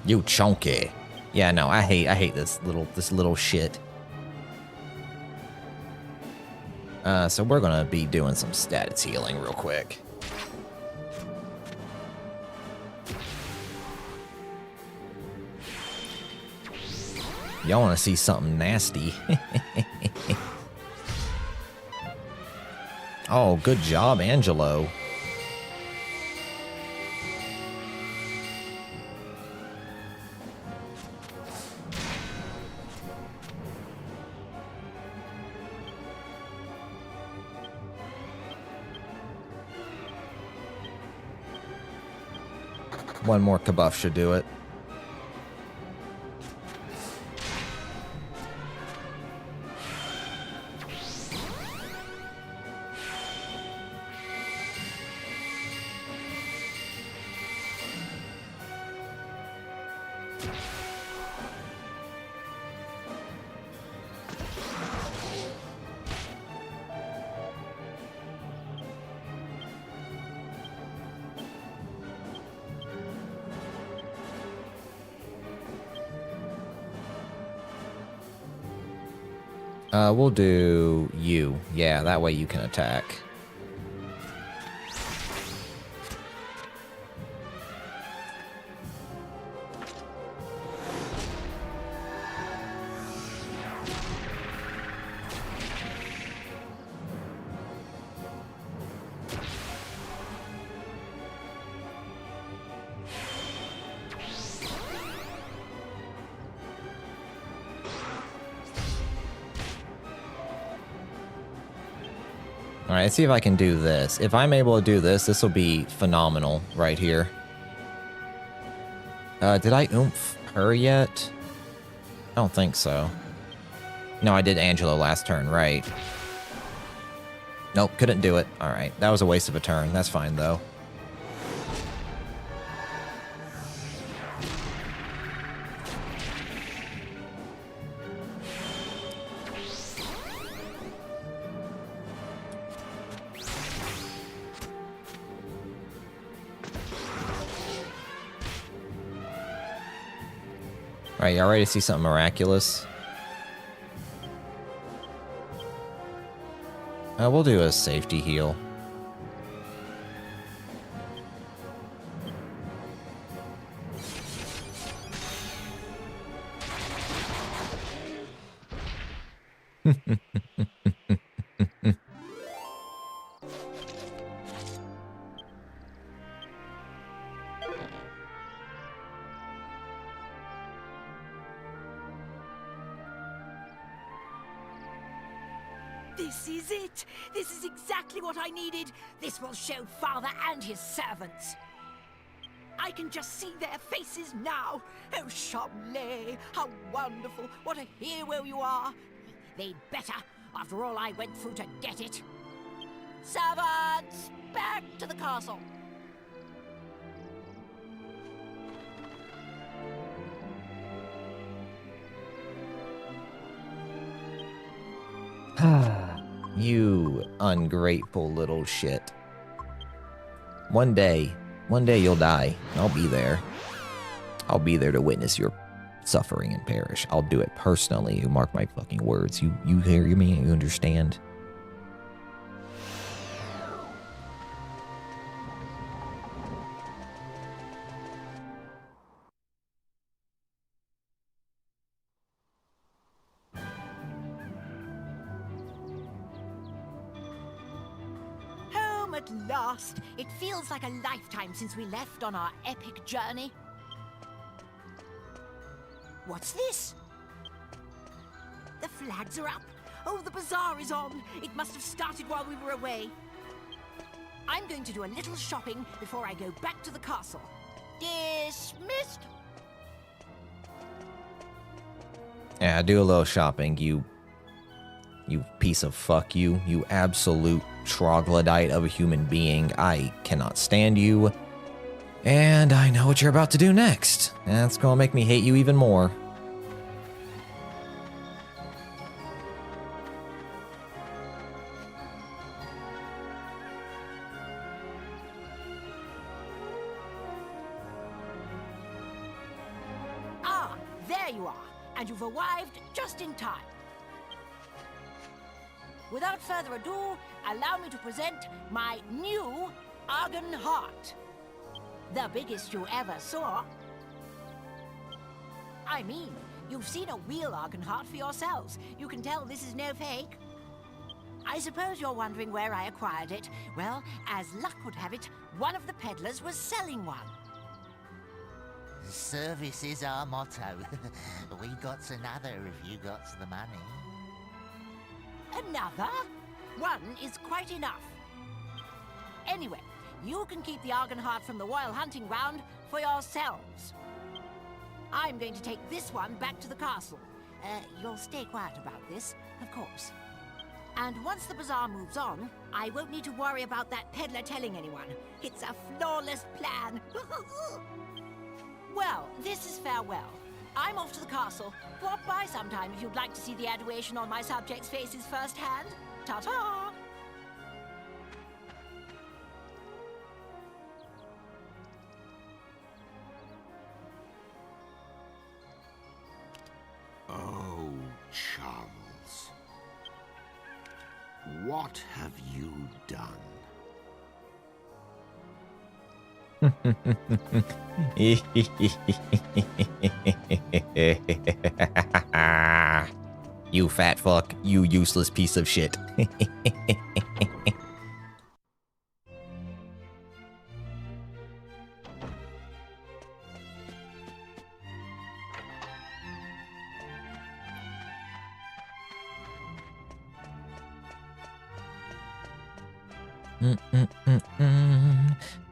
You chunky. Yeah, no, I hate this little shit. So we're gonna be doing some status healing real quick. Y'all wanna see something nasty? Oh, good job, Angelo. One more kabuff should do it. We'll do you. Yeah, that way you can attack. Alright, let's see if I can do this. If I'm able to do this, this will be phenomenal right here. Did I oomph her yet? I don't think so. No, I did Angelo last turn, right. Nope, couldn't do it. Alright, that was a waste of a turn. That's fine, though. Alright, y'all ready to see something miraculous? We'll do a safety heal. This is it! This is exactly what I needed! This will show Father and his servants! I can just see their faces now! Oh, Chamlet, how wonderful! What a hero you are! They'd better, after all I went through to get it! Servants, back to the castle! You ungrateful little shit. One day you'll die. I'll be there. I'll be there to witness your suffering and perish. I'll do it personally. You mark my fucking words. You hear me? You understand? At last! It feels like a lifetime since we left on our epic journey. What's this? The flags are up. Oh, the bazaar is on. It must have started while we were away. I'm going to do a little shopping before I go back to the castle. Dismissed! Yeah, do a little shopping, you piece of fuck you. You absolute troglodyte of a human being. I cannot stand you. And I know what you're about to do next. That's gonna make me hate you even more. Ah, there you are. And you've arrived just in time. Without further ado, allow me to present my new Argon Heart. The biggest you ever saw. I mean, you've seen a real Argon Heart for yourselves. You can tell this is no fake. I suppose you're wondering where I acquired it. Well, as luck would have it, one of the peddlers was selling one. Service is our motto. We got another if you got the money. Another? One is quite enough. Anyway, you can keep the Argon Heart from the Royal Hunting Ground for yourselves. I'm going to take this one back to the castle. You'll stay quiet about this, of course. And once the bazaar moves on, I won't need to worry about that peddler telling anyone. It's a flawless plan. Well, this is farewell. I'm off to the castle. Drop by sometime if you'd like to see the adoration on my subjects' faces firsthand. Ta-ta! Oh, Charles. What have you done? You fat fuck, you useless piece of shit.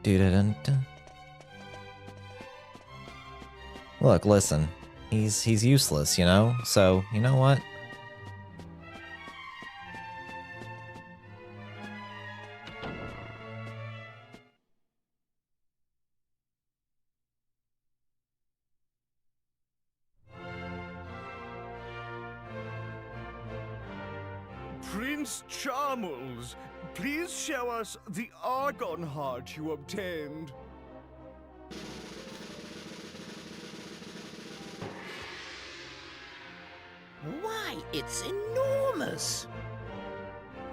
Doo-da-dun-dun. Look, listen. He's useless, you know? So, you know what? Prince Charmles, please show us the Argon heart you obtained. Why, it's enormous!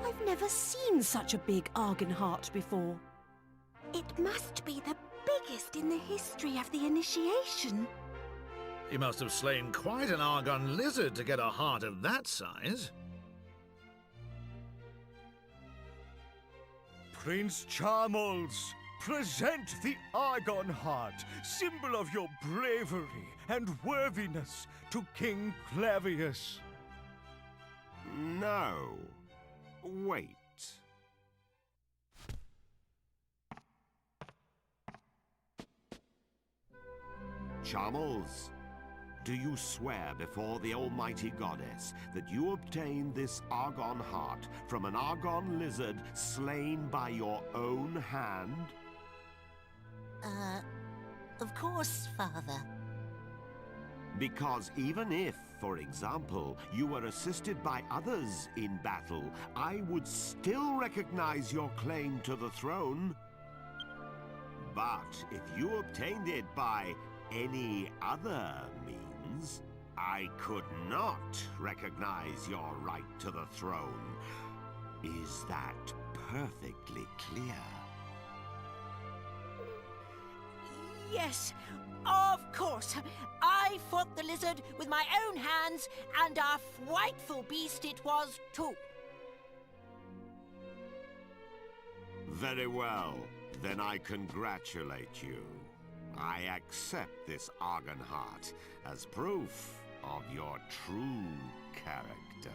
I've never seen such a big Argon heart before. It must be the biggest in the history of the initiation. You must have slain quite an Argon lizard to get a heart of that size. Prince Charmles, present the Argon heart, symbol of your bravery and worthiness, to King Clavius. No. Wait. Charmles, do you swear before the almighty goddess that you obtained this Argon heart from an Argon lizard slain by your own hand? Of course, Father. Because even if, for example, you were assisted by others in battle, I would still recognize your claim to the throne. But if you obtained it by any other means, I could not recognize your right to the throne. Is that perfectly clear? Yes, of course. I fought the lizard with my own hands, and a frightful beast it was, too. Very well. Then I congratulate you. I accept this Argon heart as proof of your true character.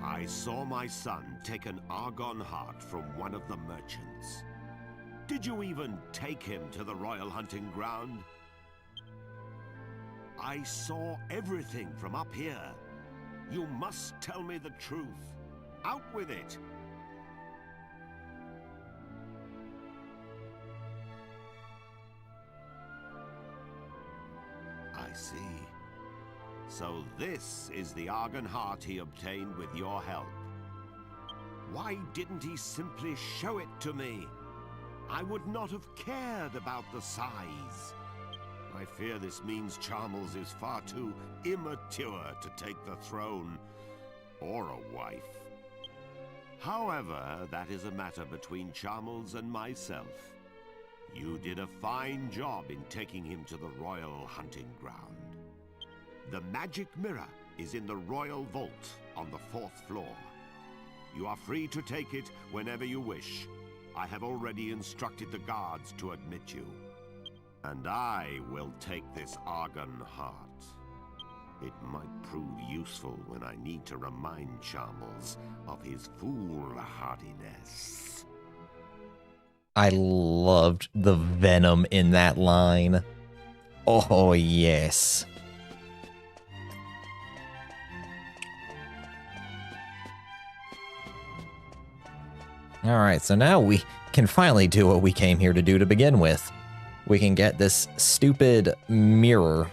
I saw my son take an Argon heart from one of the merchants. Did you even take him to the royal hunting ground? I saw everything from up here. You must tell me the truth. Out with it! I see. So this is the Argon heart he obtained with your help. Why didn't he simply show it to me? I would not have cared about the size. I fear this means Charmles is far too immature to take the throne, or a wife. However, that is a matter between Charmles and myself. You did a fine job in taking him to the royal hunting ground. The magic mirror is in the royal vault on the 4th floor. You are free to take it whenever you wish. I have already instructed the guards to admit you. And I will take this Argon heart. It might prove useful when I need to remind Charmles of his foolhardiness. I loved the venom in that line. Oh, yes. Alright, so now we can finally do what we came here to do to begin with. We can get this stupid mirror.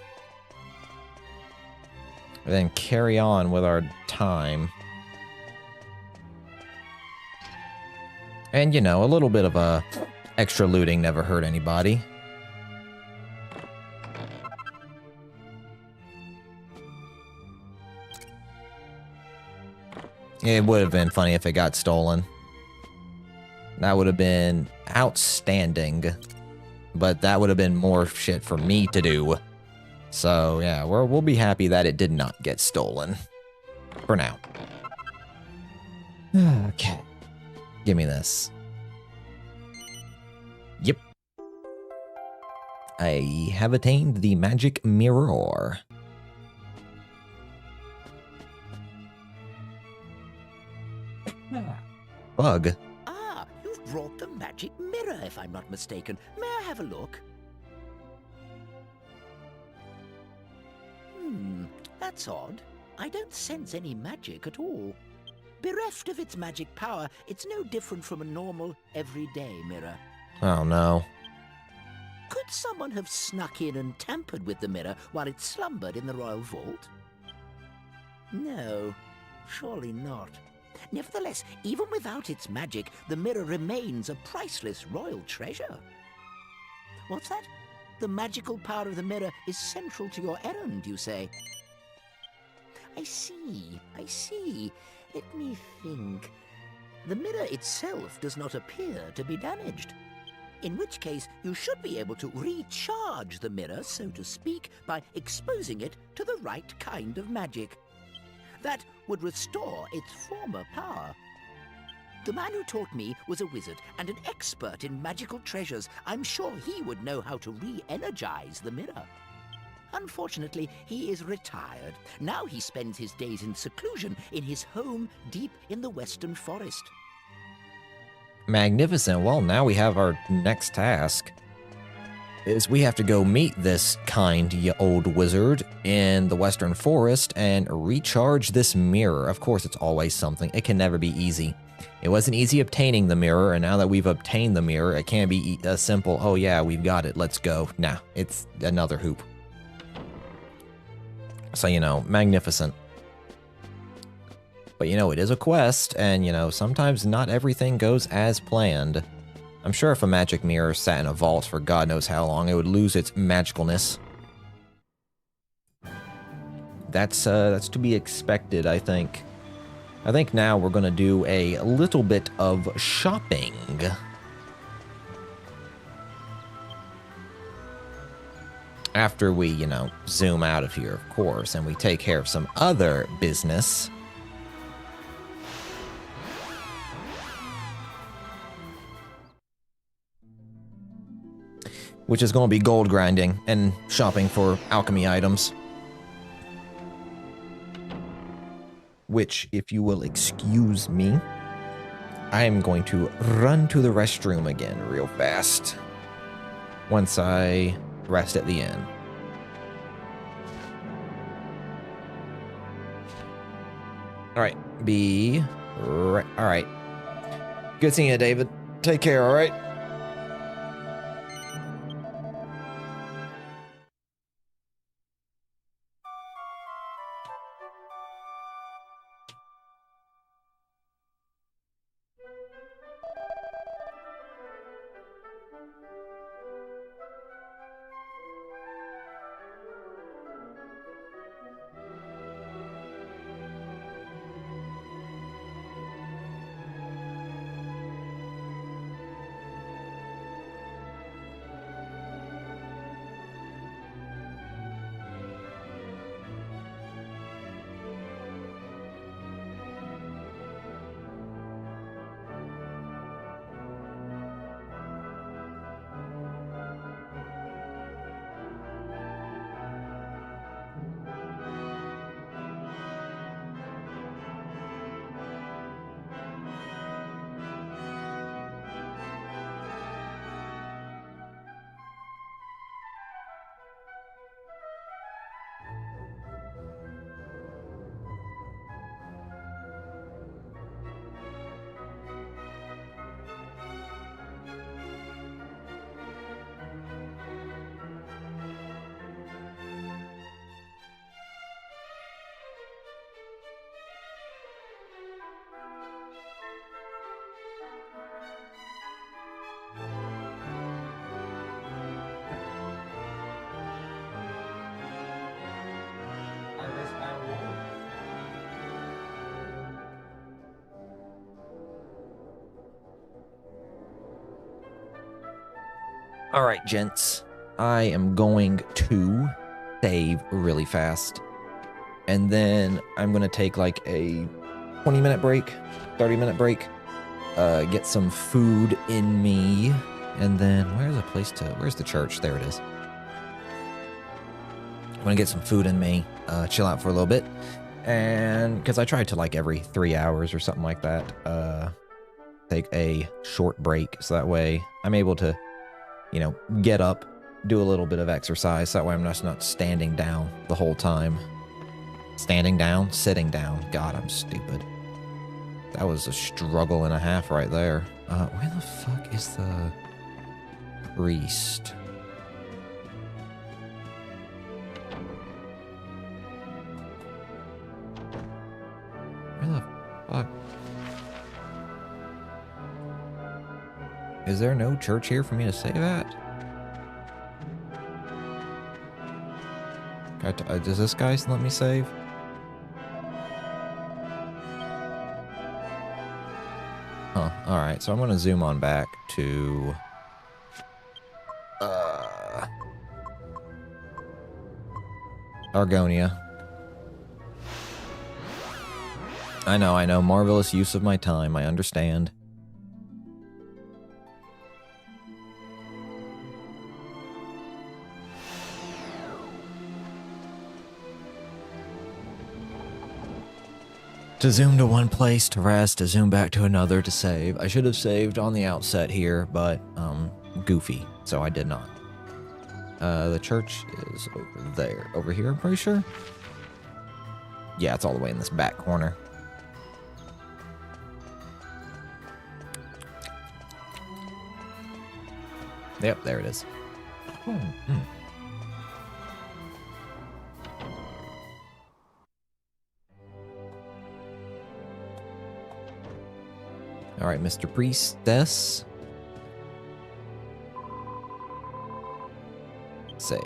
And then carry on with our time. And, you know, a little bit of extra looting never hurt anybody. It would have been funny if it got stolen. That would have been outstanding. But that would have been more shit for me to do. So, yeah, we'll be happy that it did not get stolen. For now. Okay. Give me this. Yep. I have attained the magic mirror. Bug. Ah, you've brought the magic mirror, if I'm not mistaken. May I have a look? That's odd. I don't sense any magic at all. Bereft of its magic power, it's no different from a normal, everyday mirror. Oh no. Could someone have snuck in and tampered with the mirror while it slumbered in the royal vault? No, surely not. Nevertheless, even without its magic, the mirror remains a priceless royal treasure. What's that? The magical power of the mirror is central to your errand, you say? I see. Let me think. The mirror itself does not appear to be damaged. In which case, you should be able to recharge the mirror, so to speak, by exposing it to the right kind of magic. That would restore its former power. The man who taught me was a wizard and an expert in magical treasures. I'm sure he would know how to re-energize the mirror. Unfortunately, he is retired. Now he spends his days in seclusion in his home deep in the western forest. Magnificent. Well, now we have our next task. Is we have to go meet this kind old wizard in the western forest and recharge this mirror. Of course, it's always something. It can never be easy. It wasn't easy obtaining the mirror, and now that we've obtained the mirror, it can't be a simple, oh yeah, we've got it, let's go. Nah, it's another hoop. So, magnificent. But, it is a quest, and, sometimes not everything goes as planned. I'm sure if a magic mirror sat in a vault for God knows how long, it would lose its magicalness. That's to be expected, I think. I think now we're going to do a little bit of shopping. After we, zoom out of here, of course, and we take care of some other business. Which is going to be gold grinding and shopping for alchemy items. Which, if you will excuse me, I am going to run to the restroom again real fast. Once I rest at the end. Alright, alright. Good seeing you, David. Take care, alright? Alright, gents. I am going to save really fast. And then I'm going to take like a 20-minute break, 30-minute break, get some food in me. And then where's the church? There it is. I'm going to get some food in me, chill out for a little bit. And because I tried to like every 3 hours or something like that, take a short break. So that way I'm able to, you know, get up, do a little bit of exercise. That way I'm just not standing down the whole time. Standing down, sitting down. God, I'm stupid. That was a struggle and a half right there. Where the fuck is the priest? Where the fuck? Is there no church here for me to save at? Does this guy let me save? Huh, alright, so I'm gonna zoom on back to... Argonia. I know, marvelous use of my time, I understand. To zoom to one place to rest, to zoom back to another to save. I should have saved on the outset here, but, goofy, so I did not. The church is over there. Over here, I'm pretty sure? Yeah, it's all the way in this back corner. Yep, there it is. Alright, Mr. Priestess. Save.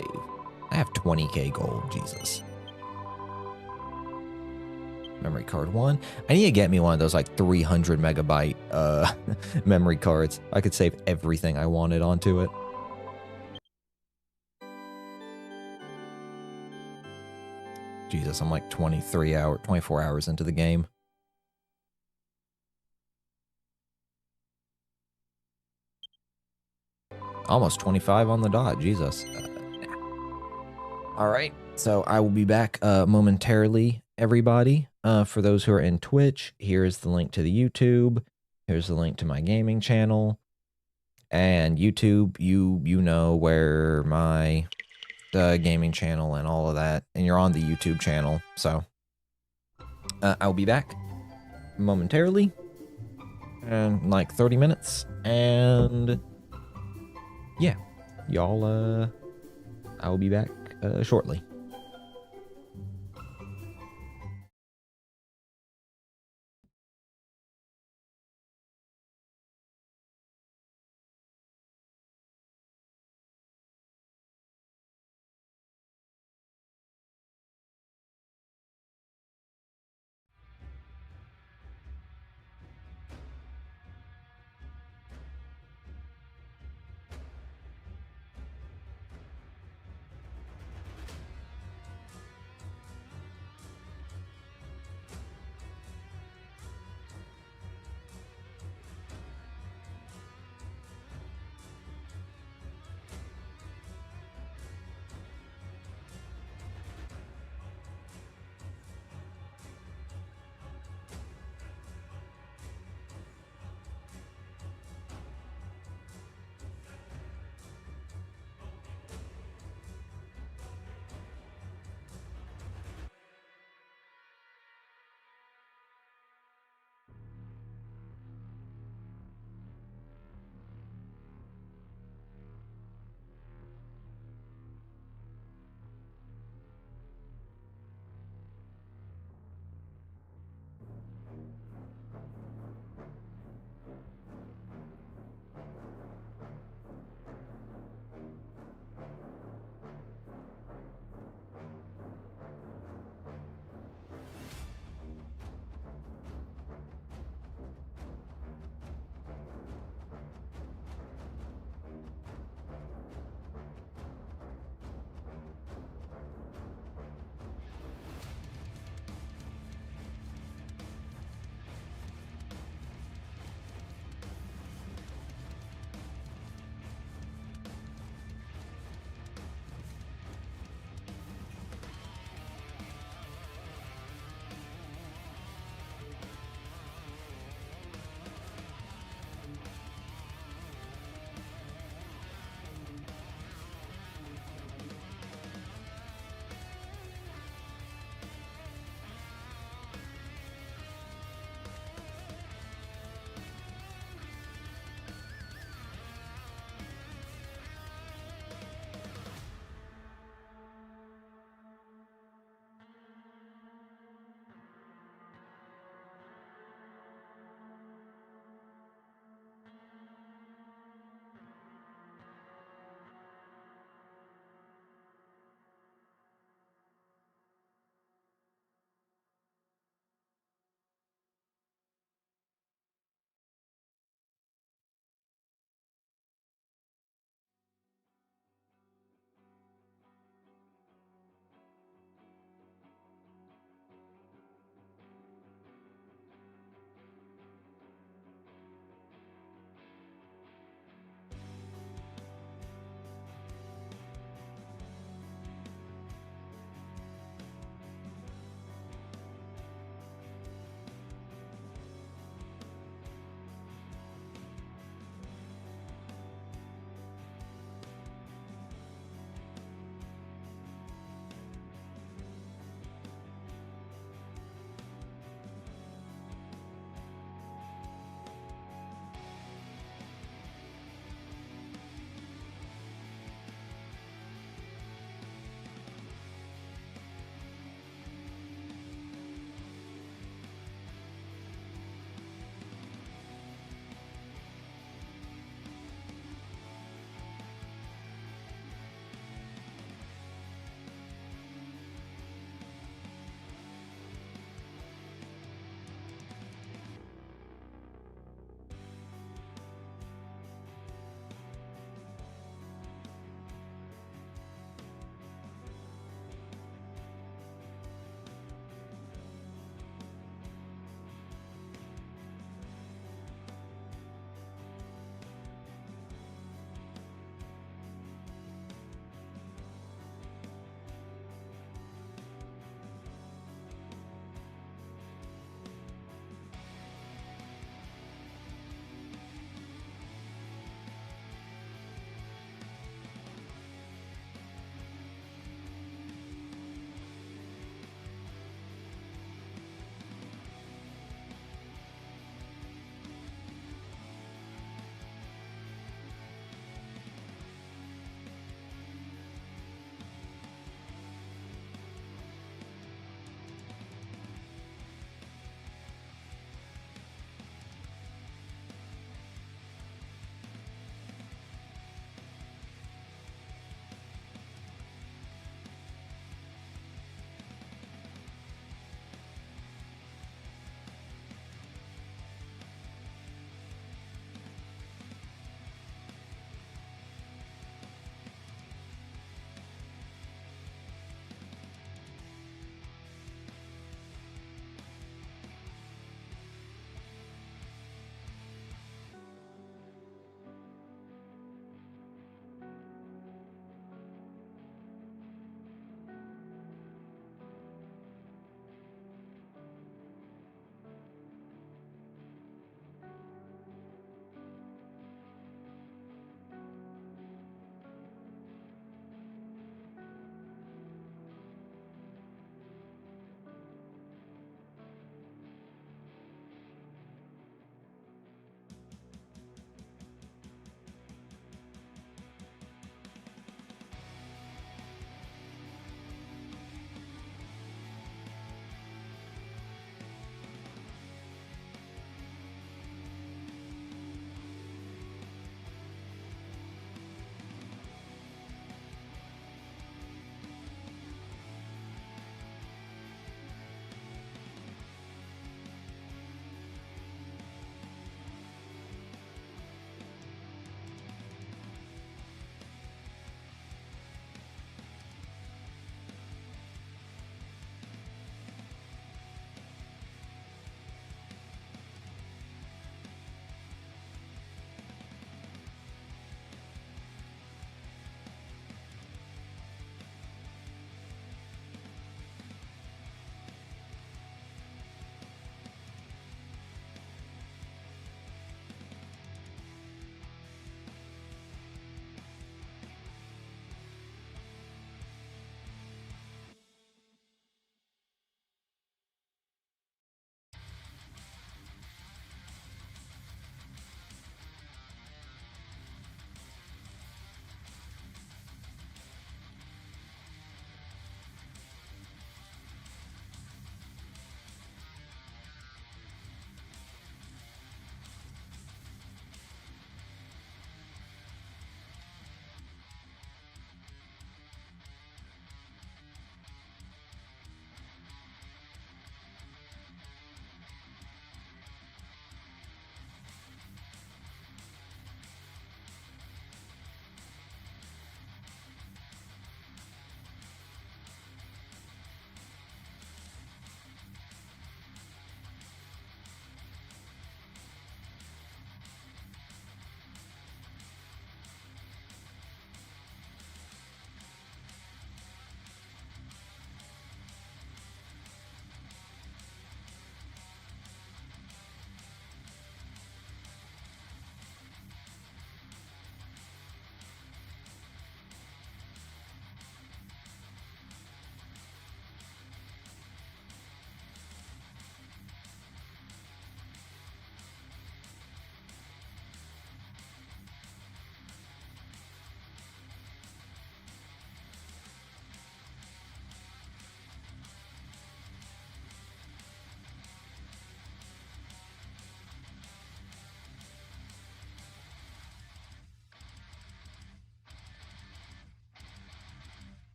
I have 20k gold, Jesus. Memory card 1. I need to get me one of those like 300 megabyte memory cards. I could save everything I wanted onto it. Jesus, I'm like 24 hours into the game. Almost 25 on the dot, Jesus. All right, so I will be back momentarily, everybody. For those who are in Twitch, here's the link to the YouTube. Here's the link to my gaming channel. And YouTube, you know where my gaming channel and all of that. And you're on the YouTube channel, so I'll be back momentarily. In like 30 minutes. And... yeah, y'all, I will be back shortly.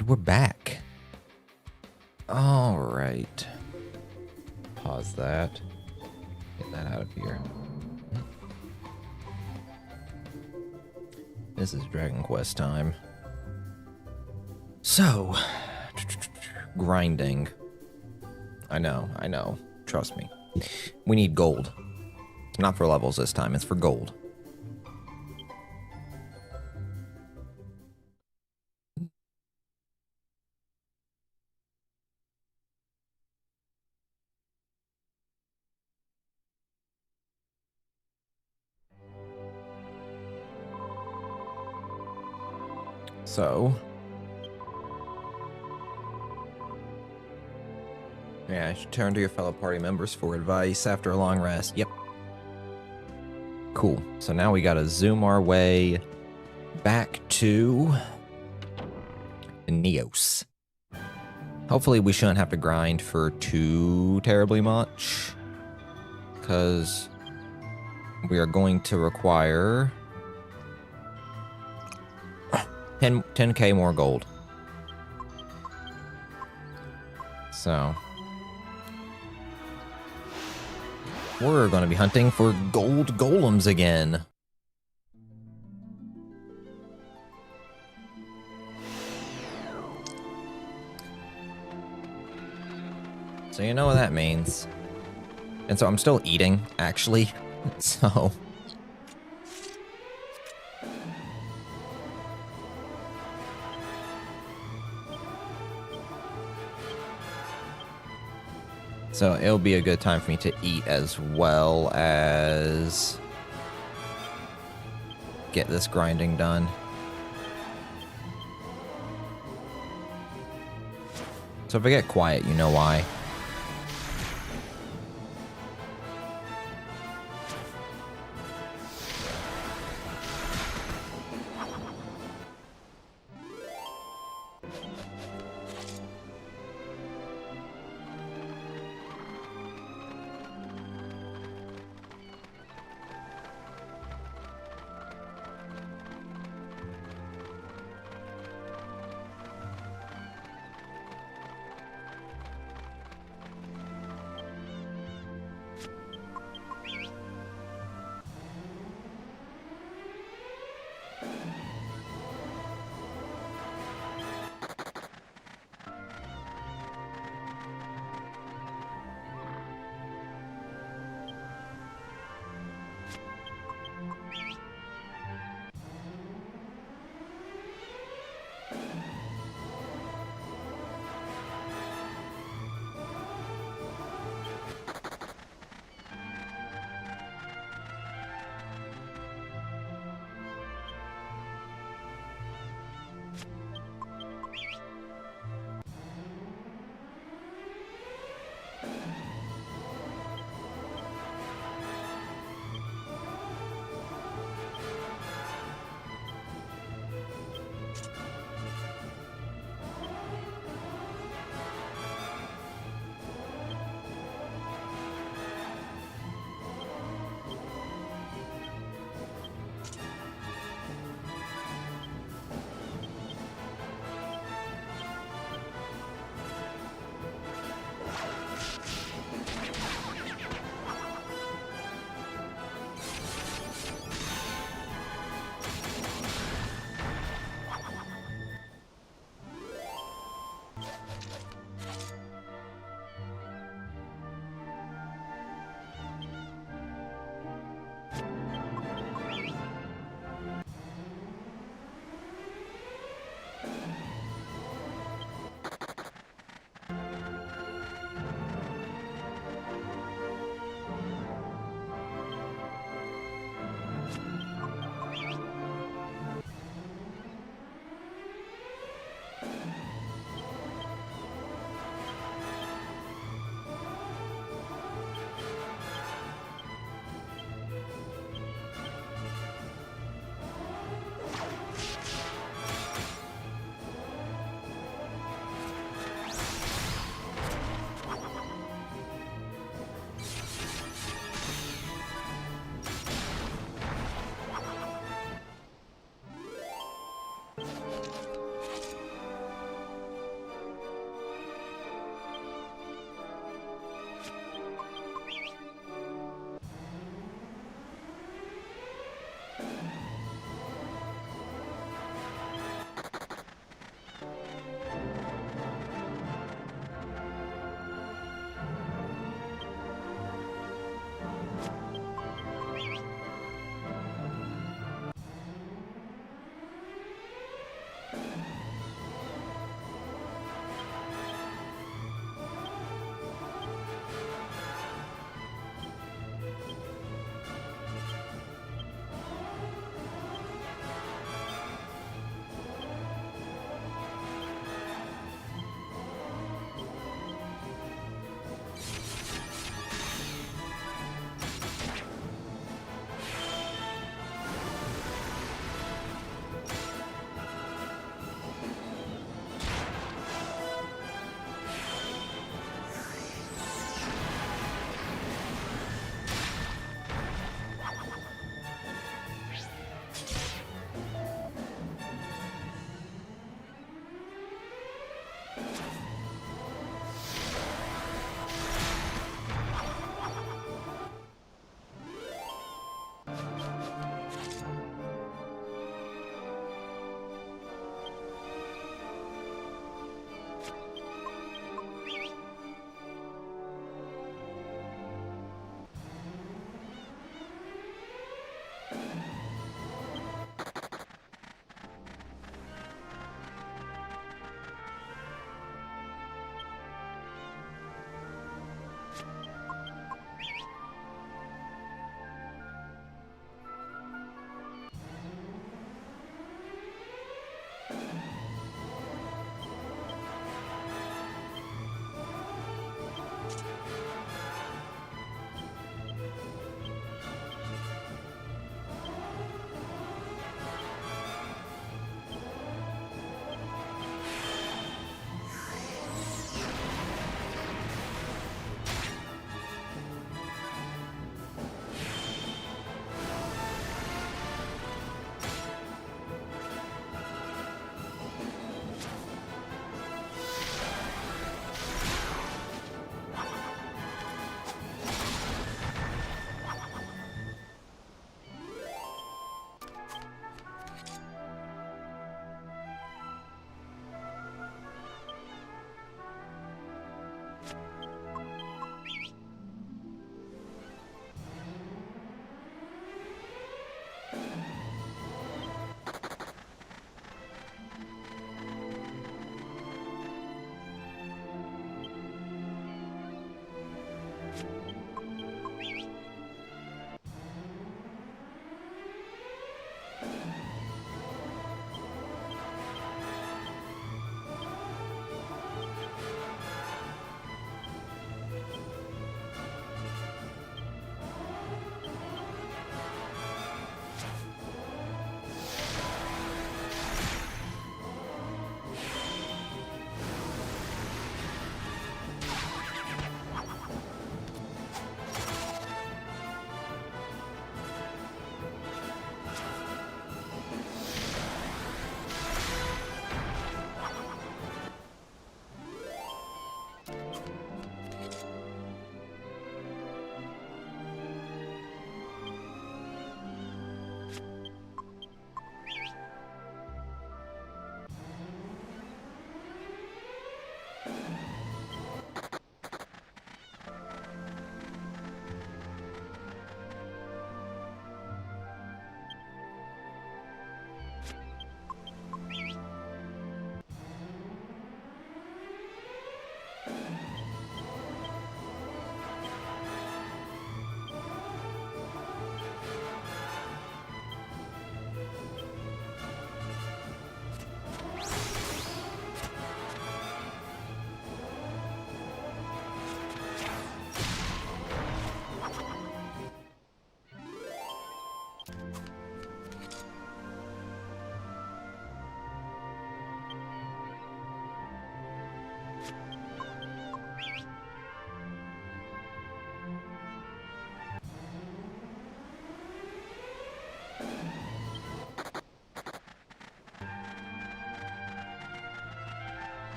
And we're back. All right. Pause that. Get that out of here. This is Dragon Quest time. So, grinding. I know. Trust me. We need gold. Not for levels this time, it's for gold. So, yeah, I should turn to your fellow party members for advice after a long rest. Yep. Cool. So now we gotta zoom our way back to Neos. Hopefully we shouldn't have to grind for too terribly much, because we are going to require 10k more gold. So we're going to be hunting for gold golems again. So you know what that means. And so I'm still eating, actually. So it'll be a good time for me to eat as well as get this grinding done. So if I get quiet, you know why.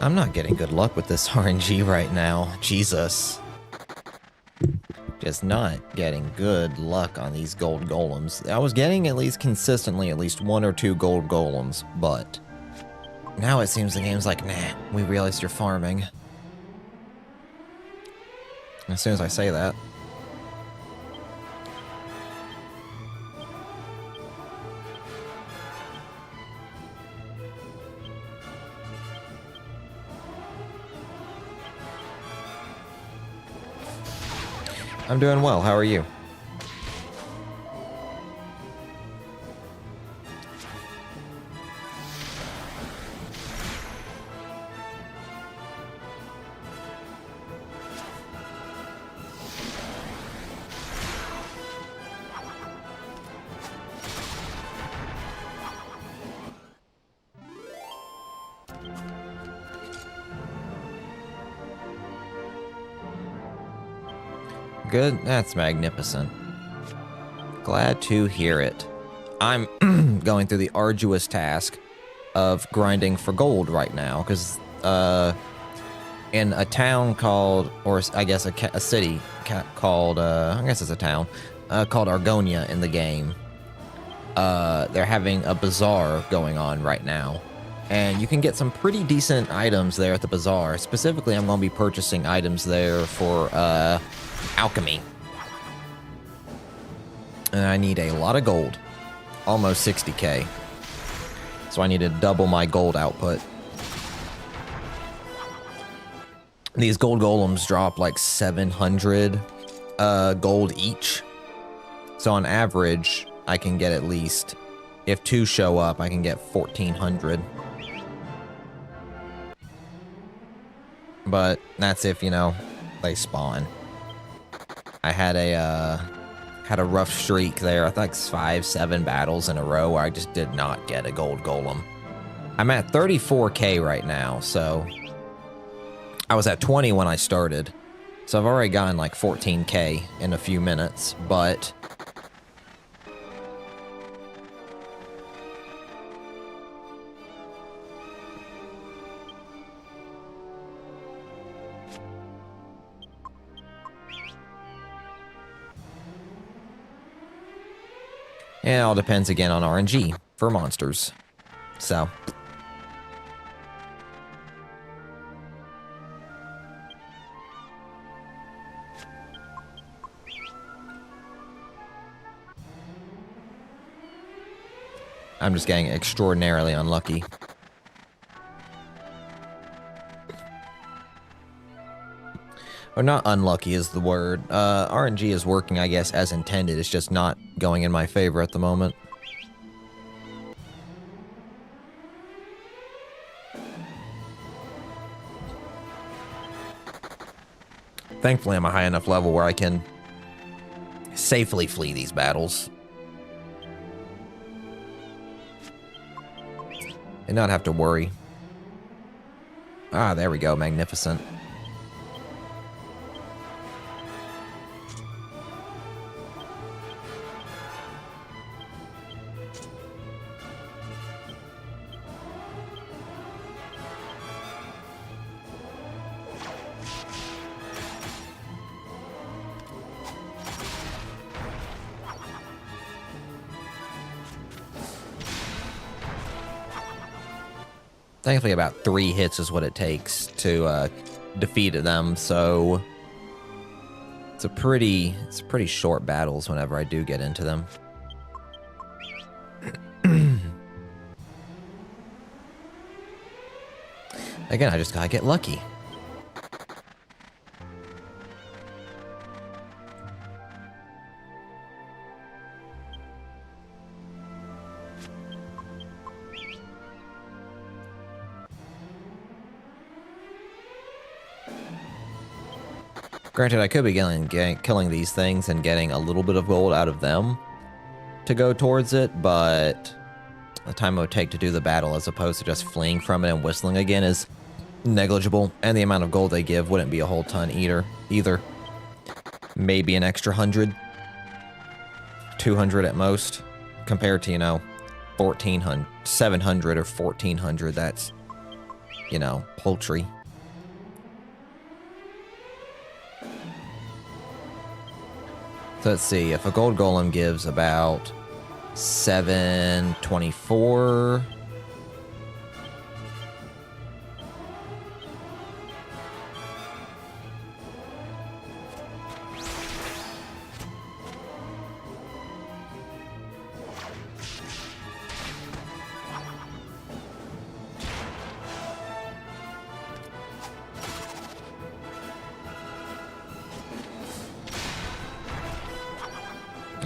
I'm not getting good luck with this RNG right now. Jesus. Just not getting good luck on these gold golems. I was getting at least consistently at least 1 or 2 gold golems, but now it seems the game's like, nah, we realized you're farming. As soon as I say that. I'm doing well. How are you? Good. That's magnificent. Glad to hear it. I'm going through the arduous task of grinding for gold right now, because in a town called, or I guess a city called, I guess it's a town, called Argonia in the game, they're having a bazaar going on right now. And you can get some pretty decent items there at the bazaar. Specifically, I'm going to be purchasing items there for alchemy. And I need a lot of gold. Almost 60k. So I need to double my gold output. These gold golems drop like 700 gold each. So on average, I can get at least, if 2 show up, I can get 1400. But that's if, you know, they spawn. I had a rough streak there. I think 5-7 battles in a row where I just did not get a gold golem. I'm at 34k right now, so I was at 20 when I started. So I've already gotten like 14k in a few minutes, but it all depends again on RNG for monsters. So I'm just getting extraordinarily unlucky. Or not unlucky is the word. RNG is working, I guess, as intended. It's just not going in my favor at the moment. Thankfully, I'm a high enough level where I can safely flee these battles. And not have to worry. Ah, there we go. Magnificent. Thankfully, about 3 hits is what it takes to defeat them, so it's pretty short battles whenever I do get into them. Again, I just gotta get lucky. Granted, I could be killing these things and getting a little bit of gold out of them to go towards it, but the time it would take to do the battle as opposed to just fleeing from it and whistling again is negligible, and the amount of gold they give wouldn't be a whole ton either. Maybe an extra 100, 200 at most, compared to, you know, 1400, 700 or 1400. That's you know, poultry. So let's see, if a gold golem gives about 724.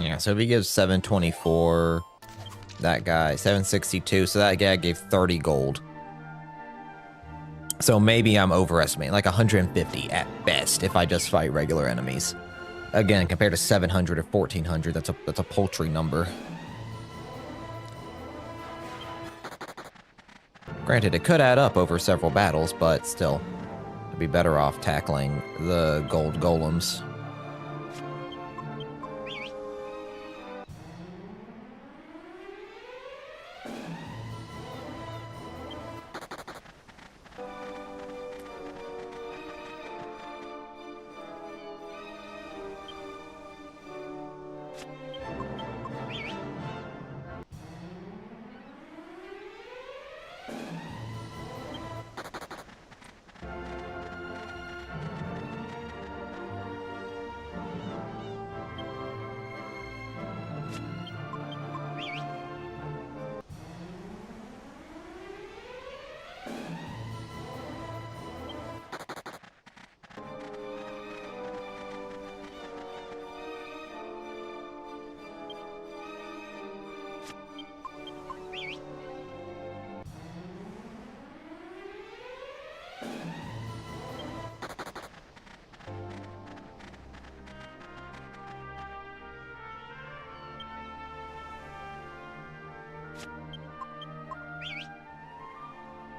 Yeah, so if he gives 724, that guy, 762, so that guy gave 30 gold. So maybe I'm overestimating, like 150 at best if I just fight regular enemies. Again, compared to 700 or 1400, that's a paltry number. Granted, it could add up over several battles, but still, I'd be better off tackling the gold golems.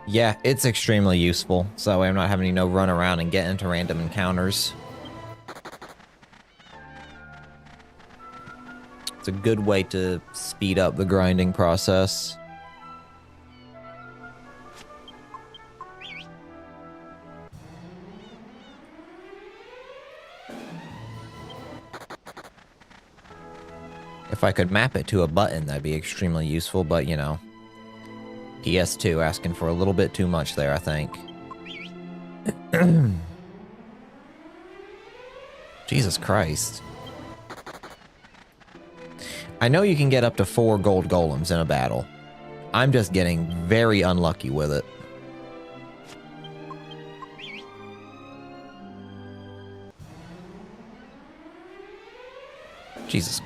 Yeah, it's extremely useful, so I'm not having to, run around and get into random encounters. It's a good way to speed up the grinding process. If I could map it to a button, that'd be extremely useful, but, you know, ps2 asking for a little bit too much there, I think. Jesus Christ. I know you can get up to 4 gold golems in a battle. I'm just getting very unlucky with it. Jesus.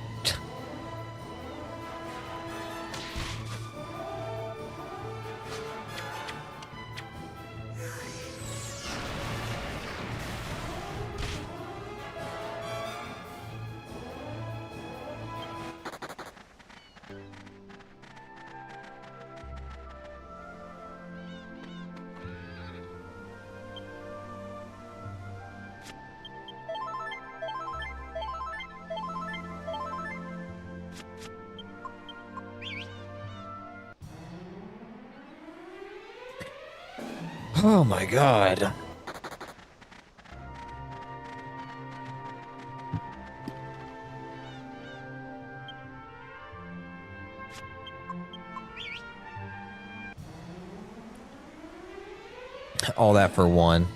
Oh my God. All that for one.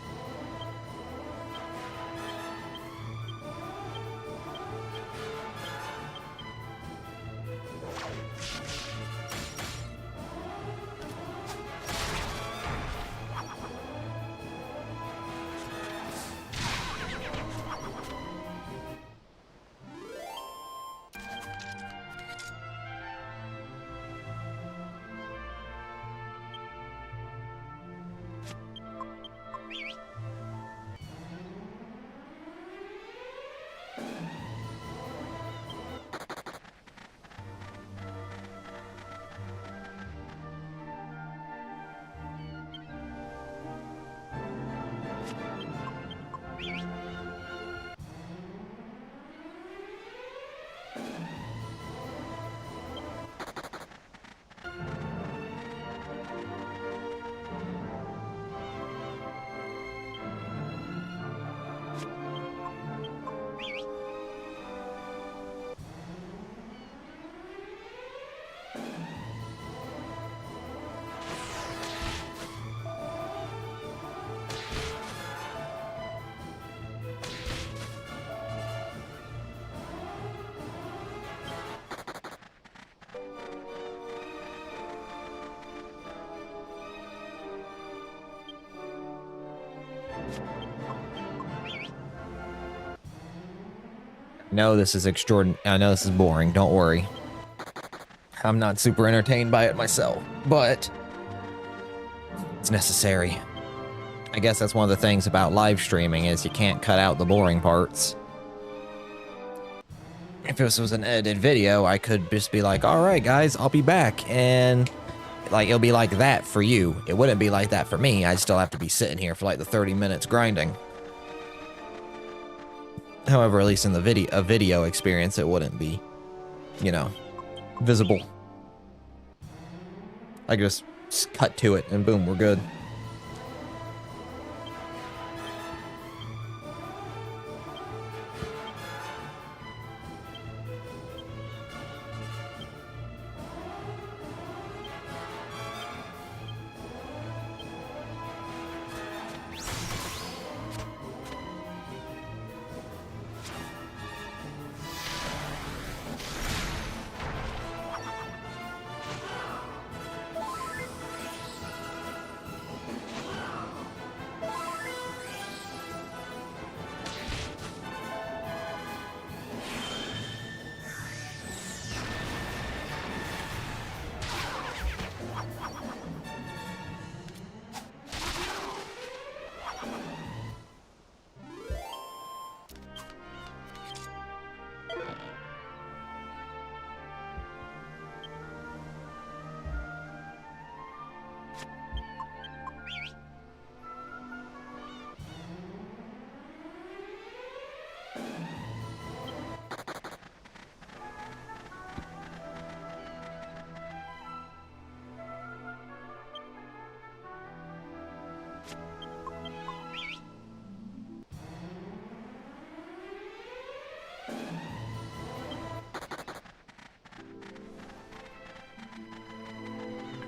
know this is I know this is boring. Don't worry. I'm not super entertained by it myself, but it's necessary. I guess that's one of the things about live streaming is you can't cut out the boring parts. If this was an edited video, I could just be like, all right, guys, I'll be back. And like, it'll be like that for you. It wouldn't be like that for me. I'd still have to be sitting here for like the 30 minutes grinding. However, at least in the video experience, it wouldn't be, you know, visible. I could just cut to it and boom, we're good.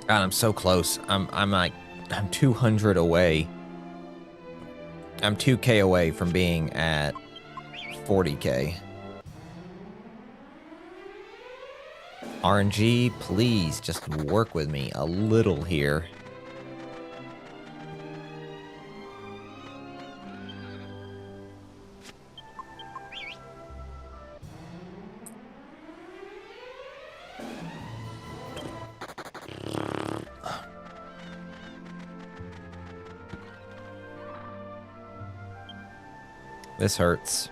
God, I'm so close. I'm 200 away. I'm 2K away from being at 40K. RNG, please just work with me a little here. This hurts.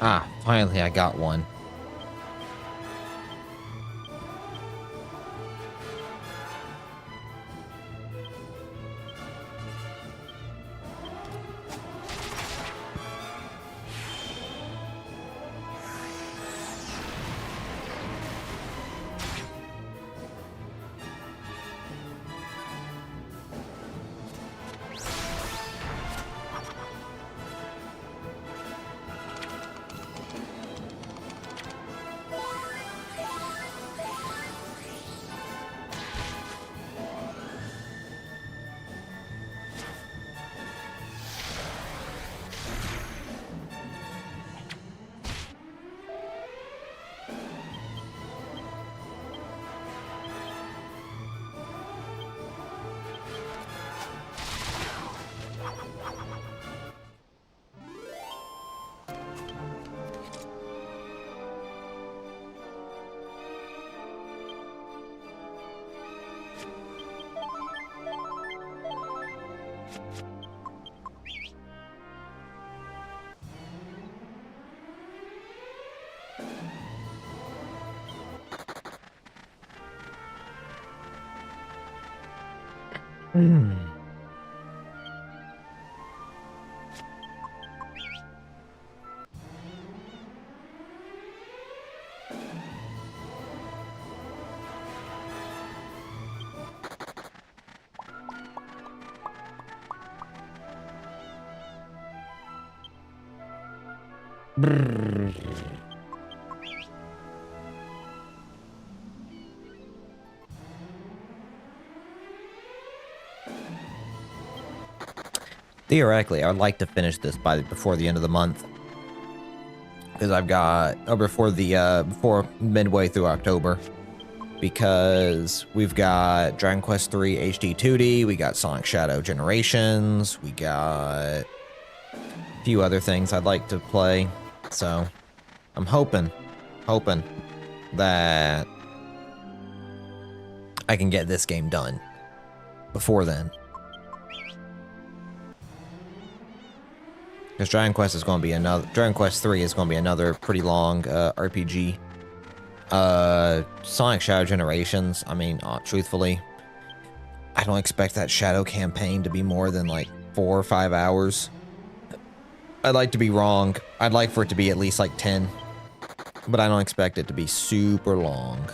Ah, finally I got one. Theoretically, I'd like to finish this before the end of the month, because I've got before midway through October, because we've got Dragon Quest III HD 2D, we got Sonic Shadow Generations, we got a few other things I'd like to play. So I'm hoping that I can get this game done before then. Because Dragon Quest is going to be Dragon Quest 3 is going to be another pretty long RPG. Sonic Shadow Generations, I mean, truthfully, I don't expect that Shadow campaign to be more than like 4 or 5 hours. I'd like to be wrong. I'd like for it to be at least like 10. But I don't expect it to be super long.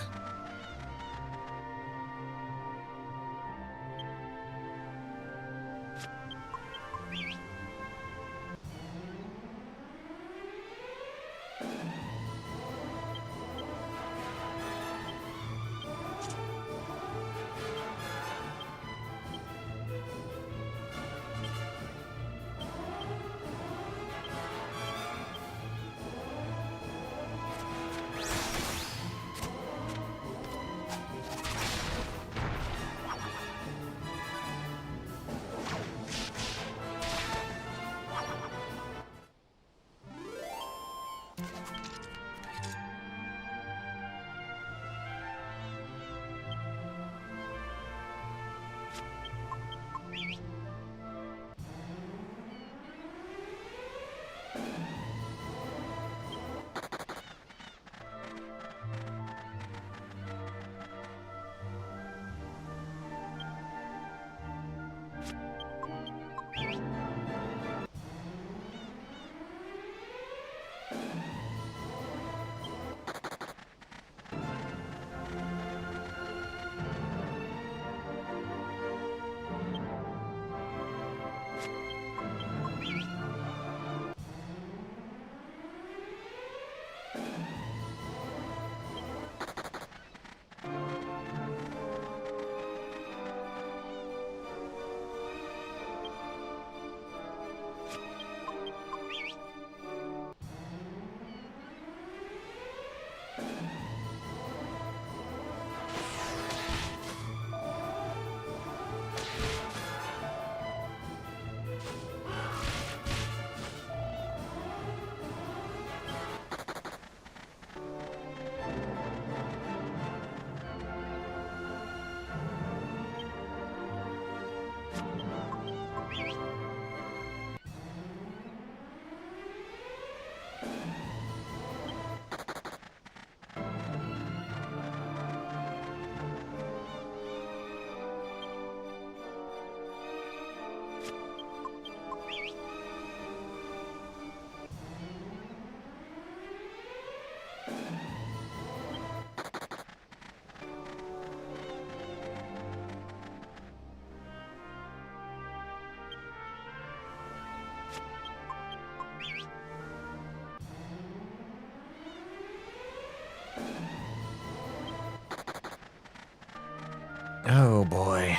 Oh boy.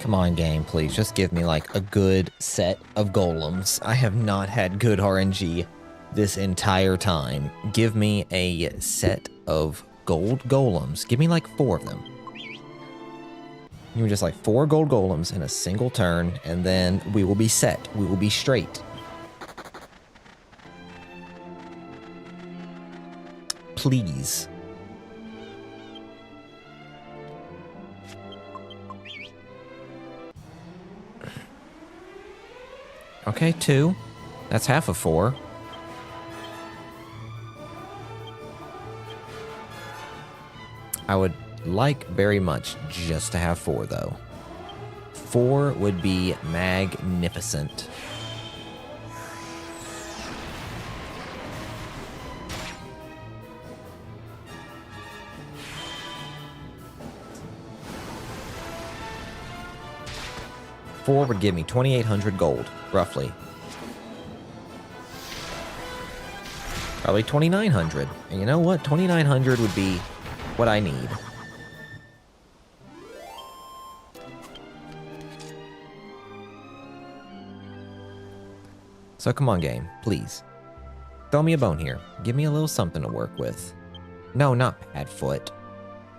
Come on, game, please. Just give me, like, a good set of golems. I have not had good RNG this entire time. Give me a set of gold golems. Give me, like, 4 of them. You were just, like, 4 gold golems in a single turn, and then we will be set. We will be straight. Please. Okay, 2. That's half of 4. I would like very much just to have 4, though. 4 would be magnificent. Four would give me 2,800 gold, roughly. Probably 2,900. And you know what? 2,900 would be what I need. So come on, game. Please. Throw me a bone here. Give me a little something to work with. No, not pad foot.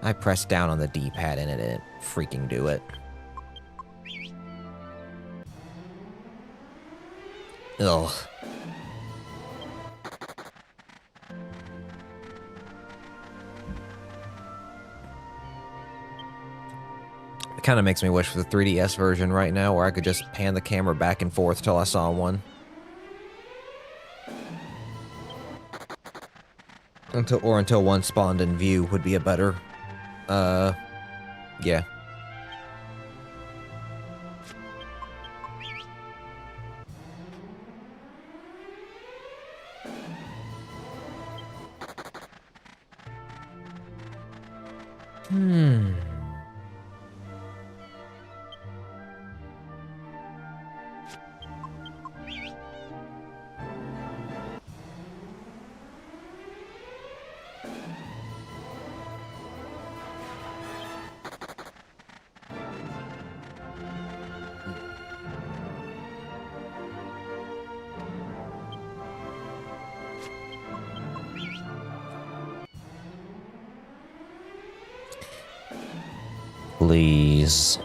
I pressed down on the D-pad and it didn't freaking do it. Ugh. It kind of makes me wish for the 3DS version right now where I could just pan the camera back and forth till I saw one. Until one spawned in view would be a better, yeah. Please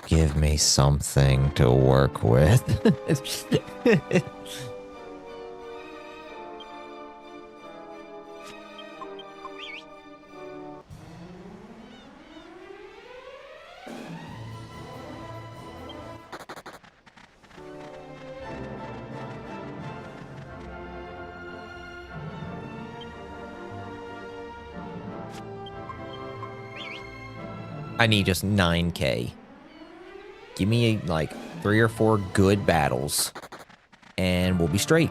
give me something to work with. I need just 9K. Give me like 3 or 4 good battles and we'll be straight.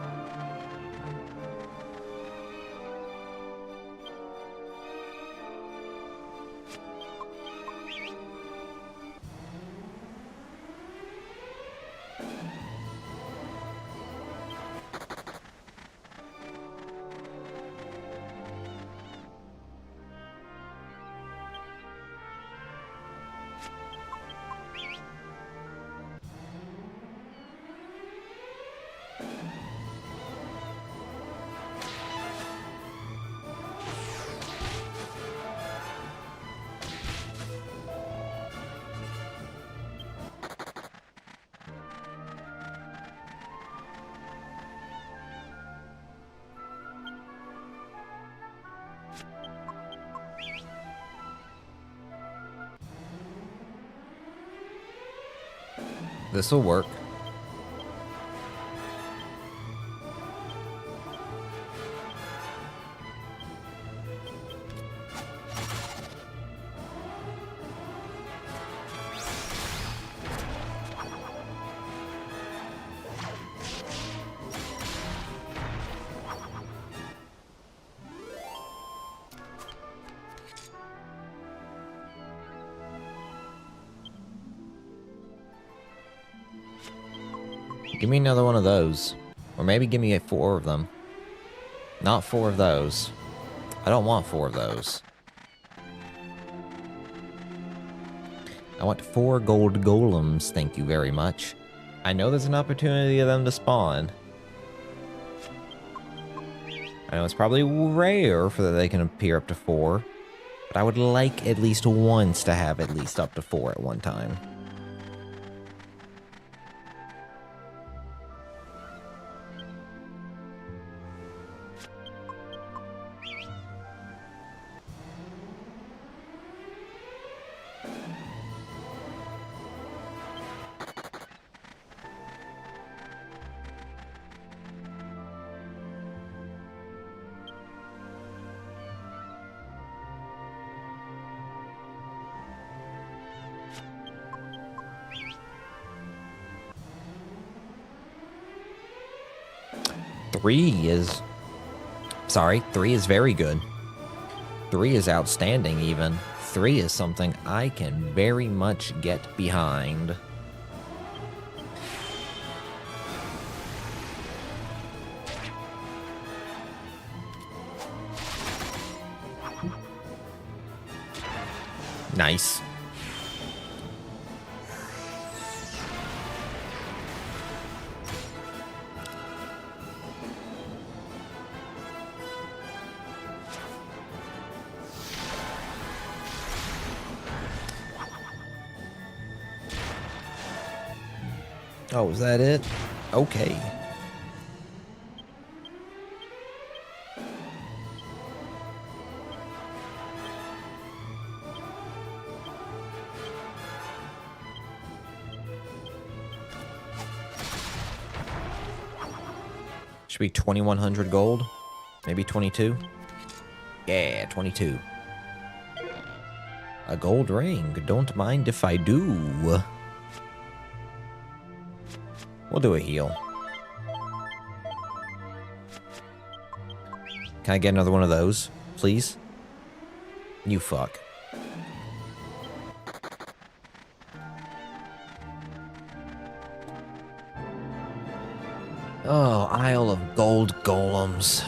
This'll work. Give me another one of those. Or maybe give me 4 of them. Not 4 of those. I don't want 4 of those. I want 4 gold golems, thank you very much. I know there's an opportunity of them to spawn. I know it's probably rare for that they can appear up to 4. But I would like at least once to have at least up to 4 at one time. 3 is... Sorry, 3 is very good. 3 is outstanding, even. 3 is something I can very much get behind. Nice. Oh, is that it? Okay. Should be 2,100 gold. Maybe 22. Yeah, 22. A gold ring. Don't mind if I do. We'll do a heal. Can I get another one of those, please? You fuck. Oh, Isle of Gold Golems.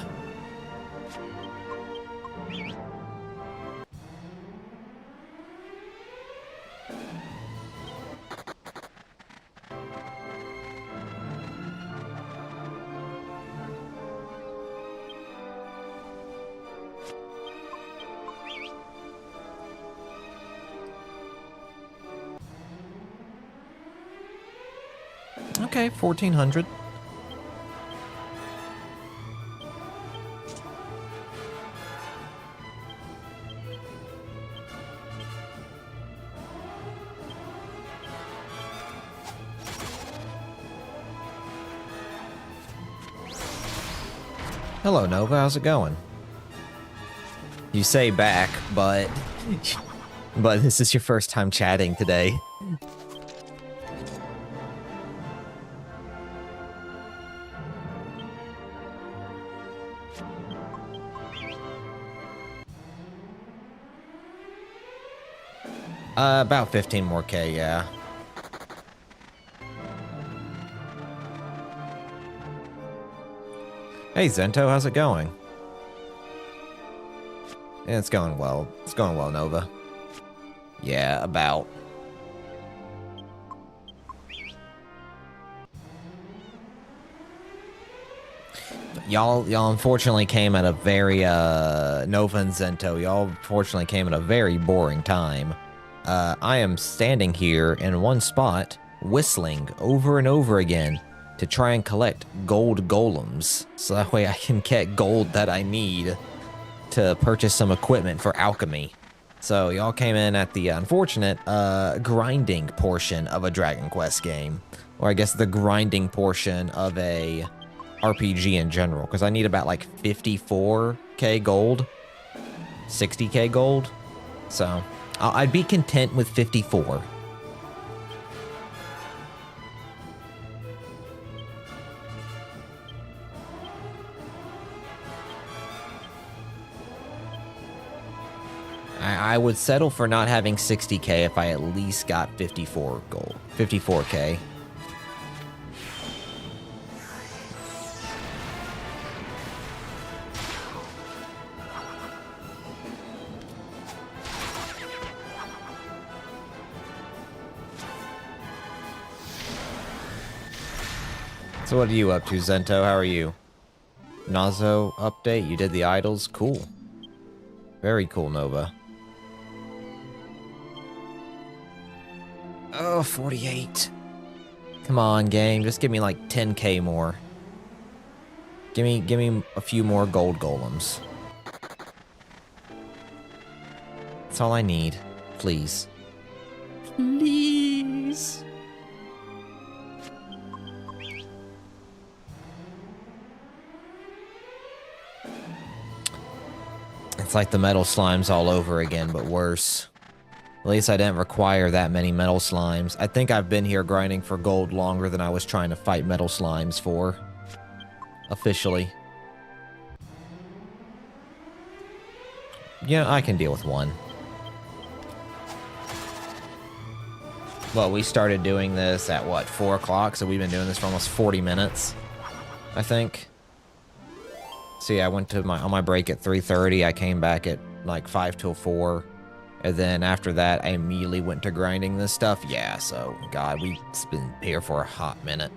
Okay, 1,400. Hello, Nova. How's it going? You say back, but this is your first time chatting today. About 15 more K, yeah. Hey, Zento, how's it going? Yeah, it's going well. It's going well, Nova. Yeah, about. Y'all unfortunately came at a very, Nova and Zento, y'all unfortunately came at a very boring time. I am standing here in one spot, whistling over and over again to try and collect gold golems, so that way I can get gold that I need to purchase some equipment for alchemy. So y'all came in at the unfortunate grinding portion of a Dragon Quest game, or I guess the grinding portion of a RPG in general, because I need about like 54k gold, 60k gold, so I'd be content with 54. I would settle for not having 60k if I at least got 54 gold, 54k. So what are you up to, Zento? How are you? Nazo update? You did the idols? Cool. Very cool, Nova. Oh, 48. Come on, game. Just give me like 10k more. Give me a few more gold golems. That's all I need. Please. Please. It's like the metal slimes all over again, but worse. At least I didn't require that many metal slimes. I think I've been here grinding for gold longer than I was trying to fight metal slimes for. officially. Yeah, I can deal with one. Well, we started doing this at what, 4 o'clock? So we've been doing this for almost 40 minutes, I think. So yeah, I went to on my break at 3:30. I came back at like 5 till 4. And then after that, I immediately went to grinding this stuff. Yeah, so God, we've been here for a hot minute.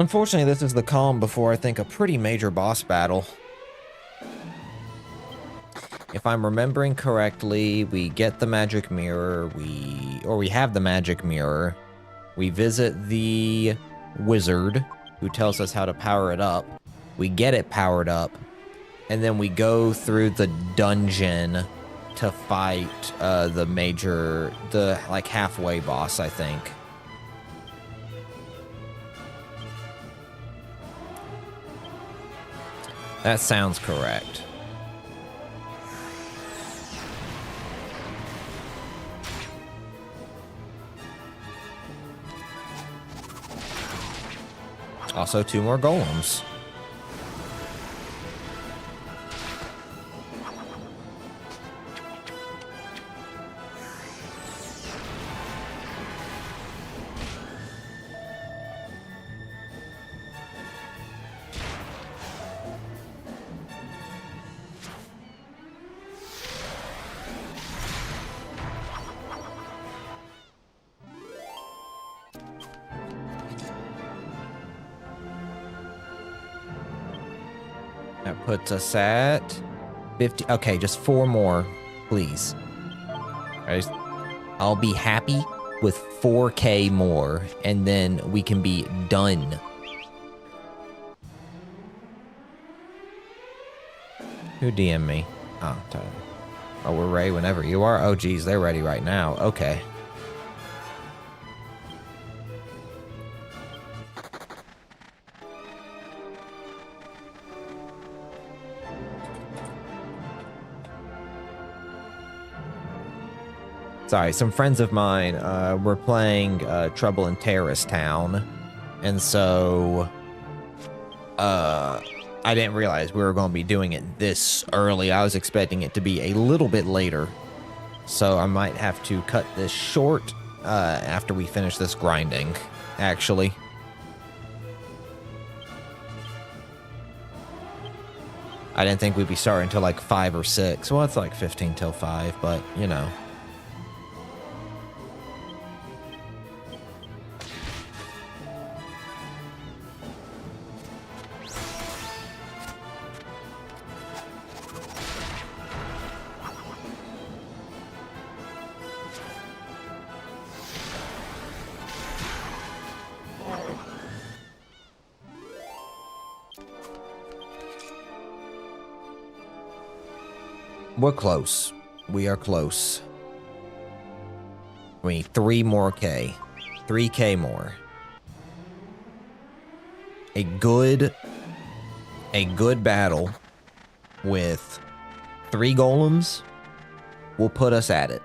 Unfortunately, this is the calm before, I think, a pretty major boss battle. If I'm remembering correctly, we get the magic mirror, we have the magic mirror, we visit the wizard, who tells us how to power it up, we get it powered up, and then we go through the dungeon to fight the like halfway boss, I think. That sounds correct. Also, 2 more golems. That puts us at 50. Okay, just 4 more, please. I'll be happy with 4K more, and then we can be done. Who DM'd me? Oh, Tyler. Oh, we're ready whenever you are. Oh, geez, they're ready right now. Okay. Sorry, some friends of mine were playing Trouble in Terrorist Town, and so I didn't realize we were going to be doing it this early. I was expecting it to be a little bit later, so I might have to cut this short after we finish this grinding, actually. I didn't think we'd be starting until like 5 or 6. Well, it's like 15 till 5, but, you know. We're close. We are close. We need 3 more K. 3K more. A good battle with 3 golems will put us at it,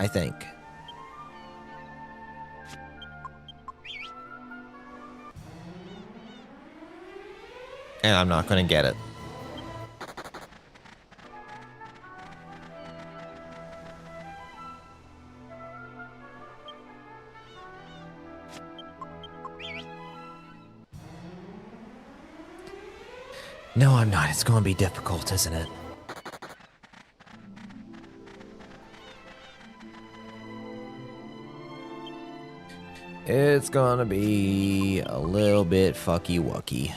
I think. And I'm not going to get it. No, I'm not. It's going to be difficult, isn't it? It's going to be a little bit fucky-wucky.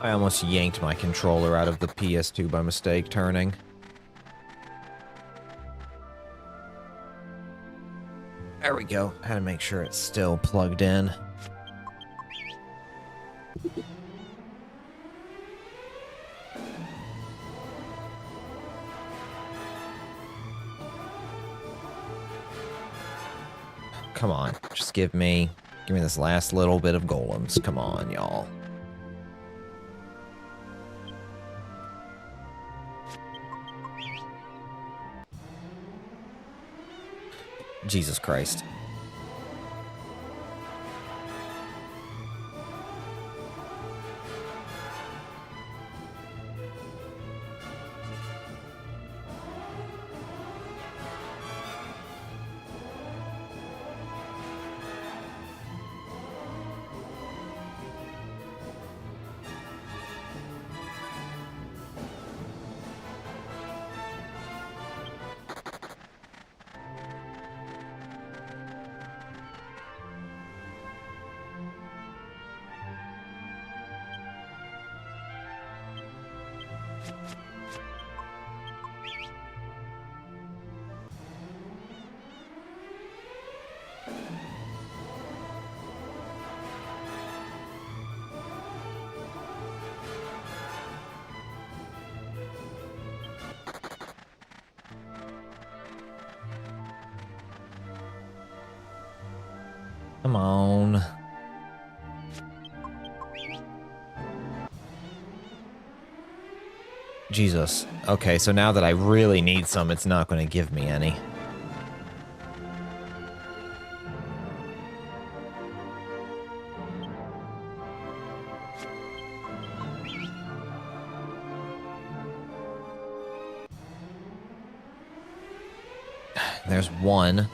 I almost yanked my controller out of the PS2 by mistake, turning. There we go. I had to make sure it's still plugged in. Come on, just give me this last little bit of golems. Come on, y'all. Jesus Christ. Come on. Jesus. Okay, so now that I really need some, it's not going to give me any. There's one.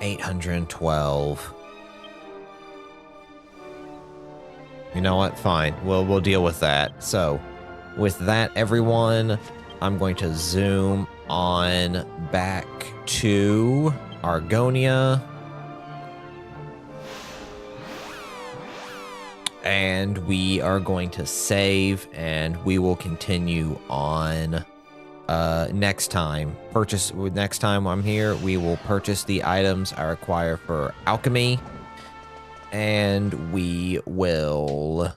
$812. You know what? Fine. We'll deal with that. So, with that, everyone, I'm going to zoom on back to Argonia. And we are going to save, and we will continue on next time. Next time I'm here, we will purchase the items I require for alchemy, and we will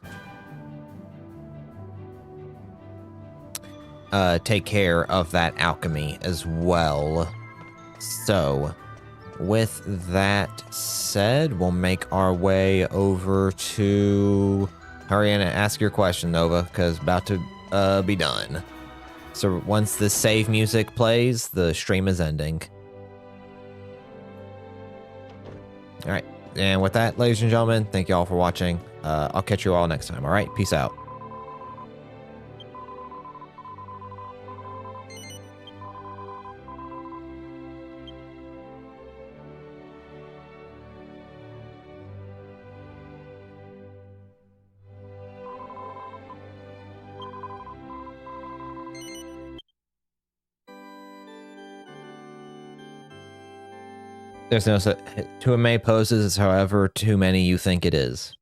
take care of that alchemy as well. So, with that said, we'll make our way over to... Hurry in and ask your question, Nova, because about to be done. So once the save music plays, the stream is ending. All right. And with that, ladies and gentlemen, thank you all for watching. I'll catch you all next time. All right. Peace out. There's no... Too many poses is however too many you think it is.